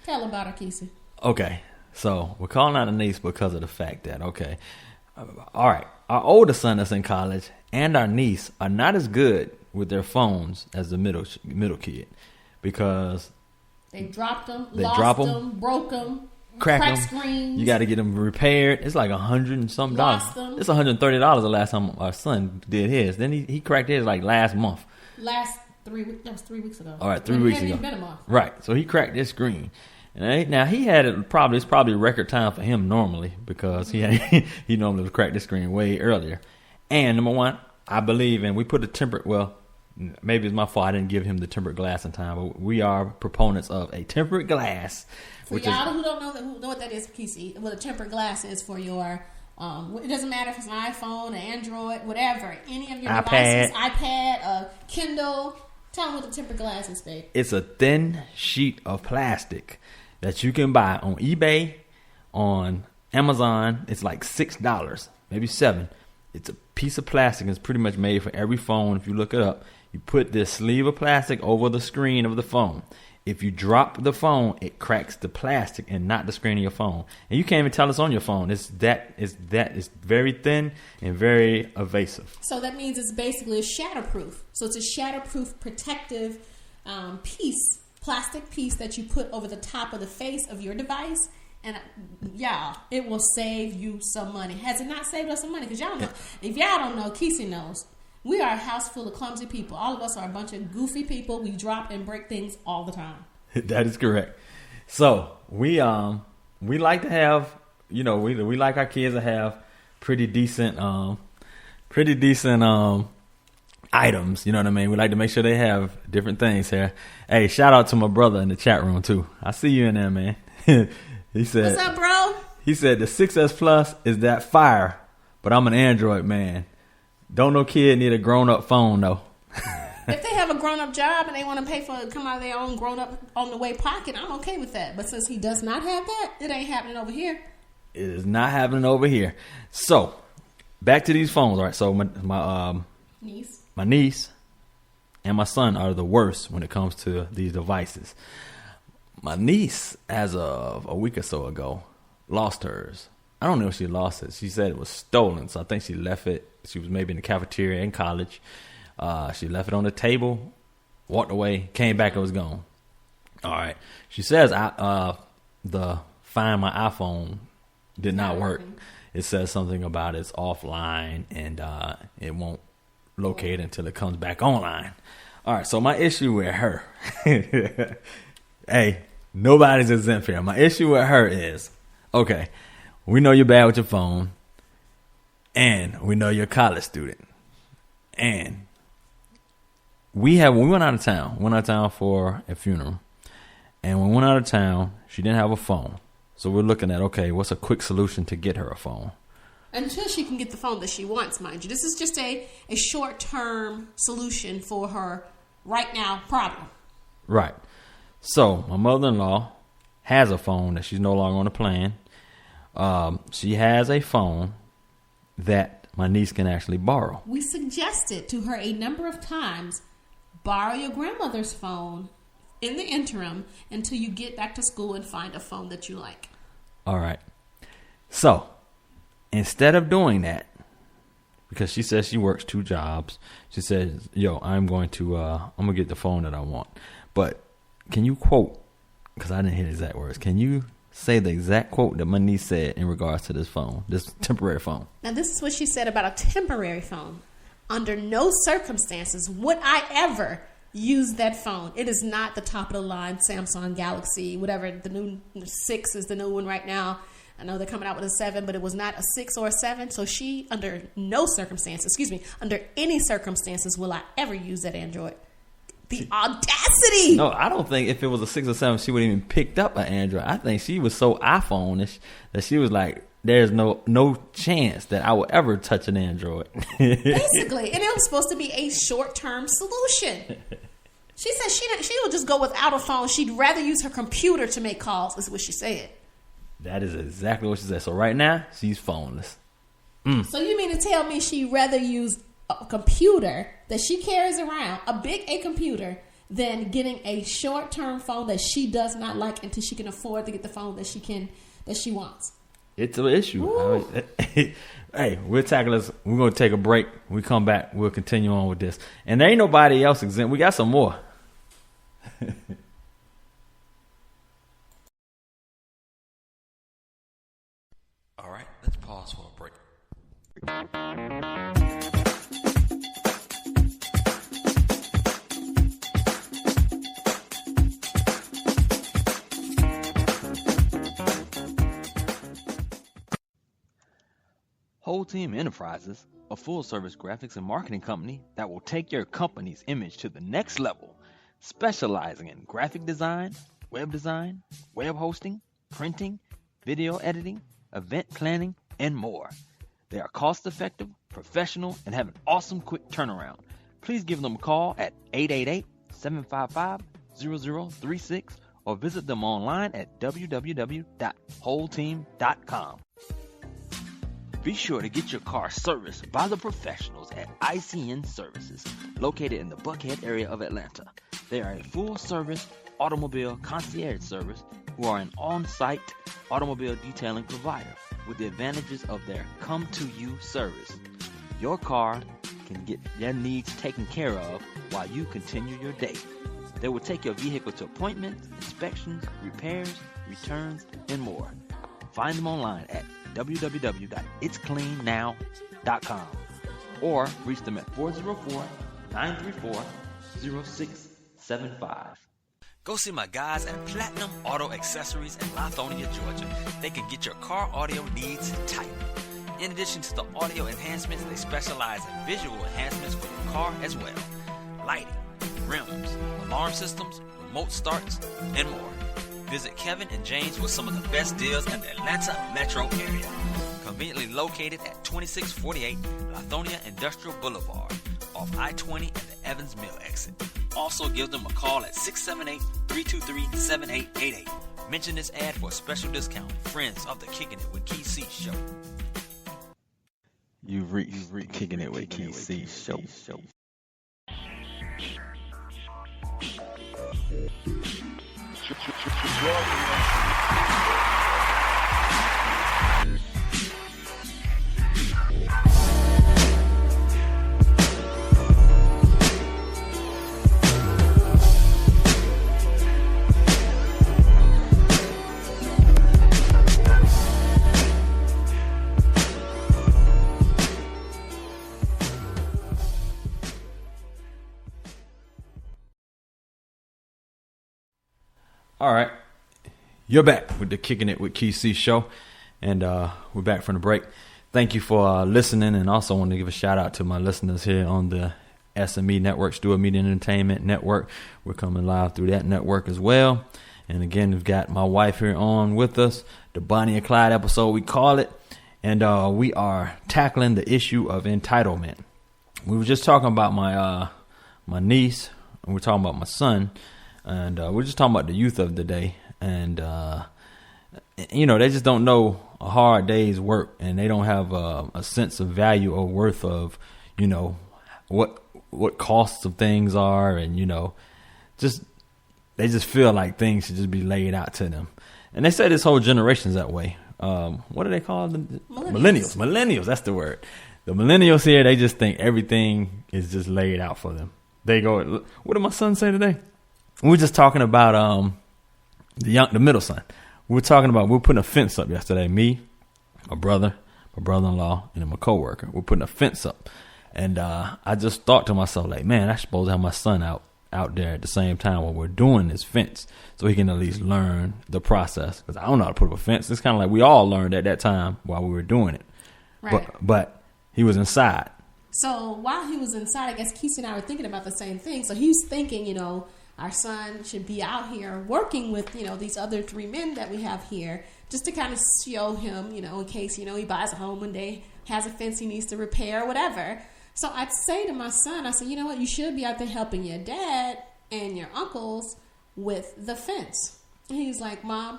L: Tell
M: her about her, Kesey.
L: Okay, so we're calling out a niece because of the fact that, all right, our older son that's in college and our niece are not as good with their phones as the middle kid because
M: they dropped them, lost them, broke them,
L: cracked
M: screens.
L: You got to get them repaired. It's like $100 and something dollars. It's $130 the last time our son did his. Then he cracked his like last month.
M: That was 3 weeks ago.
L: All right, 3 weeks ago.
M: Been a month.
L: Right, so he cracked this screen. And now he had it's probably record time for him normally because he normally would crack this screen way earlier. And number one, I believe, and we put maybe it's my fault I didn't give him the tempered glass in time, but we are proponents of a tempered glass.
M: For y'all who don't know what that is, Kesey, what a tempered glass is for your, it doesn't matter if it's an iPhone, an Android, whatever, any of your devices, iPad, Kindle. Tell them what the tempered glass is, babe.
L: It's a thin sheet of plastic that you can buy on eBay, on Amazon. It's like $6, maybe $7. It's a piece of plastic. It's pretty much made for every phone. If you look it up, you put this sleeve of plastic over the screen of the phone. If you drop the phone, it cracks the plastic and not the screen of your phone. And you can't even tell it's on your phone. It's very thin and very evasive.
M: So that means it's basically a shatterproof. So it's a shatterproof protective plastic piece that you put over the top of the face of your device. And y'all, it will save you some money. Has it not saved us some money? Because y'all know, if y'all don't know, Kesey knows. We are a house full of clumsy people. All of us are a bunch of goofy people. We drop and break things all the time.
L: That is correct. So we like to have, we like our kids to have pretty decent items. You know what I mean? We like to make sure they have different things here. Hey, shout out to my brother in the chat room too. I see you in there, man. He said,
M: "What's up, bro?"
L: He said the 6S Plus is that fire, but I'm an Android man. Don't no kid need a grown-up phone, though.
M: If they have a grown-up job and they want to pay for it, come out of their own grown-up on-the-way pocket, I'm okay with that. But since he does not have that, it ain't happening over here.
L: It is not happening over here. So, back to these phones. All right, so my niece and my son are the worst when it comes to these devices. My niece, as of a week or so ago, lost hers. I don't know if she lost it. She said it was stolen, so I think she left it. She was maybe in the cafeteria in college. She left it on the table, walked away, came back, and was gone. All right. She says the Find My iPhone did not work. It says something about it's offline and it won't locate until it comes back online. All right, so my issue with her, hey, nobody's exempt here. My issue with her is, okay, we know you're bad with your phone, and we know you're a college student. And when we went out of town for a funeral. And when we went out of town, she didn't have a phone. So we're looking at, okay, what's a quick solution to get her a phone?
M: Until she can get the phone that she wants, mind you. This is just a short-term solution for her right now problem.
L: Right. So my mother-in-law has a phone that she's no longer on the plan. She has a phone that my niece can actually borrow.
M: We suggested to her a number of times, borrow your grandmother's phone in the interim until you get back to school and find a phone that you like.
L: All right. So instead of doing that, because she says she works 2 jobs, she says, yo, I'm going to get the phone that I want. But can you quote, because I didn't hear the exact words, can you say the exact quote that my niece said in regards to this phone, this temporary phone?
M: Now, this is what she said about a temporary phone. Under no circumstances would I ever use that phone. It is not the top of the line Samsung Galaxy, whatever. The new 6 is the new one right now. I know they're coming out with a 7, but it was not a 6 or a 7. So she, under no circumstances, under any circumstances will I ever use that Android. The audacity!
L: No, I don't think if it was a 6 or 7, she would even picked up an Android. I think she was so iPhone-ish that she was like, there's no chance that I will ever touch an Android.
M: Basically. And it was supposed to be a short-term solution. She said she will just go without a phone. She'd rather use her computer to make calls, is what she said.
L: That is exactly what she said. So right now, she's phoneless.
M: So you mean to tell me she'd rather use a computer that she carries around, a computer, than getting a short-term phone that she does not like until she can afford to get the phone that she wants? It's an issue. Hey, we'll tackle this. We're going to take a break. When we come back, we'll continue on with this. And there ain't nobody else exempt. We got some more.
N: All right, let's pause for a break.
K: Whole Team Enterprises, a full-service graphics and marketing company that will take your company's image to the next level, specializing in graphic design, web hosting, printing, video editing, event planning, and more. They are cost-effective, professional, and have an awesome quick turnaround. Please give them a call at 888-755-0036 or visit them online at www.wholeteam.com. Be sure to get your car serviced by the professionals at ICN Services, located in the Buckhead area of Atlanta. They are a full-service automobile concierge service who are an on-site automobile detailing provider with the advantages of their come-to-you service. Your car can get their needs taken care of while you continue your day. They will take your vehicle to appointments, inspections, repairs, returns, and more. Find them online at www.itscleannow.com or reach them at 404-934-0675.
N: Go see my guys at Platinum Auto Accessories in Lithonia, Georgia. They can get your car audio needs tight. In addition to the audio enhancements, they specialize in visual enhancements for your car as well. Lighting, rims, alarm systems, remote starts, and more. Visit Kevin and James with some of the best deals in the Atlanta metro area. Conveniently located at 2648 Lithonia Industrial Boulevard, off I-20 and the Evans Mill exit. Also give them a call at 678-323-7888. Mention this ad for a special discount. Friends of the Kicking It with Key C show.
K: You've reached Kicking It with Key C show.
L: All right. You're back with the Kicking It with Key C show. And we're back from the break. Thank you for listening. And also want to give a shout out to my listeners here on the SME Network, Stewart Media and Entertainment Network. We're coming live through that network as well. And again, we've got my wife here on with us, the Bonnie and Clyde episode, we call it. And we are tackling the issue of entitlement. We were just talking about my niece, and we're talking about my son. And we're just talking about the youth of the day. And, they just don't know a hard day's work. And they don't have a sense of value or worth of, what costs of things are. And, just they just feel like things should just be laid out to them. And they say this whole generation's that way. What do they call them? Millennials. Millennials, that's the word. The millennials here, they just think everything is just laid out for them. They go, what did my son say today? We were just talking about the middle son. We were putting a fence up yesterday. Me, my brother, my brother-in-law, and then my coworker. We're putting a fence up. And I just thought to myself, like, man, I supposed to have my son out there at the same time while we're doing this fence so he can at least learn the process. Because I don't know how to put up a fence. It's kind of like we all learned at that time while we were doing it.
M: Right.
L: But he was inside.
M: So while he was inside, I guess Kesey and I were thinking about the same thing. So he's thinking, our son should be out here working with, these other 3 men that we have here just to kind of show him, in case, he buys a home one day, has a fence he needs to repair or whatever. So I'd say to my son, I said, you know what, you should be out there helping your dad and your uncles with the fence. And he's like, Mom,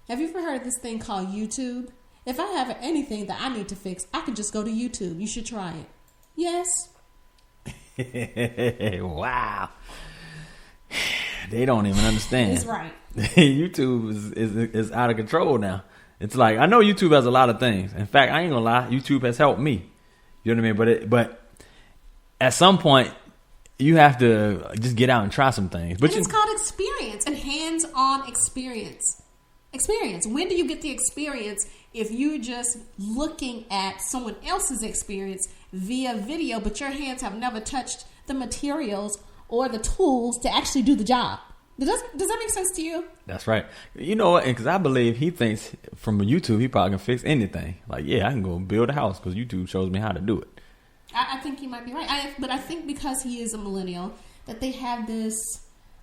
M: have you ever heard of this thing called YouTube? If I have anything that I need to fix, I could just go to YouTube. You should try it. Yes.
L: Wow. They don't even understand.
M: That's right.
L: YouTube is out of control now. It's like, I know YouTube has a lot of things. In fact, I ain't gonna lie, YouTube has helped me. You know what I mean? But at some point, you have to just get out and try some things. But
M: it's called experience and hands-on experience. When do you get the experience if you're just looking at someone else's experience via video, but your hands have never touched the materials or the tools to actually do the job? Does that make sense to you?
L: That's right. You know what? Because I believe he thinks from YouTube he probably can fix anything. Like, yeah, I can go build a house because YouTube shows me how to do it.
M: I think he might be right. But I think because he is a millennial, that they have this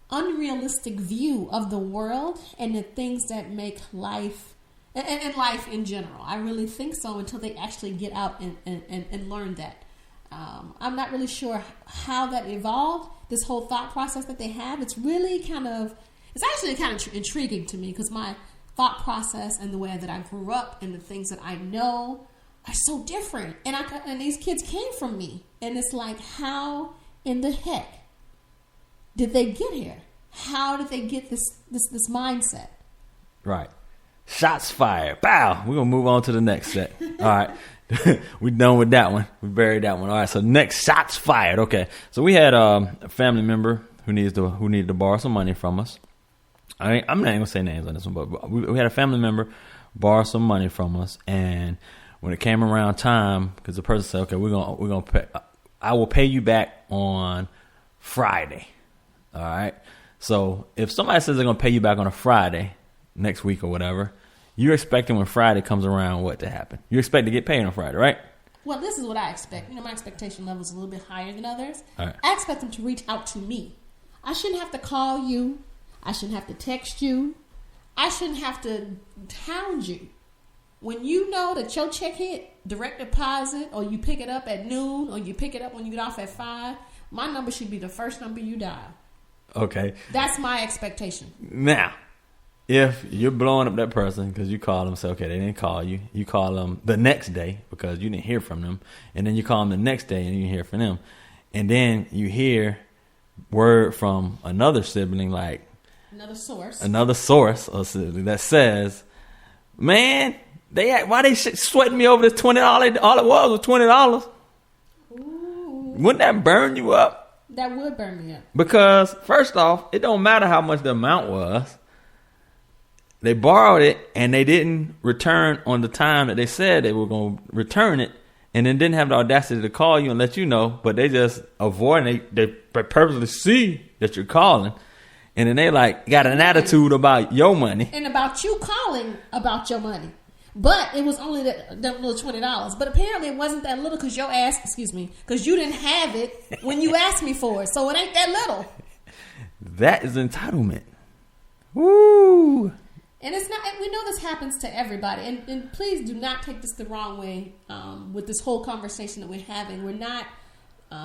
M: unrealistic view of the world and the things that make life and life in general. I really think so until they actually get out and learn that. I'm not really sure how that evolved, this whole thought process that they have. It's actually kind of intriguing to me because my thought process and the way that I grew up and the things that I know are so different. And these kids came from me. And it's like, how in the heck did they get here? How did they get this mindset?
L: Right. Shots fired. Pow. We're going to move on to the next set. All right. We're done with that one. We buried that one. All right. So next, shots fired. Okay. So we had a family member who needed to borrow some money from us. I'm not even going to say names on this one, but we had a family member borrow some money from us. And when it came around time, because the person said, okay, we're gonna pay, I will pay you back on Friday. All right. So if somebody says they're gonna pay you back on a Friday next week or whatever, you're expecting when Friday comes around what to happen? You expect to get paid on Friday, right?
M: Well, this is what I expect. My expectation level is a little bit higher than others.
L: All right.
M: I expect them to reach out to me. I shouldn't have to call you. I shouldn't have to text you. I shouldn't have to hound you. When you know that your check hit, direct deposit, or you pick it up at noon, or you pick it up when you get off at 5, my number should be the first number you dial.
L: Okay.
M: That's my expectation.
L: Now, if you're blowing up that person because you call them, say, okay, they didn't call you. You call them the next day because you didn't hear from them. And then you call them the next day and you hear from them. And then you hear word from another sibling, like
M: another source
L: that says, man, why they sweating me over this $20? All it was $20.
M: Ooh.
L: Wouldn't that burn you up?
M: That would burn me up.
L: Because first off, it don't matter how much the amount was. They borrowed it and they didn't return on the time that they said they were going to return it, and then didn't have the audacity to call you and let you know, but they just avoid it. They purposely see that you're calling, and then they got an attitude about your money.
M: And about you calling about your money. But it was only that little $20. But apparently it wasn't that little because because you didn't have it when you asked me for it. So it ain't that little.
L: That is entitlement. Woo!
M: And it's not. We know this happens to everybody. And please do not take this the wrong way with this whole conversation that we're having. We're not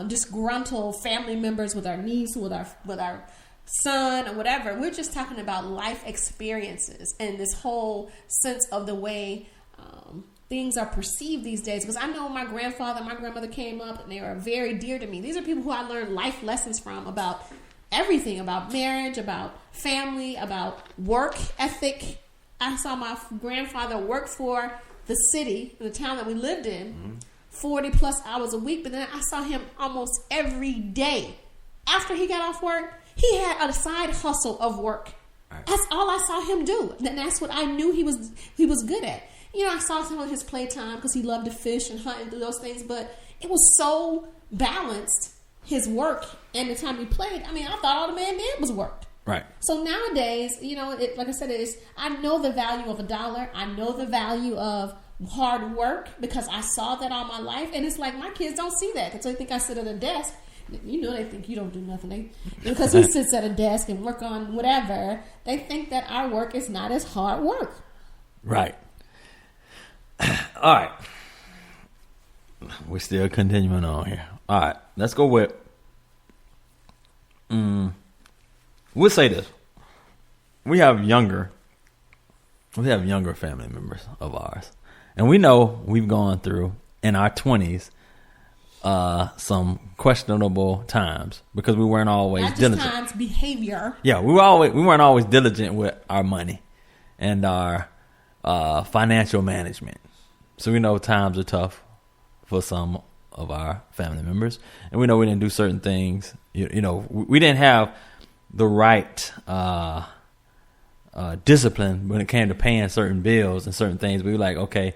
M: disgruntled family members with our niece, with our son or whatever. We're just talking about life experiences and this whole sense of the way things are perceived these days. Because I know my grandfather and my grandmother came up and they are very dear to me. These are people who I learned life lessons from about everything, about marriage, about family, about work ethic. I saw my grandfather work for the city, the town that we lived in, 40 plus hours a week. But then I saw him almost every day. After he got off work, he had a side hustle of work. Right. That's all I saw him do. And that's what I knew he was good at. You know, I saw some of his playtime because he loved to fish and hunt and do those things. But it was so balanced, his work and the time he played. I mean, I thought all the man did was work.
L: Right.
M: So nowadays, you know, like I said, I know the value of $1. I know the value of hard work because I saw that all my life. And it's like my kids don't see that because they think I sit at a desk. You know, they think you don't do nothing. Because he sits at a desk and work on whatever, they think that our work is not as hard work.
L: Right. All right. We're still continuing on here. All right. Let's go with... We'll say this. We have younger family members of ours. And we know we've gone through, in our 20s, some questionable times because we weren't always
M: not just
L: diligent.
M: Times, behavior.
L: Yeah, we weren't always diligent with our money and our financial management. So we know times are tough for some of our family members, and we know we didn't do certain things. You know, we didn't have the right discipline when it came to paying certain bills and certain things. We were like, okay.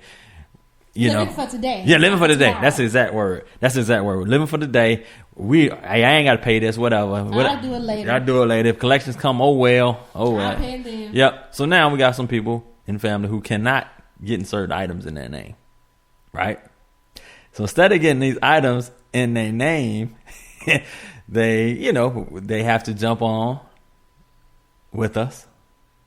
M: Living for today.
L: Yeah, living for today. That's the exact word. Living for today. I ain't got to pay this, whatever.
M: I'll do it later.
L: If collections come, oh well.
M: I'll pay them.
L: Yep. So now we got some people in family who cannot get certain items in their name. Right? So instead of getting these items in their name, they have to jump on with us.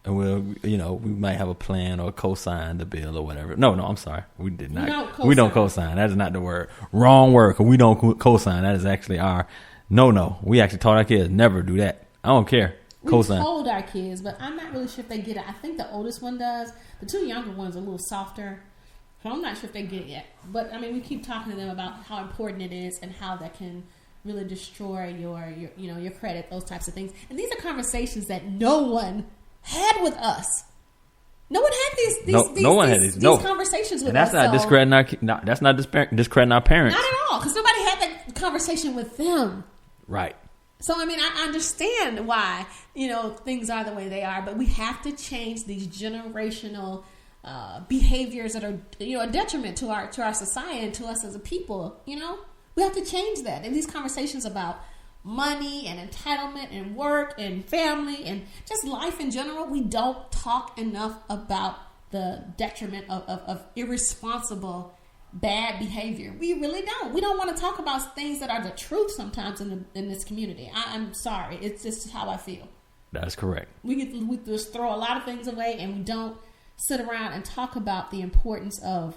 L: And we might have a plan or co-sign the bill or whatever. No, I'm sorry. We did not. We don't co-sign. That is not the word. Wrong word. We don't co-sign. That is actually our no. We actually taught our kids never do that. I don't care. Co-sign.
M: We told our kids, but I'm not really sure if they get it. I think the oldest one does. The two younger ones are a little softer. So I'm not sure if they get it yet. But I mean, we keep talking to them about how important it is and how that can really destroy your credit, those types of things. And these are conversations that no one had with us. No one had these conversations with
L: and that's
M: us.
L: Not discrediting our. That's not discrediting our parents.
M: Not at all, because nobody had that conversation with them.
L: Right.
M: So I mean, I understand why things are the way they are, but we have to change these generational behaviors that are a detriment to our society and to us as a people. We have to change that. And these conversations about money and entitlement and work and family and just life in general, we don't talk enough about the detriment of irresponsible, bad behavior. We really don't. We don't want to talk about things that are the truth sometimes in this community. I'm sorry. It's just how I feel.
L: That's correct.
M: We just throw a lot of things away and we don't sit around and talk about the importance of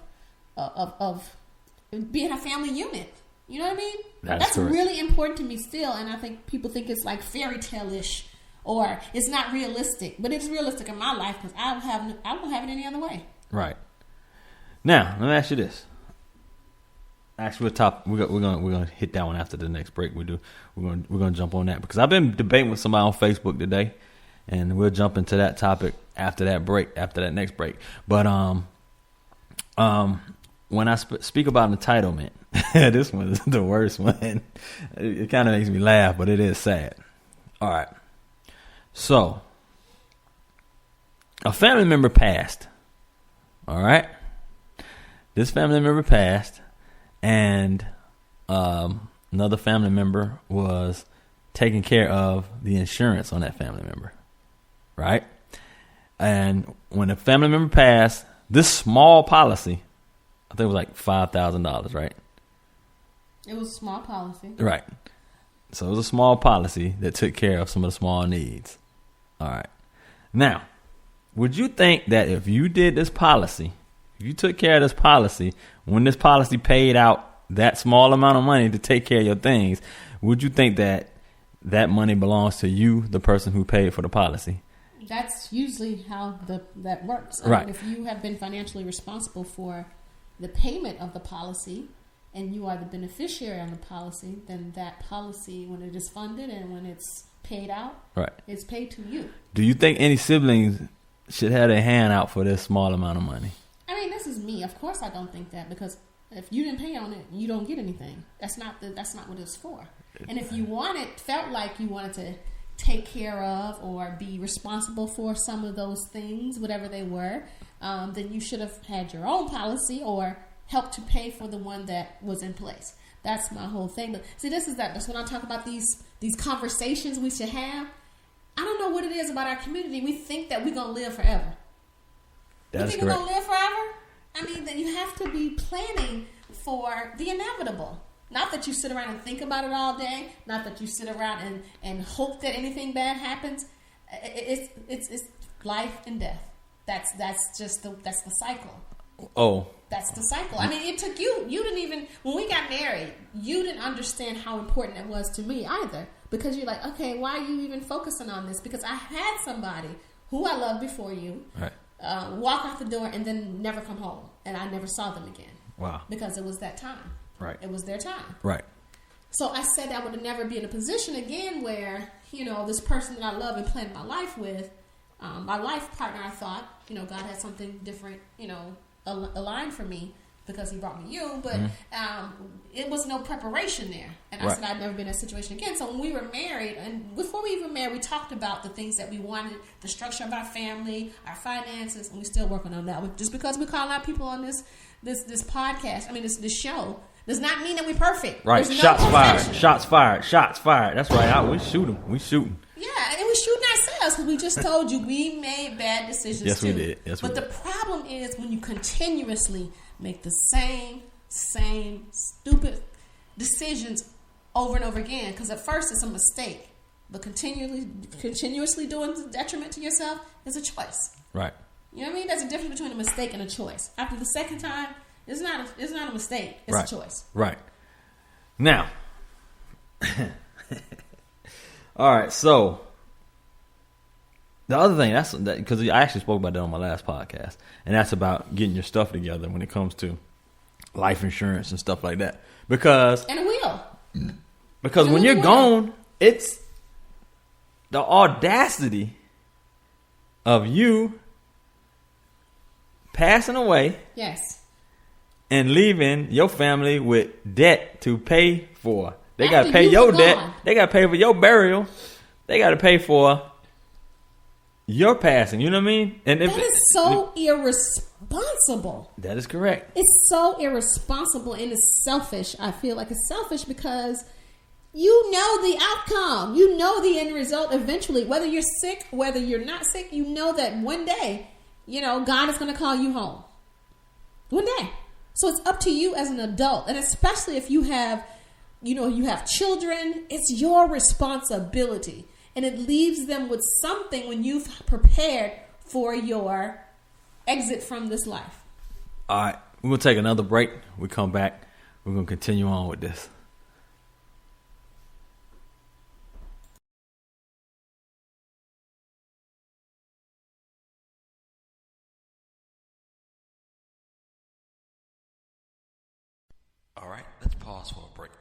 M: being a family unit. You know what I mean? That's really important to me still, and I think people think it's like fairy tale-ish or it's not realistic, but it's realistic in my life because I won't have it any other way.
L: Right. Now, let me ask you this. Actually, we're gonna hit that one after the next break. We're gonna jump on that because I've been debating with somebody on Facebook today, and we'll jump into that topic after that next break. But when I speak about entitlement, this one is the worst one. It kind of makes me laugh, but it is sad. All right. So, a family member passed. All right. This family member passed, and another family member was taking care of the insurance on that family member. Right? And when a family member passed, this small policy, I think it was like $5,000, right?
M: It was a small policy.
L: Right. So it was a small policy that took care of some of the small needs. All right. Now, would you think that if you did this policy, if you took care of this policy, when this policy paid out that small amount of money to take care of your things, would you think that that money belongs to you, the person who paid for the policy?
M: That's usually how that works.
L: Right.
M: If you have been financially responsible for the payment of the policy and you are the beneficiary on the policy, then that policy, when it is funded and when it's paid out,
L: right,
M: it's paid to you.
L: Do you think any siblings should have their hand out for this small amount of money?
M: I mean, this is me. Of course I don't think that, because if you didn't pay on it, you don't get anything. That's not what it's for. And if you felt like you wanted to take care of or be responsible for some of those things, whatever they were, then you should have had your own policy or helped to pay for the one that was in place. That's my whole thing. But see, that's when I talk about these conversations we should have. I don't know what it is about our community. We think that we're going to live forever.
L: That's
M: you think we're going to live forever? I mean, then you have to be planning for the inevitable. Not that you sit around and think about it all day. Not that you sit around and hope that anything bad happens. It's life and death. That's the cycle.
L: Oh.
M: That's the cycle. I mean, it took you didn't even, when we got married, you didn't understand how important it was to me either. Because you're like, okay, why are you even focusing on this? Because I had somebody who I loved before you,
L: right,
M: walk out the door and then never come home. And I never saw them again.
L: Wow.
M: Because it was that time.
L: Right.
M: It was their time.
L: Right.
M: So I said I would never be in a position again where, this person that I love and planned my life with, my life partner, I thought, God had something different, aligned for me because he brought me you, but it was no preparation there. And I said I'd never been in a situation again. So when we were married, and before we even married, we talked about the things that we wanted, the structure of our family, our finances, and we're still working on that. Just because we call out people on this podcast, this show, does not mean that we're perfect.
L: Right.
M: There's
L: Shots
M: no
L: fired. Shots fired. Shots fired. That's right. We shooting.
M: Yeah, and we're shooting ourselves because we just told you we made bad decisions
L: yes,
M: too.
L: We did. Yes, we
M: did. But the problem is when you continuously make the same stupid decisions over and over again. Because at first it's a mistake, but continuously doing the detriment to yourself is a choice.
L: Right.
M: You know what I mean? There's a difference between a mistake and a choice. After the second time, it's not a mistake. It's
L: right.
M: a choice.
L: Right. Now. All right. So the other thing that's because I actually spoke about that on my last podcast, and that's about getting your stuff together when it comes to life insurance and stuff like that. Because when you're gone, it's the audacity of you passing away.
M: Yes.
L: And leaving your family with debt to pay for. They got to pay your debt. They got to pay for your burial. They got to pay for your passing. You know what I mean? And
M: that is so irresponsible.
L: That is correct.
M: It's so irresponsible and it's selfish. I feel like it's selfish because you know the outcome. You know the end result eventually. Whether you're sick, whether you're not sick, you know that one day, God is going to call you home. One day. So it's up to you as an adult. And especially if you have, you have children, it's your responsibility. And it leaves them with something when you've prepared for your exit from this life.
L: All right. We're going to take another break. We come back. We're going to continue on with this.
N: All right, let's pause for a break.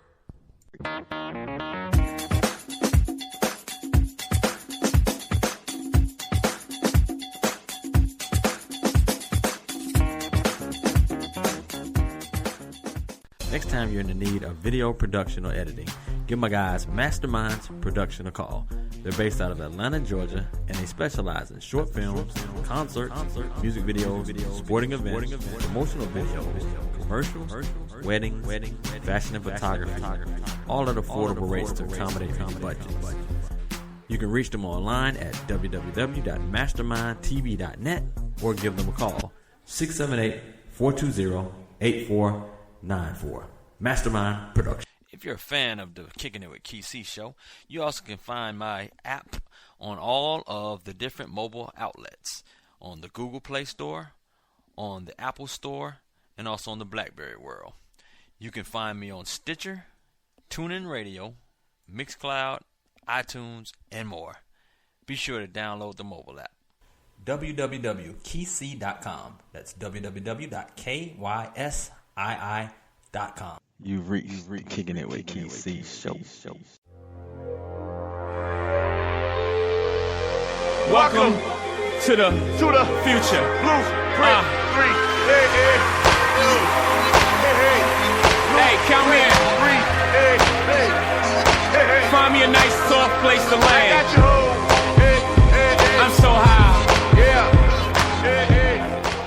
L: Next time you're in the need of video production or editing, give my guys Masterminds Production a call. They're based out of Atlanta, Georgia, and they specialize in short films, concerts, music videos, sporting events, promotional videos, commercials, weddings, fashion and photography, all at affordable rates to accommodate your budget. You can reach them online at www.mastermindtv.net or give them a call, 678-420-8494. Mastermind Production.
N: If you're a fan of the Kicking It with Keith C show, you also can find my app on all of the different mobile outlets, on the Google Play Store, on the Apple Store, and also on the BlackBerry world. You can find me on Stitcher, TuneIn Radio, Mixcloud, iTunes, and more. Be sure to download the mobile app.
L: www.keithc.com. That's www.kysii.com.
O: You've reached Kicking It with Keith C show. Welcome to the future.
G: Blueprint 3. Hey, hey.
O: Hey, count me in.
G: 3. Hey, hey. Hey, hey.
O: Find me a nice soft place to land.
G: I got you home. Hey, hey, hey.
O: I'm so high.
G: Yeah. Hey, hey.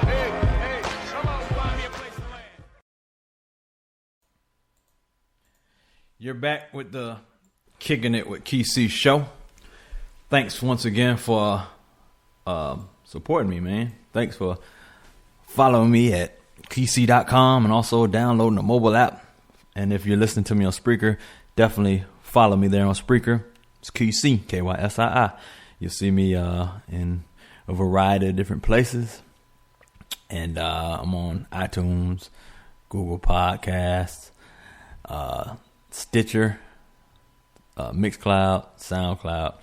G: Hey, hey. Come on, find me a place to land.
L: You're back with the Kicking It with KC show. Thanks once again for supporting me, man. Thanks for following me at KC.com and also downloading the mobile app. And if you're listening to me on Spreaker, definitely follow me there on Spreaker. It's KC, Kyssii. You'll see me in a variety of different places. And I'm on iTunes, Google Podcasts, Stitcher, Mixcloud, SoundCloud,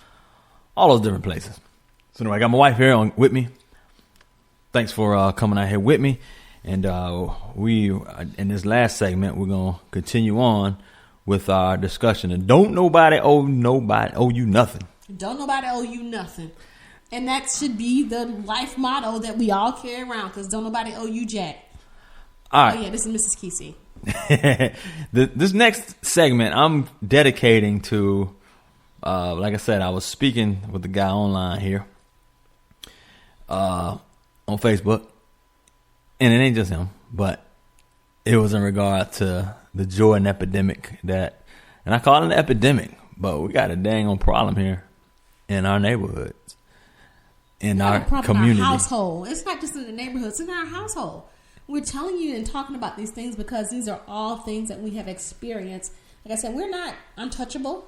L: all those different places. So anyway, I got my wife here with me. Thanks for coming out here with me. And we, in this last segment, we're going to continue on with our discussion. And don't nobody owe you nothing.
M: Don't nobody owe you nothing. And that should be the life motto that we all carry around, because don't nobody owe you jack.
L: All right.
M: Oh, yeah, this is Mrs. Kesey.
L: This next segment I'm dedicating to, like I said, I was speaking with the guy online here on Facebook, and it ain't just him, but it was in regard to the Jordan epidemic and I call it an epidemic, but we got a dang on problem here in our neighborhoods, in our community.
M: In our household. It's not just in the neighborhoods, it's in our household. We're telling you and talking about these things because these are all things that we have experienced. Like I said, we're not untouchable.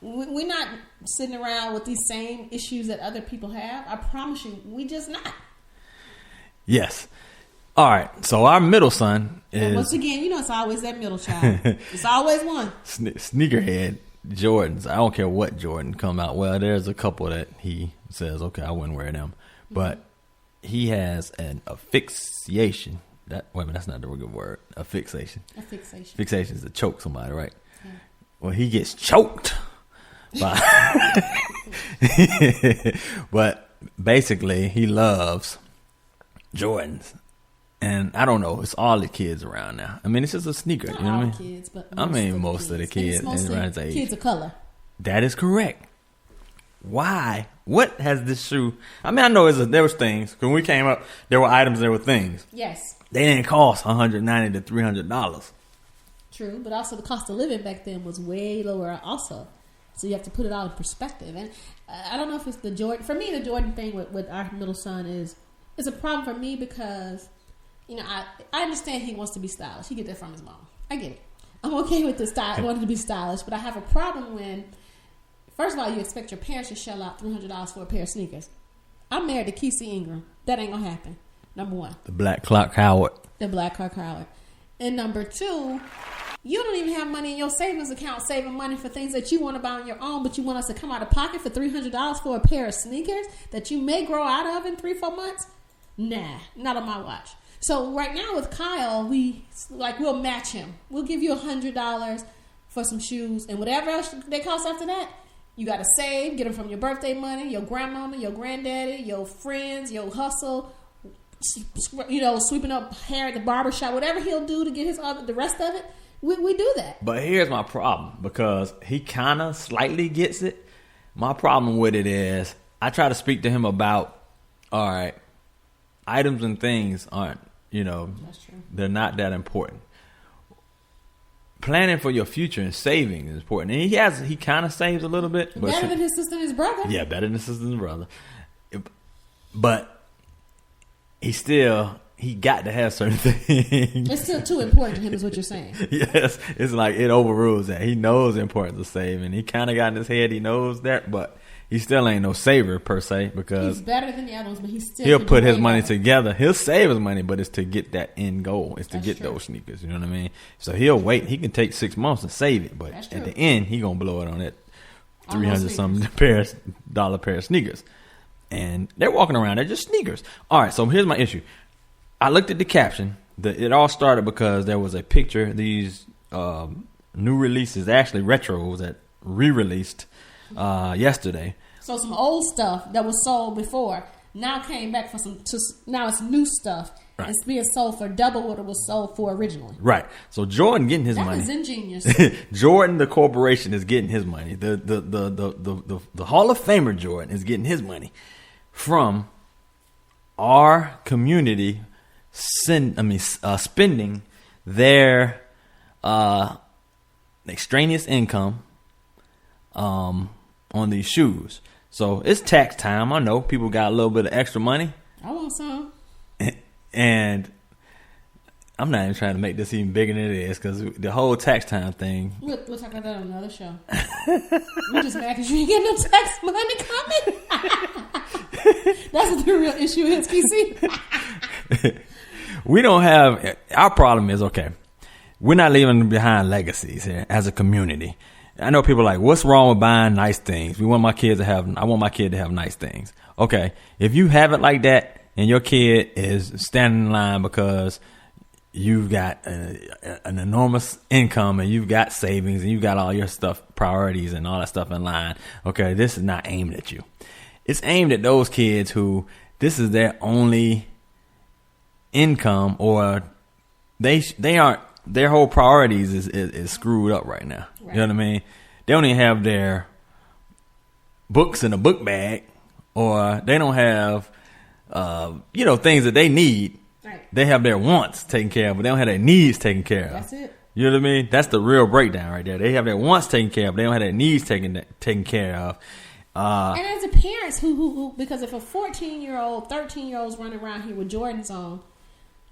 M: We're not sitting around with these same issues that other people have. I promise you, we just not.
L: Yes. All right. So our middle son is...
M: And once again, it's always that middle child. It's always one.
L: Sneakerhead Jordans. I don't care what Jordan come out. Well, there's a couple that he says, okay, I wouldn't wear them. But... he has a fixation. That's not the good word. A fixation.
M: A fixation.
L: Fixation is to choke somebody, right? Yeah. Well, he gets choked by. But basically, he loves Jordans, and I don't know. It's all the kids around now. I mean, it's just a sneaker.
M: Not
L: you know
M: all
L: what I mean?
M: Kids, but
L: most of the kids around his age.
M: Kids of color.
L: That is correct. Why? What has this shoe? I mean, I know there was things. When we came up, there were items, there were things.
M: Yes.
L: They didn't cost $190 to $300.
M: True, but also the cost of living back then was way lower also. So you have to put it all in perspective. And I don't know if it's the Jordan. For me, the Jordan thing with our middle son is a problem for me because, I understand he wants to be stylish. He get that from his mom. I get it. I'm okay with the style, wanting to be stylish, but I have a problem when... First of all, you expect your parents to shell out $300 for a pair of sneakers. I'm married to Kesey Ingram. That ain't gonna happen. Number one.
L: The Black Clark Howard.
M: The Black Clark Howard. And number two, you don't even have money in your savings account saving money for things that you want to buy on your own, but you want us to come out of pocket for $300 for a pair of sneakers that you may grow out of in 3-4 months? Nah, not on my watch. So right now with Kyle, we'll match him. We'll give you $100 for some shoes, and whatever else they cost after that, you got to save, get them from your birthday money, your grandmama, your granddaddy, your friends, your hustle, sweeping up hair at the barbershop, whatever he'll do to get the rest of it, we do that.
L: But here's my problem, because he kind of slightly gets it. My problem with it is I try to speak to him about, all right, items and things aren't,
M: That's true.
L: They're not that important. Planning for your future and saving is important. And he kind of saves a little bit. But
M: better than his sister and his brother.
L: Yeah, better than his sister and his brother. But he got to have certain things.
M: It's still too important to him is what you're saying.
L: Yes. It's like it overrules that. He knows the importance of saving. He kind of got in his head, he knows that, but he still ain't no saver per se, because
M: he's better than the others, but
L: he'll put his money together. He'll save his money, but it's to get that end goal. It's to get
M: true.
L: Those sneakers. You know what I mean? So he'll wait. He can take 6 months and save it, but at the end, he gonna blow it on that $300-something pair of sneakers. And they're walking around. They're just sneakers. All right. So here's my issue. I looked at the caption. It all started because there was a picture. These new releases, actually retros that re-released yesterday,
M: So some old stuff that was sold before now came back for now it's new stuff. Right. It's being sold for double what it was sold for originally.
L: Right. So Jordan getting his money.
M: That is ingenious.
L: Jordan, the corporation, is getting his money. The Hall of Famer Jordan is getting his money from our community spending their extraneous income on these shoes. So it's tax time. I know people got a little bit of extra money.
M: I want some.
L: And I'm not even trying to make this even bigger than it is, because the whole tax time thing.
M: We'll talk about that on another show. We're just mad because you ain't getting no tax money coming. That's what the real issue is, PC.
L: We don't have. Our problem is, okay, we're not leaving behind legacies here as a community. I know people are like, what's wrong with buying nice things? I want my kid to have nice things. Okay, if you have it like that, and your kid is standing in line because you've got an enormous income and you've got savings and you've got all your stuff, priorities and all that stuff in line. Okay, this is not aimed at you. It's aimed at those kids who this is their only income, or they aren't, their whole priorities is screwed up right now. Right. You know what I mean? They don't even have their books in a book bag, or they don't have things that they need. Right. They have their wants taken care of, but they don't have their needs taken care of.
M: That's it.
L: You know what I mean? That's the real breakdown right there. They have their wants taken care of, but they don't have their needs taken care of.
M: And as a parents who because if a 14-year-old, 13-year-old's running around here with Jordans on,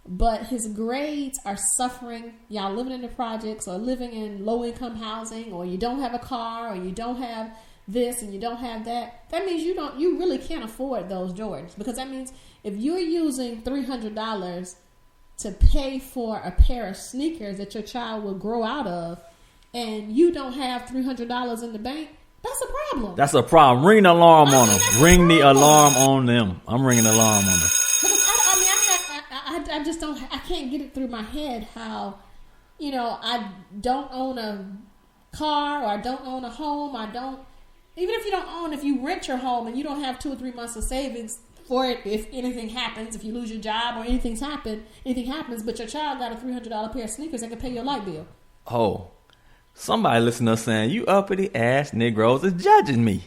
M: but his grades are suffering, y'all living in the projects or living in low-income housing, or you don't have a car, or you don't have this and you don't have that, that means you really can't afford those Jordans, because that means if you're using $300 to pay for a pair of sneakers that your child will grow out of, and you don't have $300 in the bank, that's a problem.
L: That's a problem. Ring the alarm on them. Ring the alarm on them. I'm ringing the alarm on them.
M: Because I just don't. I can't get it through my head how, I don't own a car, or I don't own a home. Even if you don't own, if you rent your home and you don't have 2 or 3 months of savings for it, if anything happens, if you lose your job or anything happens, but your child got a $300 pair of sneakers that can pay your light bill.
L: Oh, somebody listening to us saying, you uppity ass Negroes is judging me.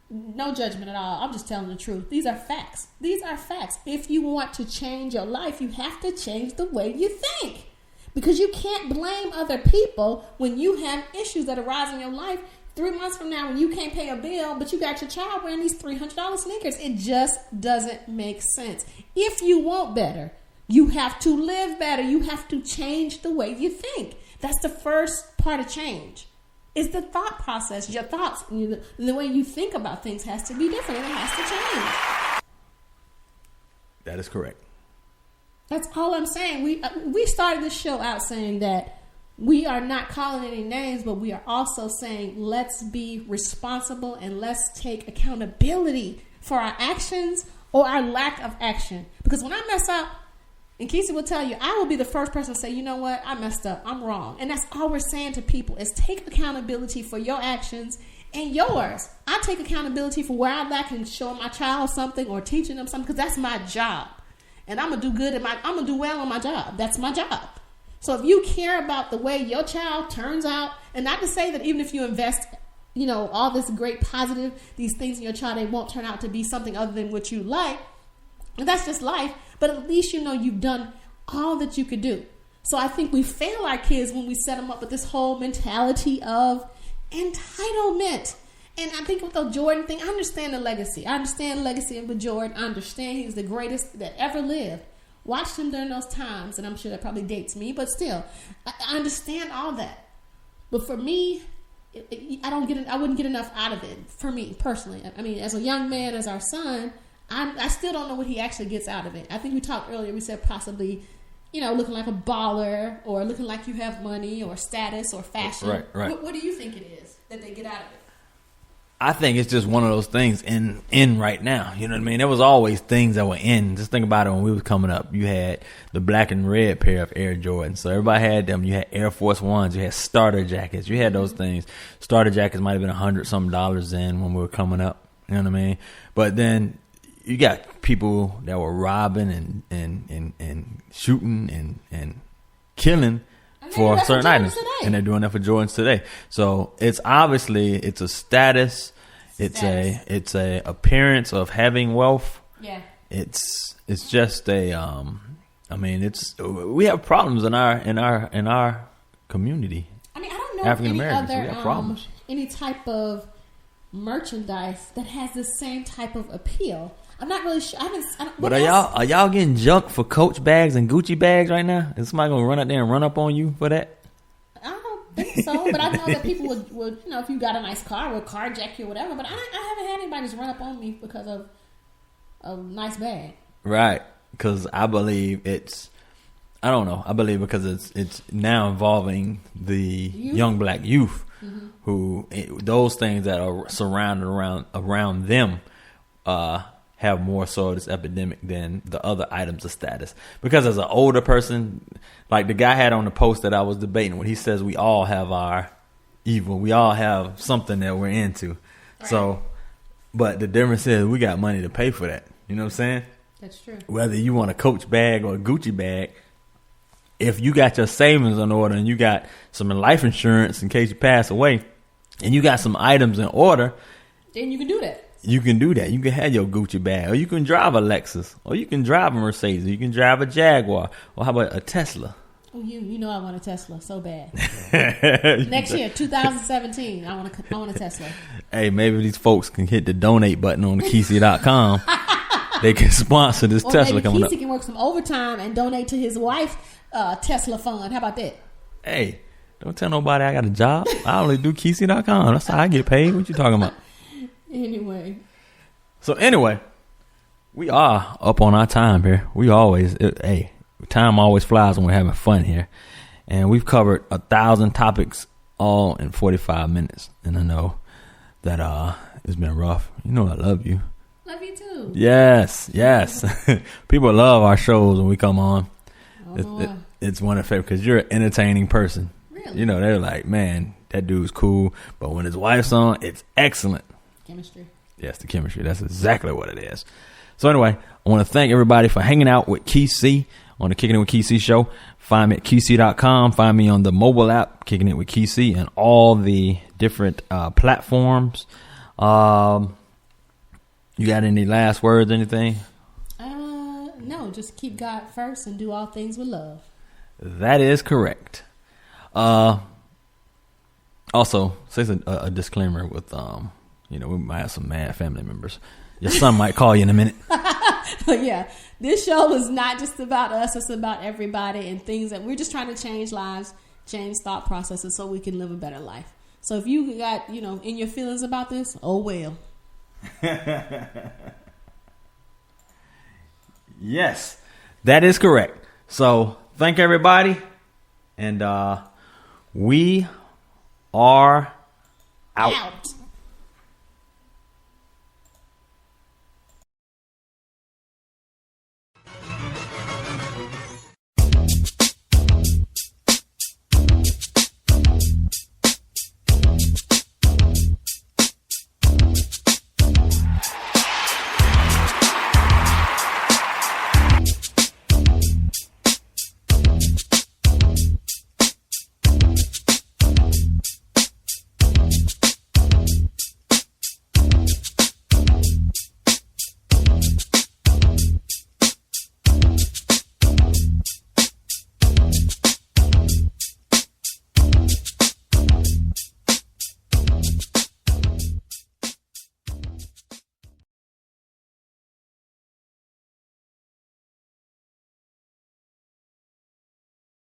M: No judgment at all. I'm just telling the truth. These are facts. If you want to change your life, you have to change the way you think. Because you can't blame other people when you have issues that arise in your life 3 months from now when you can't pay a bill, but you got your child wearing these $300 sneakers. It just doesn't make sense. If you want better, you have to live better. You have to change the way you think. That's the first part of change. It's the thought process. Your thoughts, the way you think about things has to be different, and it has to change.
L: That is correct.
M: That's all I'm saying. We started this show out saying that we are not calling any names, but we are also saying let's be responsible and let's take accountability for our actions or our lack of action. Because when I mess up, and Kesey will tell you, I will be the first person to say, you know what, I messed up, I'm wrong. And that's all we're saying to people is take accountability for your actions and yours. I take accountability for where I lack in showing my child something or teaching them something, because that's my job. And I'm going to do good I'm going to do well on my job. That's my job. So if you care about the way your child turns out, and not to say that even if you invest, all this great positive, these things in your child, they won't turn out to be something other than what you like. And that's just life. But at least you've done all that you could do. So I think we fail our kids when we set them up with this whole mentality of entitlement. And I think with the Jordan thing, I understand the legacy. I understand the legacy of Jordan. I understand he's the greatest that ever lived. Watched him during those times, and I'm sure that probably dates me, but still, I understand all that. But for me, I wouldn't get enough out of it, for me, personally. I mean, as a young man, as our son, I still don't know what he actually gets out of it. I think we talked earlier, we said possibly, looking like a baller, or looking like you have money, or status, or fashion.
L: Right.
M: What do you think it is that they get out of it?
L: I think it's just one of those things in right now. You know what I mean? There was always things that were in. Just think about it when we was coming up. You had the black and red pair of Air Jordans. So everybody had them. You had Air Force Ones. You had starter jackets. You had those things. Starter jackets might have been $100-something in when we were coming up. You know what I mean? But then you got people that were robbing and shooting and killing for certain items, and they're doing that for Jordans today. So it's obviously it's a status. It's a appearance of having wealth.
M: Yeah.
L: It's just a I mean, we have problems in our community.
M: I mean, I don't know
L: African
M: any
L: Americans,
M: other
L: we have problems.
M: any type of merchandise that has the same type of appeal. I'm not really sure.
L: But are y'all getting junked for Coach bags and Gucci bags right now? Is somebody gonna run out there and run up on you for that?
M: I don't think so, but I know that people would if you got a nice car, would carjack you or whatever. But I haven't had anybody just run up on me because of a nice bag.
L: Right, because I believe I don't know. I believe because it's now involving the young black youth who those things that are surrounded around them have more so of this epidemic than the other items of status. Because as an older person, like the guy had on the post that I was debating with, he says we all have our evil. We all have something that we're into. Right. So, but the difference is we got money to pay for that. You know what I'm saying?
M: That's true.
L: Whether you want a Coach bag or a Gucci bag, if you got your savings in order and you got some life insurance in case you pass away, and you got some items in order,
M: then you can do that.
L: You can do that. You can have your Gucci bag, or you can drive a Lexus, or you can drive a Mercedes, or you can drive a Jaguar, or how about a Tesla?
M: Oh, you know I want a Tesla so bad. Next year, 2017, I want a Tesla.
L: Hey, maybe these folks can hit the donate button on the Kesey.com. They can sponsor this Tesla coming up.
M: Kesey can work some overtime and donate to his wife's Tesla fund. How about that?
L: Hey, don't tell nobody I got a job. I only do Kesey.com. That's how I get paid. What you talking about?
M: Anyway,
L: we are up on our time here. We always, time always flies when we're having fun here. And we've covered 1,000 topics all in 45 minutes. And I know that it's been rough. You know I love you.
M: Love you too.
L: Yes. People love our shows when we come on. It's one of favorite because you're an entertaining person.
M: Really?
L: You know, they're like, man, that dude's cool. But when his wife's on, it's excellent.
M: Chemistry.
L: Yes, the chemistry. That's exactly what it is. So anyway, I want to thank everybody for hanging out with Kesey on the Kicking It with Kesey show. Find me at Kesey.com. Find me on the mobile app, Kicking It with Kesey, and all the different platforms. You got any last words, anything?
M: No, just keep God first and do all things with love.
L: That is correct. Also, say a disclaimer with we might have some mad family members. Your son might call you in a minute.
M: But yeah, this show is not just about us. It's about everybody and things that we're just trying to change lives, change thought processes so we can live a better life. So if you got, in your feelings about this, oh well.
L: Yes, that is correct. So thank everybody. And we are out.